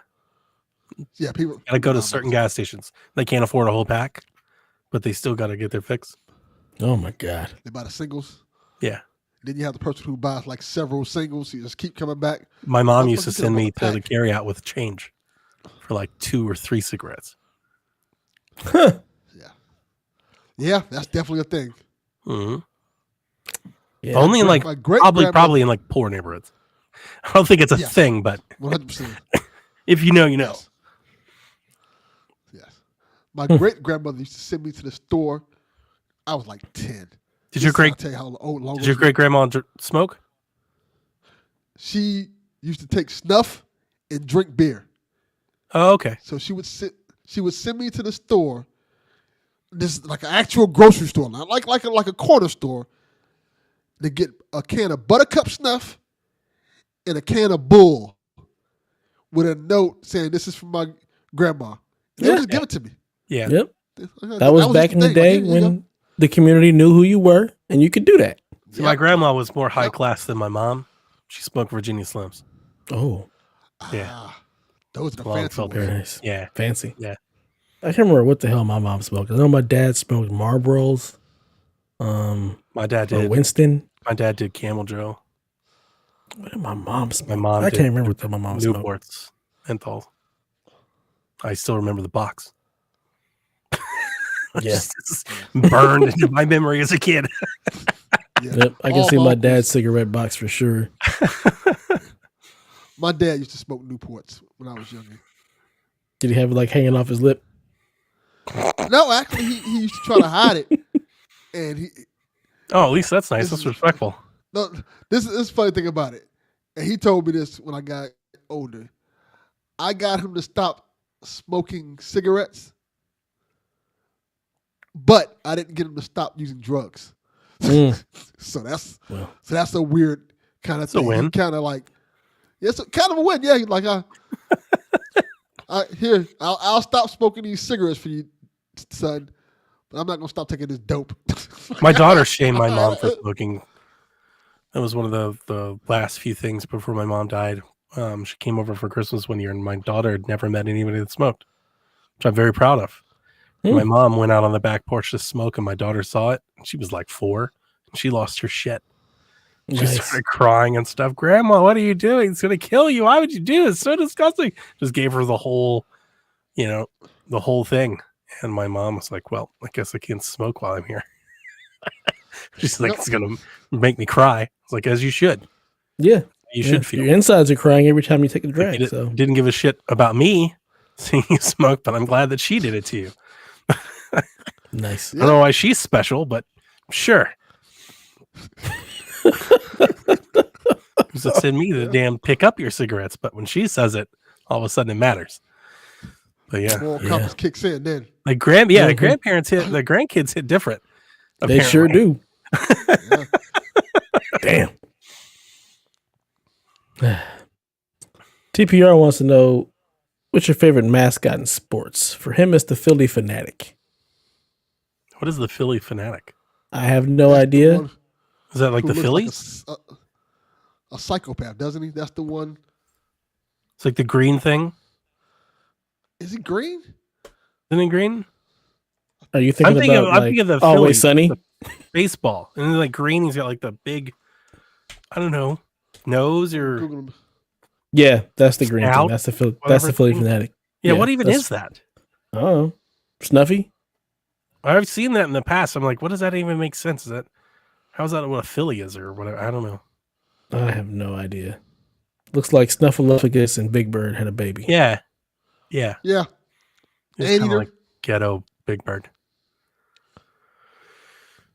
Speaker 3: Yeah, people
Speaker 2: gotta go to certain gas stations. They can't afford a whole pack, but they still gotta get their fix.
Speaker 1: Oh my God.
Speaker 3: They buy the singles.
Speaker 2: Yeah.
Speaker 3: Then you have the person who buys like several singles. You just keep coming back.
Speaker 2: My mom used to send me to the carry out with change for like 2 or 3 cigarettes.
Speaker 1: Huh.
Speaker 3: Yeah. Yeah, that's definitely a thing.
Speaker 2: Mm-hmm.
Speaker 1: Yeah.
Speaker 2: Only in like
Speaker 3: My great-grandmother-
Speaker 2: probably in like poor neighborhoods. I don't think it's a
Speaker 3: Yes.
Speaker 2: thing, but
Speaker 3: 100%.
Speaker 2: if you know, you know.
Speaker 3: Yes. My great grandmother used to send me to the store. I was like 10.
Speaker 2: Did your great
Speaker 3: tell you how long
Speaker 2: Did your great grandma smoke?
Speaker 3: She used to take snuff and drink beer.
Speaker 2: Oh, okay.
Speaker 3: So she would send me to the store. This is like an actual grocery store, not like a corner store, to get a can of Buttercup snuff and a can of Bull with a note saying this is from my grandma. And they would just give it to me.
Speaker 2: Yeah.
Speaker 1: Yep. That was back
Speaker 3: just
Speaker 1: in the
Speaker 3: thing.
Speaker 1: day
Speaker 3: Here you go.
Speaker 1: when the community knew who you were and you could do that.
Speaker 2: See, my grandma was more high class than my mom. She smoked Virginia Slims.
Speaker 1: Oh,
Speaker 2: Yeah.
Speaker 3: Those are the
Speaker 2: Long
Speaker 3: fancy
Speaker 2: felt
Speaker 3: ones.
Speaker 1: very nice.
Speaker 2: Yeah.
Speaker 1: Fancy.
Speaker 2: Yeah.
Speaker 1: I can't remember what the hell my mom smoked. I know my dad smoked Marlboros.
Speaker 2: My dad
Speaker 1: Or
Speaker 2: did.
Speaker 1: Winston.
Speaker 2: My dad did Camel Joe.
Speaker 1: What did my mom smoke?
Speaker 2: My mom
Speaker 1: I
Speaker 2: did
Speaker 1: can't remember what my mom smoked.
Speaker 2: Newports, menthol. I still remember the box.
Speaker 1: Yeah.
Speaker 2: Just burned into my memory as a kid.
Speaker 3: Yeah.
Speaker 1: Yep. I can
Speaker 3: All
Speaker 1: see
Speaker 3: my
Speaker 1: my
Speaker 3: uncles-
Speaker 1: dad's cigarette box for sure.
Speaker 3: My dad used to smoke Newports when I was younger.
Speaker 1: Did he have it like hanging off his lip?
Speaker 3: No, actually, he used to try to hide it, and he.
Speaker 2: Oh, at least that's nice.
Speaker 3: This
Speaker 2: That's
Speaker 3: is-
Speaker 2: respectful.
Speaker 3: No, this is the funny thing about it, and he told me this when I got older. I got him to stop smoking cigarettes, but I didn't get him to stop using drugs.
Speaker 1: Mm.
Speaker 3: So that's
Speaker 1: Well.
Speaker 3: a weird kind of
Speaker 2: It's a
Speaker 3: thing.
Speaker 2: win.
Speaker 3: Kind of like, it's kind of a win. Yeah, he's like, I'll stop smoking these cigarettes for you, son, but I'm not gonna stop taking this dope.
Speaker 2: My daughter shamed my mom for smoking. That was one of the last few things before my mom died. She came over for Christmas one year, and my daughter had never met anybody that smoked, which I'm very proud of. My mom went out on the back porch to smoke, and my daughter saw it. She was like 4. And she lost her shit. She
Speaker 1: Nice.
Speaker 2: started crying and stuff. Grandma, what are you doing? It's going to kill you. Why would you do it? It's so disgusting. Just gave her the whole thing. And my mom was like, well, I guess I can't smoke while I'm here. She's like, it's going to make me cry. It's like, as you should.
Speaker 1: Yeah.
Speaker 2: You should feel.
Speaker 1: Your insides are crying every time you take a
Speaker 2: Like,
Speaker 1: drag.
Speaker 2: you
Speaker 1: So
Speaker 2: didn't give a shit about me seeing you smoke, but I'm glad that she did it to you.
Speaker 1: nice.
Speaker 2: I don't know why she's special, but sure. Just send me the damn pick up your cigarettes, but when she says it, all of a sudden it matters. But yeah,
Speaker 3: Moral compass kicks in then.
Speaker 2: the grandparents hit, the grandkids hit different.
Speaker 1: They sure do.
Speaker 3: Yeah.
Speaker 1: Damn. TPR wants to know what's your favorite mascot in sports. For him, it's the Philly Fanatic.
Speaker 2: What is the Philly Fanatic?
Speaker 1: I have no idea.
Speaker 3: One
Speaker 2: Is that like
Speaker 3: who
Speaker 2: the
Speaker 3: looks
Speaker 2: Phillies?
Speaker 3: like a psychopath, doesn't he? That's the one.
Speaker 2: It's like the green thing.
Speaker 3: Is he green?
Speaker 2: Isn't it green?
Speaker 1: Are you thinking about
Speaker 2: I'm thinking of the
Speaker 1: Always
Speaker 2: Phillies,
Speaker 1: Sunny?
Speaker 2: the baseball, and then like green, he's got like the big, I don't know, nose or
Speaker 3: Google him.
Speaker 1: Yeah, that's the green
Speaker 2: Scout?
Speaker 1: thing. That's the Philly.
Speaker 2: Whatever
Speaker 1: That's the Philly
Speaker 2: thing.
Speaker 1: Fanatic.
Speaker 2: yeah. What even
Speaker 1: that's-
Speaker 2: is that?
Speaker 1: Oh, Snuffy.
Speaker 2: I've seen that in the past. I'm like, what does that even make sense? Is that how's that what a Philly is or whatever? I don't know.
Speaker 1: I have no idea. Looks like Snuffleupagus and Big Bird had a baby.
Speaker 2: Yeah.
Speaker 3: Yeah.
Speaker 2: It's
Speaker 3: Anteater.
Speaker 2: kind of like ghetto Big Bird.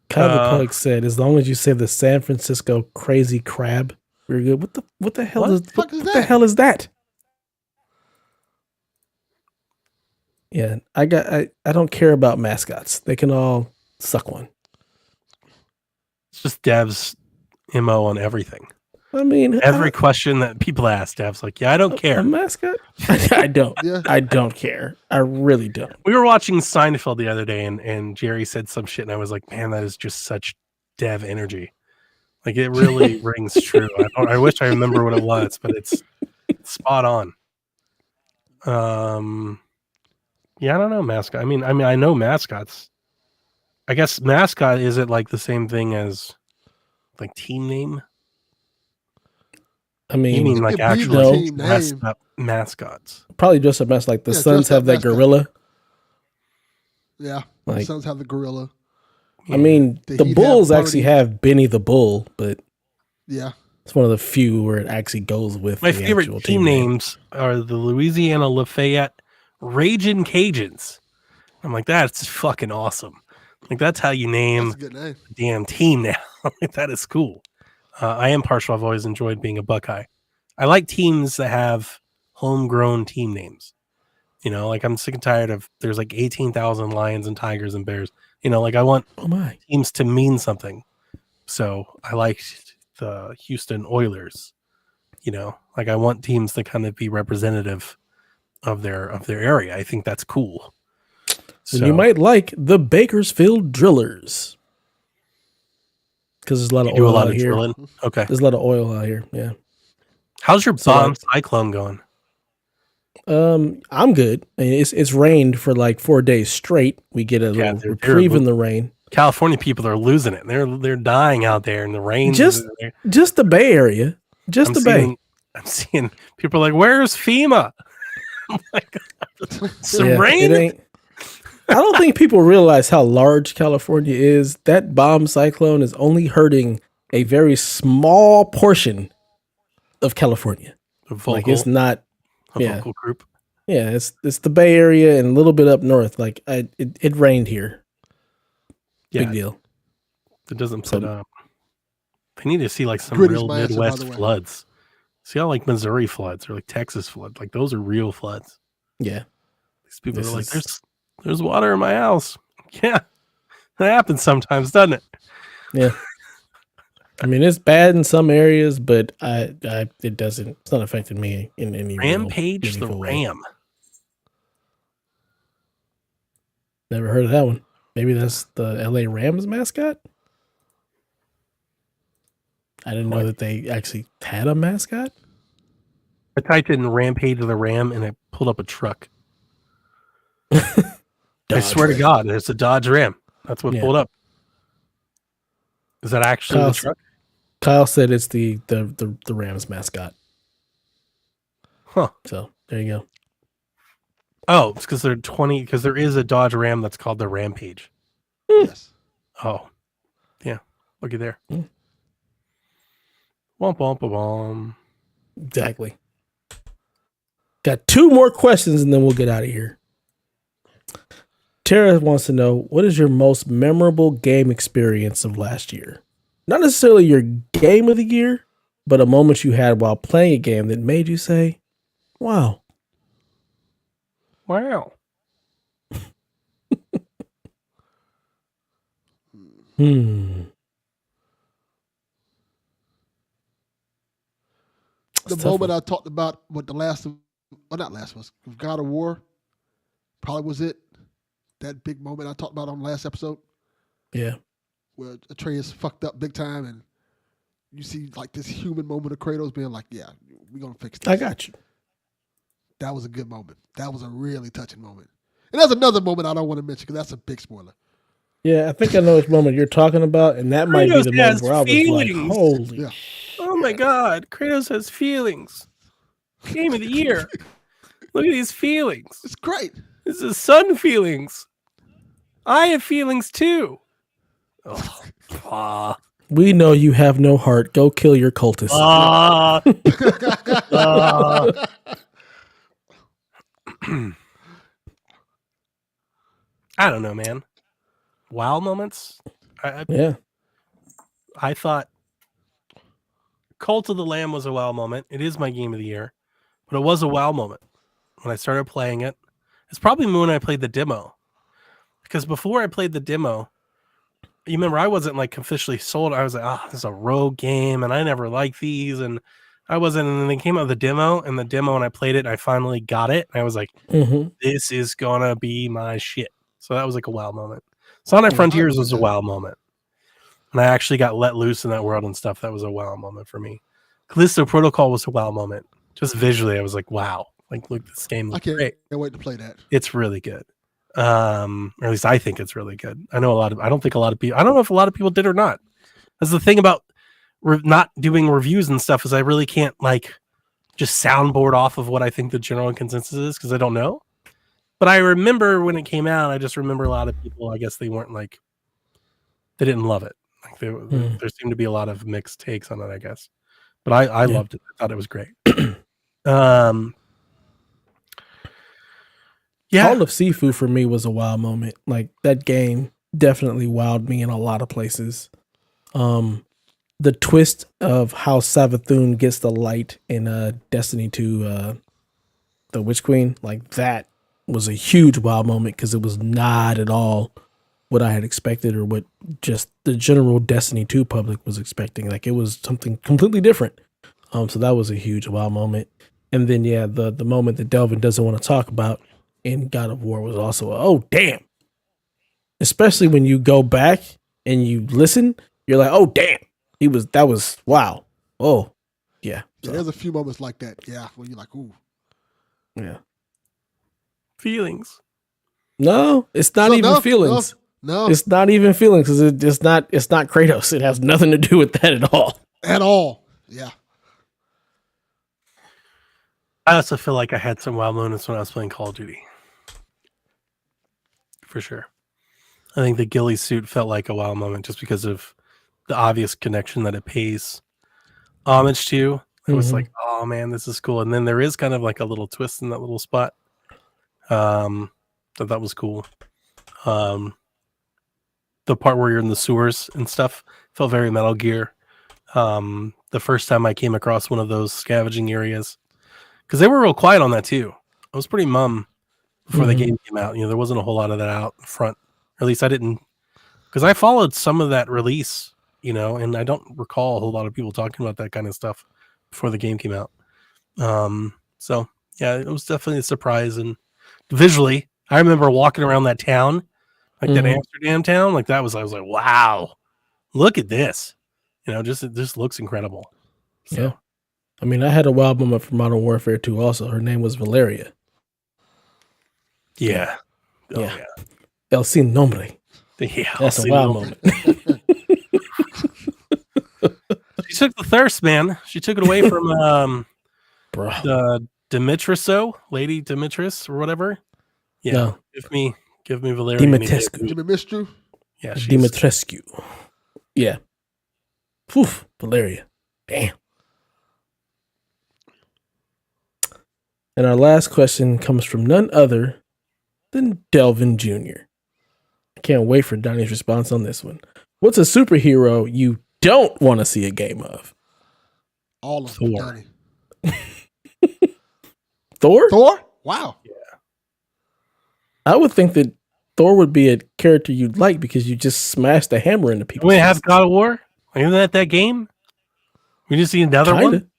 Speaker 1: Kyle the Pug said, "As long as you say the San Francisco Crazy Crab, we're good." What the hell
Speaker 2: What
Speaker 1: is
Speaker 3: the fuck is
Speaker 1: what the
Speaker 3: that?
Speaker 1: hell is that? Yeah, I don't care about mascots. They can all suck one.
Speaker 2: It's just Dev's MO on everything.
Speaker 1: I mean,
Speaker 2: Every question that people ask, Dev's like, yeah, I don't
Speaker 1: a
Speaker 2: care.
Speaker 1: mascot. I don't.
Speaker 3: Yeah.
Speaker 1: I don't care. I really don't.
Speaker 2: We were watching Seinfeld the other day and Jerry said some shit and I was like, man, that is just such Dev energy. Like it really rings true. I wish I remember what it was, but it's spot on. Yeah, I don't know mascot. I mean, I know mascots. I guess mascot is it like the same thing as like team name?
Speaker 1: I mean,
Speaker 2: You mean
Speaker 3: It
Speaker 2: like
Speaker 3: could be
Speaker 2: actually
Speaker 1: the
Speaker 3: team
Speaker 2: messed
Speaker 3: name.
Speaker 2: up mascots?
Speaker 1: probably just a mess. Like the
Speaker 3: Yeah,
Speaker 1: Suns
Speaker 3: dress up
Speaker 1: have that
Speaker 3: mascot.
Speaker 1: gorilla.
Speaker 3: Yeah.
Speaker 1: Like-
Speaker 3: Sons have the gorilla.
Speaker 1: I mean,
Speaker 3: The
Speaker 1: the
Speaker 3: Heat
Speaker 1: Bulls
Speaker 3: have
Speaker 1: actually
Speaker 3: Barney.
Speaker 1: have Benny the Bull, but
Speaker 3: Yeah.
Speaker 1: it's one of the few where it actually goes with
Speaker 2: My
Speaker 1: the
Speaker 2: favorite
Speaker 1: actual
Speaker 2: team
Speaker 1: name.
Speaker 2: names are the Louisiana Lafayette Ragin' Cajuns. I'm like, that's fucking awesome. Like, that's how you
Speaker 3: That's
Speaker 2: name
Speaker 3: a good name.
Speaker 2: a damn team now. Like, that is cool. I am partial. I've always enjoyed being a Buckeye. I like teams that have homegrown team names. You know, like I'm sick and tired of there's like 18,000 lions and tigers and bears. You know, like I want
Speaker 1: Oh my.
Speaker 2: teams to mean something. So I like the Houston Oilers. You know, like I want teams to kind of be representative of their area. I think that's cool.
Speaker 1: Then you might like the Bakersfield Drillers. Because there's a lot of
Speaker 2: do a
Speaker 1: oil
Speaker 2: lot
Speaker 1: out
Speaker 2: of
Speaker 1: here.
Speaker 2: drilling. Okay.
Speaker 1: There's a lot of oil out here. Yeah.
Speaker 2: How's your
Speaker 1: So,
Speaker 2: bomb
Speaker 1: like,
Speaker 2: cyclone going?
Speaker 1: I'm good. I mean, it's rained for like 4 days straight. We get a little
Speaker 2: they're
Speaker 1: reprieve in the rain.
Speaker 2: California people are losing it. They're dying out there in the rain.
Speaker 1: Just the Bay Area. Just the Bay.
Speaker 2: I'm seeing people like, where's FEMA? I'm like, some
Speaker 1: Yeah,
Speaker 2: rain.
Speaker 1: it ain't. I don't think people realize how large California is. That bomb cyclone is only hurting a very small portion of California. Like it's not. Yeah,
Speaker 2: vocal group.
Speaker 1: yeah. It's the Bay Area and a little bit up north. Like it rained here.
Speaker 2: Yeah,
Speaker 1: Big deal.
Speaker 2: it doesn't put up. They need to see like some
Speaker 3: Grit is
Speaker 2: real
Speaker 3: my answer, by
Speaker 2: Midwest
Speaker 3: the way.
Speaker 2: floods. See how like Missouri floods or like Texas floods. Like those are real floods.
Speaker 1: Yeah.
Speaker 2: These people
Speaker 1: This
Speaker 2: are like,
Speaker 1: is-
Speaker 2: there's water in my house. Yeah, that happens sometimes, doesn't it?
Speaker 1: Yeah. I mean, it's bad in some areas, but it doesn't. It's not affecting me in any
Speaker 2: Rampage
Speaker 1: real
Speaker 2: the
Speaker 1: meaningful way.
Speaker 2: Ram.
Speaker 1: Never heard of that one. Maybe that's the LA Rams mascot. I didn't know that they actually had a mascot.
Speaker 2: I typed in Rampage of the Ram and it pulled up a truck. I swear to God, it's a Dodge Ram. That's what pulled up. Is that actually the truck?
Speaker 1: Kyle said it's the Rams mascot.
Speaker 2: Huh.
Speaker 1: So there you go.
Speaker 2: Oh, it's because they're 20. Because there is a Dodge Ram that's called the Rampage.
Speaker 3: Yes.
Speaker 2: Oh, yeah. Looky there.
Speaker 1: Mm.
Speaker 2: Womp womp womp.
Speaker 1: Exactly. Got 2 more questions and then we'll get out of here. Tara wants to know, what is your most memorable game experience of last year? Not necessarily your game of the year, but a moment you had while playing a game that made you say, wow.
Speaker 2: Wow.
Speaker 3: The moment I talked about what the last, well, not last was God of War, probably was it. That big moment I talked about on the last episode.
Speaker 1: Yeah.
Speaker 3: Where Atreus fucked up big time, and you see like this human moment of Kratos being like, "Yeah, we're gonna fix this."
Speaker 1: I got you.
Speaker 3: That was a good moment. That was a really touching moment. And there's another moment I don't want to mention because that's a big spoiler.
Speaker 1: Yeah, I think I know which moment you're talking about, and that might be the moment where I was
Speaker 2: feelings.
Speaker 1: like, holy
Speaker 3: Yeah.
Speaker 2: Oh my God, Kratos has feelings. Game of the year. Look at these feelings.
Speaker 3: It's great.
Speaker 2: This is sun feelings. I have feelings too. Oh,
Speaker 1: We know you have no heart. Go kill your cultists.
Speaker 2: I don't know, man. Wow moments.
Speaker 1: Yeah.
Speaker 2: I thought Cult of the Lamb was a wow moment. It is my game of the year, but it was a wow moment when I started playing it. It's probably when I played the demo, because before I played the demo, you remember I wasn't like officially sold. I was like, this is a rogue game, and I never liked these, and I wasn't. And then they came out with the demo, and I played it, and I finally got it, and I was like, this is gonna be my shit. So that was like a wow moment. Sonic Frontiers was a wow moment. And I actually got let loose in that world and stuff. That was a wow moment for me. Callisto Protocol was a wow moment. Just visually, I was like, wow. Like, look, this game looks great.
Speaker 3: I can't wait to play that.
Speaker 2: It's really good. Or at least I think it's really good. I know I don't know if a lot of people did or not. That's the thing about not doing reviews and stuff, is I really can't like just soundboard off of what I think the general consensus is, because I don't know. But I remember when it came out, I just remember a lot of people, I guess they weren't like they didn't love it. Like there seemed to be a lot of mixed takes on it, I guess. But I loved it. I thought it was great. Yeah.
Speaker 1: All of Sifu for me was a wow moment. Like that game definitely wowed me in a lot of places. The twist of how Savathun gets the light in Destiny 2, the Witch Queen, like that was a huge wow moment because it was not at all what I had expected or what just the general Destiny 2 public was expecting. Like it was something completely different. So that was a huge wow moment. And then the moment that Delvin doesn't want to talk about in God of War was also oh damn. Especially when you go back and you listen, you're like, oh damn. That was wow. Oh. Yeah.
Speaker 3: Yeah, there's a few moments like that. Yeah, where you're like, ooh.
Speaker 1: Yeah.
Speaker 2: Feelings.
Speaker 1: No, it's not even feelings.
Speaker 3: No.
Speaker 1: It's not even feelings because it's not Kratos. It has nothing to do with that at all.
Speaker 3: At all. Yeah.
Speaker 2: I also feel like I had some wow moments when I was playing Call of Duty. For sure. I think the ghillie suit felt like a wow moment just because of the obvious connection that it pays homage to. It was like, oh man, this is cool. And then there is kind of like a little twist in that little spot. That was cool. The part where you're in the sewers and stuff felt very Metal Gear. The first time I came across one of those scavenging areas, because they were real quiet on that too. I was pretty mum before the game came out. You know, there wasn't a whole lot of that out front. Or at least I didn't, because I followed some of that release, you know, and I don't recall a whole lot of people talking about that kind of stuff before the game came out. So yeah, it was definitely a surprise. And visually, I remember walking around that town, like that Amsterdam town, like I was like, wow, look at this. You know, it just looks incredible. So.
Speaker 1: Yeah. I mean, I had a wild moment from Modern Warfare 2 also. Her name was Valeria.
Speaker 2: Yeah. Oh,
Speaker 1: yeah. El Sin Nombre.
Speaker 2: Yeah.
Speaker 1: That's a wild moment.
Speaker 2: She took the thirst, man. She took it away from the Dimitrescu, Lady Dimitris or whatever. Yeah.
Speaker 1: No.
Speaker 2: Give me Valeria.
Speaker 3: Dimitrescu.
Speaker 2: Yeah.
Speaker 1: Dimitrescu. Yeah. Poof. Valeria. Damn. And our last question comes from none other than Delvin Jr. I can't wait for Donnie's response on this one. What's a superhero you don't want to see a game of?
Speaker 3: All of them, Donnie.
Speaker 1: Thor?
Speaker 3: Thor? Wow.
Speaker 2: Yeah.
Speaker 1: I would think that Thor would be a character you'd like because you just smashed a hammer into people.
Speaker 2: We have God of War? Isn't that game? We just see another one?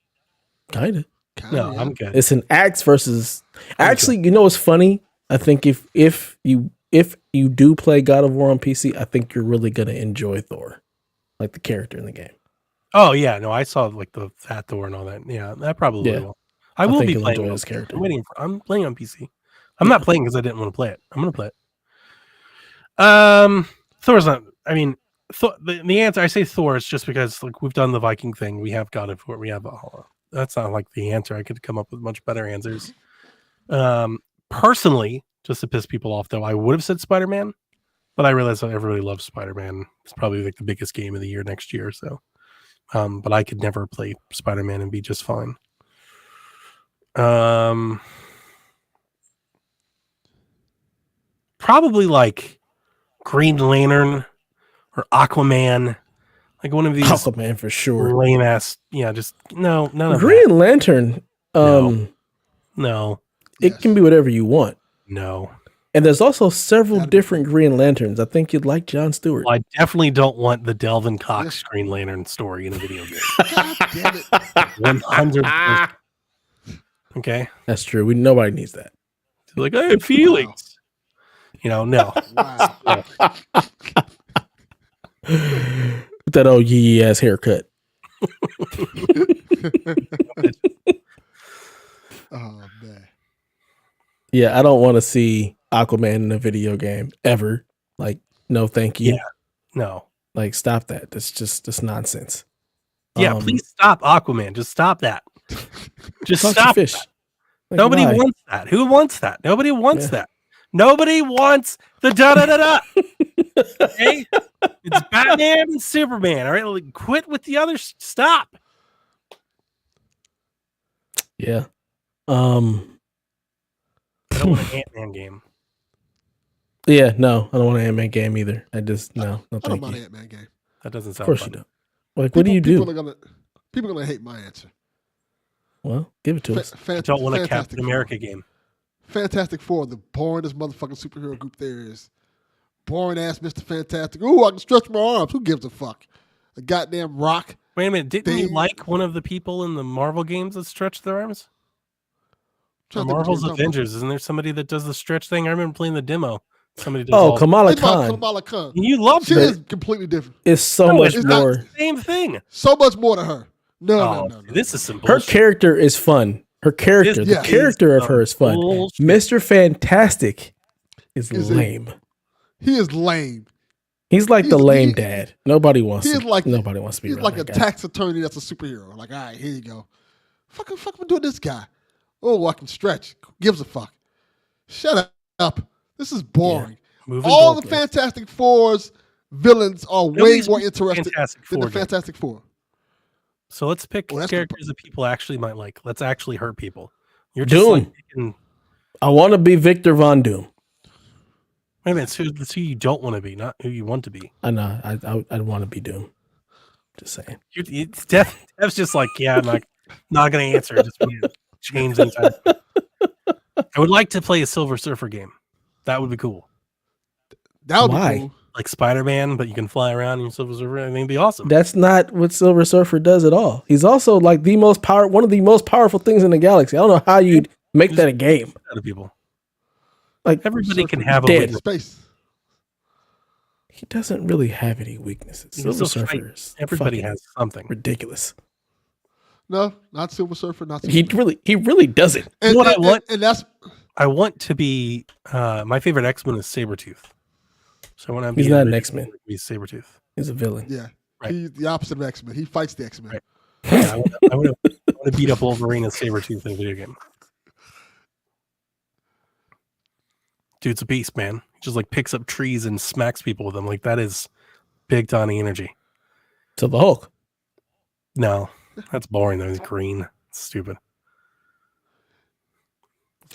Speaker 1: Kinda.
Speaker 2: No, I'm good.
Speaker 1: It's an axe versus. Actually, you know what's funny? I think if you do play God of War on PC, I think you're really gonna enjoy Thor, like the character in the game.
Speaker 2: Oh yeah, no, I saw like the Fat Thor and all that. Yeah, that probably will. I will be playing
Speaker 1: this character.
Speaker 2: I'm playing on PC. I'm not playing because I didn't want to play it. I'm gonna play it. Thor's not. I mean, the answer I say Thor is just because like we've done the Viking thing. We have God of War. We have Valhalla. That's not like the answer. I could come up with much better answers. Personally, just to piss people off, though, I would have said Spider-Man, but I realize that everybody loves Spider-Man. It's probably like the biggest game of the year next year. So, but I could never play Spider-Man and be just fine. Probably like Green Lantern or Aquaman. Like one of these
Speaker 1: Aquaman for sure.
Speaker 2: Lame ass. Yeah, just no, none of
Speaker 1: Green
Speaker 2: that.
Speaker 1: Lantern.
Speaker 2: No.
Speaker 1: It can be whatever you want.
Speaker 2: No.
Speaker 1: And there's also several different Green Lanterns. I think you'd like Jon Stewart.
Speaker 2: Well, I definitely don't want the Delvin Cox Green Lantern story in a video game.
Speaker 3: God damn it.
Speaker 2: 100%. Okay.
Speaker 1: That's true. Nobody needs that.
Speaker 2: Like, I have feelings. You know, no.
Speaker 3: Wow.
Speaker 1: With that old yee ass haircut.
Speaker 3: Oh man.
Speaker 1: Yeah, I don't want to see Aquaman in a video game ever. Like, no, thank you.
Speaker 2: Yeah. No.
Speaker 1: Like, stop that. That's nonsense.
Speaker 2: Yeah, please stop Aquaman. Just stop that. Just
Speaker 1: Talk to
Speaker 2: stop
Speaker 1: fish.
Speaker 2: that.
Speaker 1: Like,
Speaker 2: Nobody
Speaker 1: why?
Speaker 2: wants that. Who wants that? Nobody wants that. Nobody wants the da-da-da-da. Okay? It's Batman and Superman. All right? Like, quit with the other stop.
Speaker 1: Yeah.
Speaker 2: I don't want an Ant-Man game.
Speaker 1: Yeah, no, I don't want an Ant-Man game either. I just no
Speaker 3: I don't
Speaker 1: thank
Speaker 3: mind
Speaker 1: you.
Speaker 3: an Ant-Man game.
Speaker 2: That doesn't
Speaker 1: Of
Speaker 2: sound
Speaker 1: course
Speaker 2: fun.
Speaker 1: you don't. Like, what do you do?
Speaker 3: People are gonna hate my answer.
Speaker 1: Well, give it to us.
Speaker 2: I don't want a Captain America game.
Speaker 3: Fantastic Four, the boringest motherfucking superhero group there is. Boring ass Mr. Fantastic. Ooh, I can stretch my arms. Who gives a fuck? A goddamn rock.
Speaker 2: Wait a minute. Didn't you like one of the people in the Marvel games that stretched their arms? The Marvel's Avengers. Isn't there somebody that does the stretch thing? I remember playing the demo. Somebody does.
Speaker 1: Oh, Kamala Khan.
Speaker 3: Kamala Khan.
Speaker 2: You loved
Speaker 3: She
Speaker 2: it.
Speaker 3: is completely different.
Speaker 1: It's so much
Speaker 2: it's
Speaker 1: more.
Speaker 2: not the same thing.
Speaker 3: So much more to her. No.
Speaker 2: This is some
Speaker 1: Her
Speaker 2: bullshit.
Speaker 1: character is fun. Her character, the character of her is fun.
Speaker 2: Bullshit.
Speaker 1: Mr. Fantastic is lame.
Speaker 3: He is lame.
Speaker 1: He's like the lame dad. Nobody wants to.
Speaker 3: Like,
Speaker 1: nobody wants to be.
Speaker 3: He's
Speaker 1: around
Speaker 3: like
Speaker 1: that
Speaker 3: a
Speaker 1: guy.
Speaker 3: tax attorney that's a superhero. Like, all right, here you go. Fuck, I'm doing this guy. Oh, I can stretch. Who gives a fuck? Shut up. This is boring.
Speaker 2: Yeah.
Speaker 3: All the Fantastic Four's villains are way more interested than the Fantastic Four.
Speaker 2: So let's pick characters that people actually might like. Let's actually hurt people. You're
Speaker 1: just
Speaker 2: Doom.
Speaker 1: Like picking... I want to be Victor Von Doom.
Speaker 2: Wait a minute. It's who you don't want to be, not who you want to be.
Speaker 1: I know. I want to be Doom. Just saying.
Speaker 2: Dev's just like, yeah, I'm not going to answer. Just change in time. I would like to play a Silver Surfer game. That would be cool.
Speaker 3: That would be cool.
Speaker 2: Like Spider-Man, but you can fly around in your Silver Surfer. I think it'd be awesome.
Speaker 1: That's not what Silver Surfer does at all. He's also like one of the most powerful things in the galaxy. I don't know how you'd make that a game.
Speaker 2: Other people.
Speaker 1: Like
Speaker 2: everybody can have a weakness.
Speaker 3: Space.
Speaker 1: He doesn't really have any weaknesses. Silver Surfer is
Speaker 2: everybody has something
Speaker 1: ridiculous.
Speaker 3: No, not Silver Surfer. Not
Speaker 1: He really doesn't.
Speaker 3: And,
Speaker 2: what I want,
Speaker 3: and that's
Speaker 2: I want to be. My favorite X-Men is Sabretooth. So when
Speaker 1: he's not an X-Men.
Speaker 2: He's Sabretooth.
Speaker 1: He's a villain.
Speaker 3: Yeah,
Speaker 2: right.
Speaker 3: He's the opposite of X-Men. He fights the X-Men.
Speaker 2: Right. Yeah, I want to beat up Wolverine and Sabretooth in a video game. Dude's a beast, man. He just like picks up trees and smacks people with them. Like that is big Donnie energy.
Speaker 1: To the Hulk.
Speaker 2: No, that's boring though. He's green. It's stupid.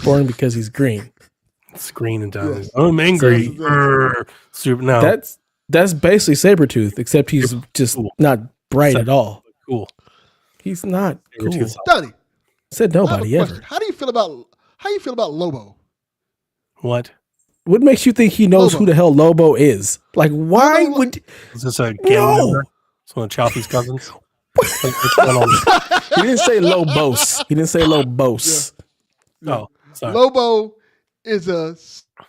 Speaker 1: Boring because he's green.
Speaker 2: It's green and Donnie.
Speaker 3: Yes.
Speaker 2: I'm angry. Super. No,
Speaker 1: that's basically Sabretooth, except he's just cool. Not bright at all.
Speaker 2: Cool.
Speaker 1: He's not cool.
Speaker 3: Donnie.
Speaker 1: Said nobody ever.
Speaker 3: How do you feel about Lobo?
Speaker 2: What?
Speaker 1: What makes you think he knows who the hell Lobo is? Like, why would...
Speaker 2: Is this a gang member? It's one of Chalfie's cousins?
Speaker 1: He didn't say Lobos. He didn't say Lobos.
Speaker 3: Yeah.
Speaker 2: Oh, sorry.
Speaker 3: Lobo is a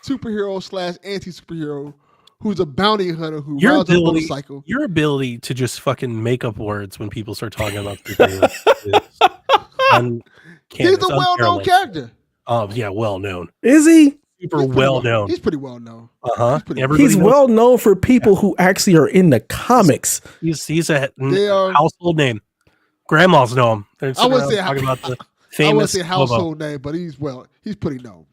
Speaker 3: superhero / anti-superhero who's a bounty hunter who rides a motorcycle.
Speaker 2: Your ability to just fucking make up words when people start talking about superheroes is
Speaker 3: he's a well-known character.
Speaker 2: Oh, yeah, well-known.
Speaker 1: Is he?
Speaker 2: Super well-known.
Speaker 3: He's pretty well-known.
Speaker 2: Uh-huh.
Speaker 1: He's well-known for people who actually are in the comics.
Speaker 2: He's a household name. Grandmas know him.
Speaker 3: I wouldn't say
Speaker 2: talking about the famous
Speaker 3: I wouldn't say household
Speaker 2: Lobo.
Speaker 3: name, but he's pretty known.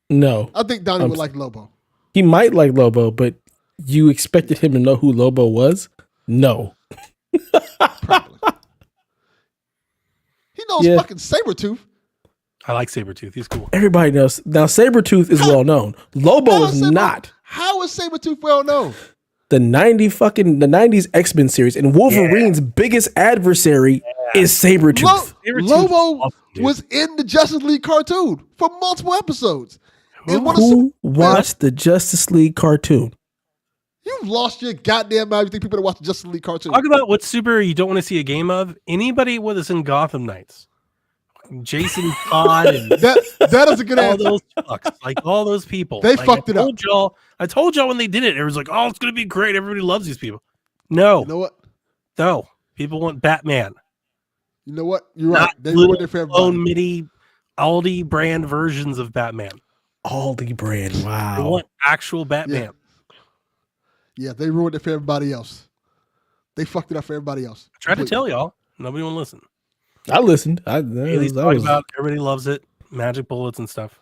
Speaker 1: No.
Speaker 3: I think Donnie would like Lobo.
Speaker 1: He might like Lobo, but you expected him to know who Lobo was? No.
Speaker 3: Probably. He knows fucking Sabretooth.
Speaker 2: I like Sabretooth. He's cool.
Speaker 1: Everybody knows. Now, Sabretooth is well known. Lobo is not.
Speaker 3: How is Sabretooth well known?
Speaker 1: The 90s X-Men series and Wolverine's biggest adversary is Sabretooth.
Speaker 3: Lobo was in the Justice League cartoon for multiple episodes.
Speaker 1: Who watched the Justice League cartoon?
Speaker 3: You've lost your goddamn mind. You think people that watch the Justice League cartoon?
Speaker 2: Talk about what superhero you don't want to see a game of. Anybody with us in Gotham Knights. Jason Todd and
Speaker 3: that is a good
Speaker 2: all
Speaker 3: answer.
Speaker 2: those fucks, like all those people.
Speaker 3: They fucked it up.
Speaker 2: I told y'all when they did it, it was like, oh, it's gonna be great. Everybody loves these people. No,
Speaker 3: you know what?
Speaker 2: No, people want Batman.
Speaker 3: You know what? You're right. They
Speaker 2: ruined
Speaker 3: it for everybody.
Speaker 2: Own mini Aldi brand versions of Batman.
Speaker 1: Aldi brand. Wow.
Speaker 2: They want actual Batman.
Speaker 3: Yeah, they ruined it for everybody else. They fucked it up for everybody else.
Speaker 2: I tried to tell y'all. Nobody want to listen.
Speaker 1: I listened.
Speaker 2: Everybody loves it. Magic bullets and stuff.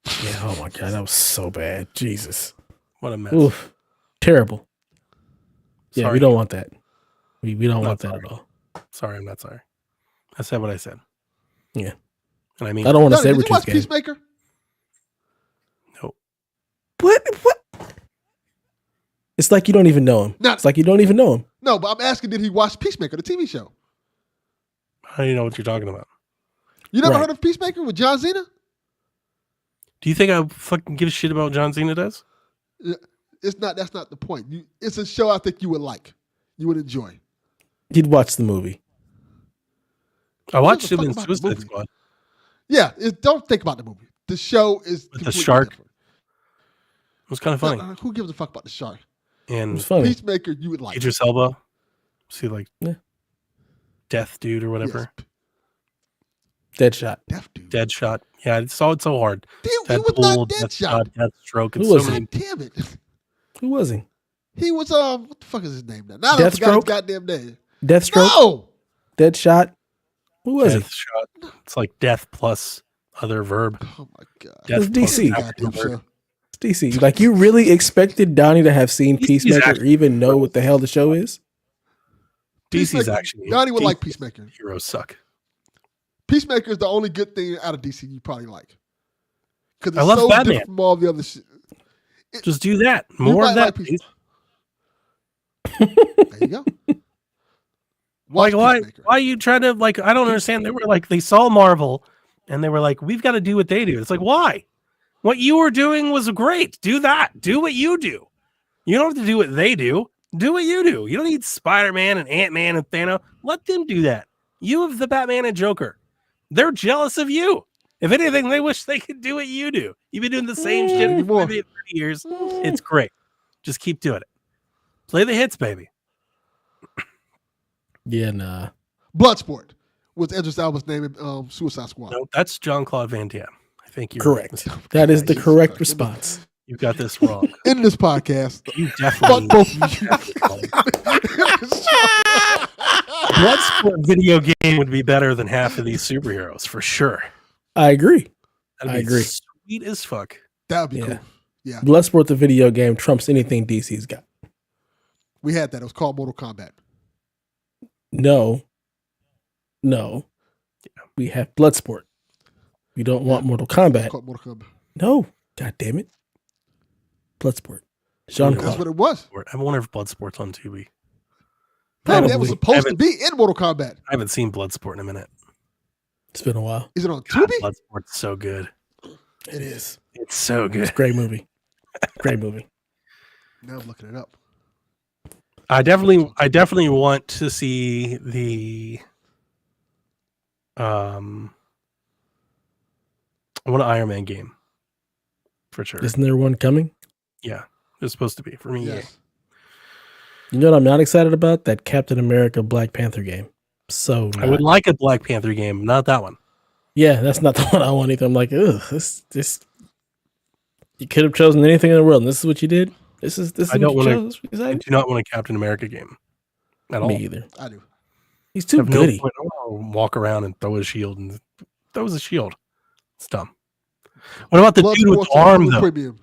Speaker 1: Yeah. Oh my god, that was so bad. Jesus.
Speaker 2: What a mess.
Speaker 1: Oof. Terrible. Yeah,
Speaker 2: Sorry.
Speaker 1: we don't want that. We don't
Speaker 2: Not
Speaker 1: want that
Speaker 2: sorry.
Speaker 1: at all.
Speaker 2: Sorry, I'm not sorry. I said what I said.
Speaker 1: Yeah.
Speaker 2: And I mean,
Speaker 1: I don't want to
Speaker 3: Donnie,
Speaker 1: say
Speaker 3: did you watch
Speaker 1: game.
Speaker 3: Peacemaker?
Speaker 2: no.
Speaker 1: What? It's like you don't even know him.
Speaker 3: No.
Speaker 1: It's like you don't even know him.
Speaker 3: No, but I'm asking, did he watch Peacemaker, the TV show?
Speaker 2: I don't even know what you're talking about.
Speaker 3: You never
Speaker 1: Right.
Speaker 3: heard of Peacemaker with John Cena?
Speaker 2: Do you think I fucking give a shit about John Cena does?
Speaker 3: It's not. That's not the point. It's a show I think you would like. You would enjoy.
Speaker 1: You'd watch the movie.
Speaker 2: I watched
Speaker 3: the
Speaker 2: him
Speaker 3: fuck
Speaker 2: in
Speaker 3: about the
Speaker 2: Suicide
Speaker 3: movie?
Speaker 2: Squad.
Speaker 3: Yeah, don't think about the movie. The show is
Speaker 2: With the
Speaker 3: completely
Speaker 2: shark?
Speaker 3: different.
Speaker 2: It was kind of funny.
Speaker 3: Who gives a fuck about the shark?
Speaker 1: It
Speaker 2: And
Speaker 1: was funny.
Speaker 3: Peacemaker, you would like.
Speaker 2: Idris Elba, see like
Speaker 1: Yeah.
Speaker 2: Death Dude or whatever.
Speaker 3: Yes.
Speaker 1: Deadshot.
Speaker 3: Deaf dude.
Speaker 2: Deadshot. Yeah, it's so hard.
Speaker 3: He was not Deadshot.
Speaker 2: Deathstroke. It's
Speaker 1: Who was
Speaker 2: so
Speaker 1: he?
Speaker 2: many.
Speaker 3: God damn it.
Speaker 1: Who was he?
Speaker 3: He was what the fuck is his name now? Now I forgot his
Speaker 1: Deathstroke?
Speaker 3: goddamn name.
Speaker 1: Deathstroke.
Speaker 3: No.
Speaker 1: Deadshot. Who was he?
Speaker 2: Deathshot. It's like death plus other verb.
Speaker 3: Oh my god.
Speaker 2: Death
Speaker 1: It's
Speaker 2: plus
Speaker 1: DC.
Speaker 2: after
Speaker 3: Goddamn
Speaker 2: verb.
Speaker 3: show.
Speaker 1: It's DC. Like you really expected Donnie to have seen
Speaker 2: DC's
Speaker 1: Peacemaker or
Speaker 2: actually-
Speaker 1: even know what the hell the show is?
Speaker 2: DC's
Speaker 3: Peacemaker,
Speaker 2: actually.
Speaker 3: Donnie would
Speaker 2: DC
Speaker 3: like Peacemaker.
Speaker 2: Heroes suck.
Speaker 3: Peacemaker is the only good thing out of DC you probably like. Because
Speaker 2: I
Speaker 3: it's
Speaker 2: love
Speaker 3: so
Speaker 2: Batman.
Speaker 3: different from all the other shit.
Speaker 2: Just do that.
Speaker 3: You
Speaker 2: More
Speaker 3: might
Speaker 2: of that.
Speaker 3: like
Speaker 2: please.
Speaker 3: There you go. Watch
Speaker 2: Like why?
Speaker 3: Peacemaker.
Speaker 2: Why are you trying to like? I don't understand. They were like they saw Marvel, and they were like, we've got to do what they do. It's like why? What you were doing was great. Do that. Do what you do. You don't have to do what they do. Do what you do. You don't need Spider-Man and Ant-Man and Thanos. Let them do that. You have the Batman and Joker. They're jealous of you. If anything, they wish they could do what you do. You've been doing the same shit for
Speaker 3: Anymore.
Speaker 2: 30 years. It's great. Just keep doing it. Play the hits, baby.
Speaker 1: Yeah, nah.
Speaker 3: Bloodsport was Idris Elba's name in Suicide Squad.
Speaker 2: No, that's Jean-Claude Van Damme. I think you're
Speaker 1: Correct. That is the
Speaker 3: Jesus
Speaker 1: correct
Speaker 3: Christ.
Speaker 1: response.
Speaker 2: You got this wrong.
Speaker 3: In this podcast,
Speaker 2: You
Speaker 3: fuck
Speaker 2: definitely
Speaker 3: both of you.
Speaker 2: Bloodsport video game would be better than half of these superheroes for sure.
Speaker 1: I agree.
Speaker 2: That'd
Speaker 1: I
Speaker 2: be
Speaker 1: agree.
Speaker 2: sweet as fuck.
Speaker 3: That would be
Speaker 1: Yeah.
Speaker 3: cool. Yeah,
Speaker 1: Bloodsport, the video game, trumps anything DC's got.
Speaker 3: we had that. It was called Mortal Kombat.
Speaker 1: No. We have Bloodsport. We don't want Mortal
Speaker 3: It's
Speaker 1: Kombat.
Speaker 3: called Mortal Kombat.
Speaker 1: No. God damn it. Bloodsport. Jean
Speaker 3: That's
Speaker 1: Claude.
Speaker 3: what it was.
Speaker 2: I wonder if Bloodsport's on Tubi.
Speaker 3: That was
Speaker 1: Probably.
Speaker 3: supposed to be in Mortal Kombat.
Speaker 2: I haven't seen Bloodsport in a minute.
Speaker 1: It's been a while.
Speaker 3: Is it on
Speaker 2: God,
Speaker 3: Tubi?
Speaker 2: Bloodsport's so good.
Speaker 1: It is.
Speaker 2: It's so
Speaker 1: It's a
Speaker 2: good.
Speaker 1: great movie. Great movie.
Speaker 3: Now I'm looking it up.
Speaker 2: I definitely want to see the I want an Iron Man game. For sure.
Speaker 1: Isn't there one coming?
Speaker 2: Yeah. It's supposed to be for me.
Speaker 3: Yes.
Speaker 1: You know what I'm not excited about? That Captain America Black Panther game. So
Speaker 2: I would like a Black Panther game, not that one.
Speaker 1: Yeah, that's not the one I want either. I'm like, ugh, this you could have chosen anything in the world, and this is what you did. This is
Speaker 2: I don't
Speaker 1: what you
Speaker 2: wanna-
Speaker 1: chose?
Speaker 2: I
Speaker 1: Excited?
Speaker 2: do not want a Captain America game at all.
Speaker 1: Me either.
Speaker 3: I do.
Speaker 1: He's
Speaker 2: I
Speaker 1: too
Speaker 2: have no
Speaker 1: goody.
Speaker 2: point. I wanna walk around and throw a shield and throws a shield. It's dumb. What about the dude with
Speaker 3: Bloodsport's
Speaker 2: the
Speaker 3: on
Speaker 2: arm
Speaker 3: Hulu
Speaker 2: though?
Speaker 3: Premium.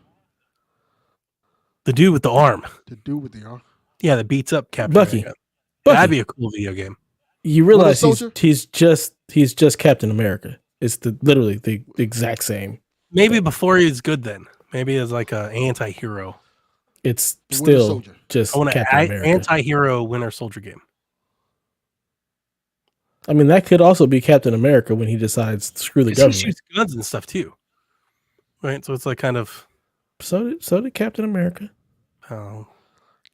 Speaker 2: The dude with the arm.
Speaker 3: To do with the arm.
Speaker 2: Yeah, that beats up Captain
Speaker 1: Bucky.
Speaker 2: America.
Speaker 1: Bucky.
Speaker 2: That'd be a cool video game.
Speaker 1: You realize
Speaker 3: Soldier?
Speaker 1: he's just Captain America. It's literally the exact same.
Speaker 2: Maybe before he's good then. Maybe as like a anti-hero.
Speaker 1: It's
Speaker 3: The Winter
Speaker 1: still
Speaker 3: Soldier.
Speaker 1: just
Speaker 2: I want
Speaker 1: Captain
Speaker 2: an
Speaker 1: America.
Speaker 2: anti-hero Winter Soldier game.
Speaker 1: I mean, that could also be Captain America when he decides to screw the
Speaker 2: He
Speaker 1: government.
Speaker 2: shoots guns and stuff too. Right? So it's like kind of
Speaker 1: So did Captain America.
Speaker 2: oh,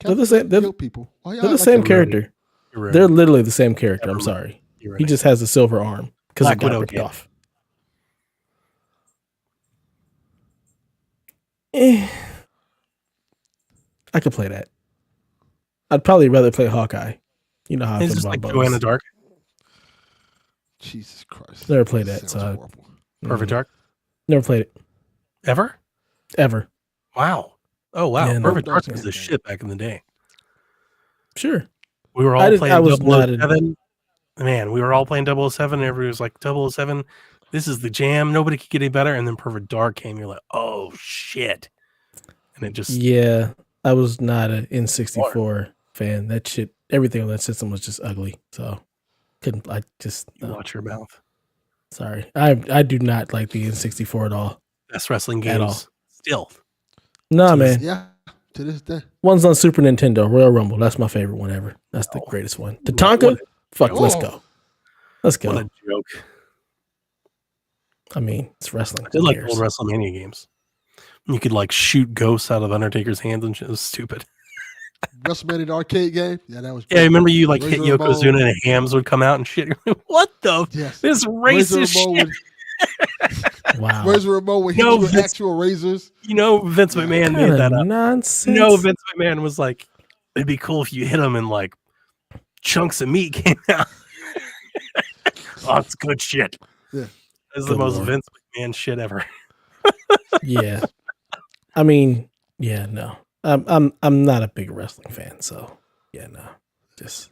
Speaker 1: They're the same- they're-
Speaker 3: Kill people. Why y'all
Speaker 1: They're the
Speaker 3: like
Speaker 1: same
Speaker 3: that?
Speaker 1: character.
Speaker 2: you're right.
Speaker 1: They're literally the same character. I'm
Speaker 2: Never mind.
Speaker 1: sorry.
Speaker 2: You're right.
Speaker 1: He just has a silver arm because it
Speaker 2: Black
Speaker 1: got
Speaker 2: Widow
Speaker 1: ripped
Speaker 2: game.
Speaker 1: off. I could play that. I'd probably rather play Hawkeye. You know how I
Speaker 2: It's
Speaker 1: feel
Speaker 2: just
Speaker 1: about
Speaker 2: like
Speaker 1: bows.
Speaker 2: Joanna Dark.
Speaker 3: Jesus Christ.
Speaker 1: Never played that,
Speaker 3: Sounds
Speaker 1: so I-
Speaker 3: horrible.
Speaker 2: Perfect
Speaker 1: Mhm.
Speaker 2: Dark.
Speaker 1: Never played it
Speaker 2: Ever?
Speaker 1: ever.
Speaker 2: Wow. Oh wow.
Speaker 1: Yeah, no,
Speaker 2: Perfect Dark
Speaker 3: don't
Speaker 2: was
Speaker 3: say
Speaker 2: the
Speaker 3: that.
Speaker 2: shit back in the day.
Speaker 1: Sure.
Speaker 2: We were
Speaker 1: I
Speaker 2: all
Speaker 1: did-
Speaker 2: playing
Speaker 1: I was not
Speaker 2: 007. Man, we were all playing 007 and everybody was like 007 this is the jam. Nobody could get any better. And then Perfect Dark came. You're like, oh shit. And it just
Speaker 1: I was not an N64 fan. That shit, everything on that system was just ugly. So couldn't. I just
Speaker 2: watch your mouth.
Speaker 1: Sorry, I do not like the N64 at all.
Speaker 2: Best wrestling games
Speaker 1: at all.
Speaker 2: still.
Speaker 1: Nah, man.
Speaker 3: Yeah, to this day.
Speaker 1: One's on Super Nintendo, Royal Rumble. That's my favorite one ever. That's the greatest one. Tatanka, let's go. Let's go.
Speaker 2: What a joke.
Speaker 1: I mean, it's wrestling.
Speaker 2: I did like old WrestleMania games. You could like shoot ghosts out of Undertaker's hands and shit. It was stupid.
Speaker 3: WrestleMania the arcade game? Yeah, that was
Speaker 2: Yeah, I remember you like hit
Speaker 3: Razor
Speaker 2: Yokozuna and hams would come out and shit. What the?
Speaker 3: Yes.
Speaker 2: This racist shit.
Speaker 1: Wow.
Speaker 3: Razor Ramon would hit you with actual razors.
Speaker 2: You know, Vince McMahon made that up.
Speaker 1: Nonsense.
Speaker 2: No, Vince McMahon was like, it'd be cool if you hit him and like chunks of meat came out. Oh, it's good shit.
Speaker 3: Yeah.
Speaker 2: This is the most Vince McMahon shit ever.
Speaker 1: Yeah. I mean, yeah, no. I'm not a big wrestling fan, so yeah, no. Just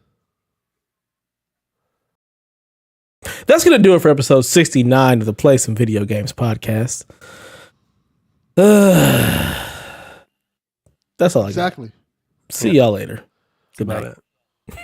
Speaker 1: that's gonna do it for episode 69 of the Play Some Video Games podcast. That's all I got.
Speaker 3: Exactly.
Speaker 1: See y'all later. Good
Speaker 2: About
Speaker 1: night.
Speaker 2: it.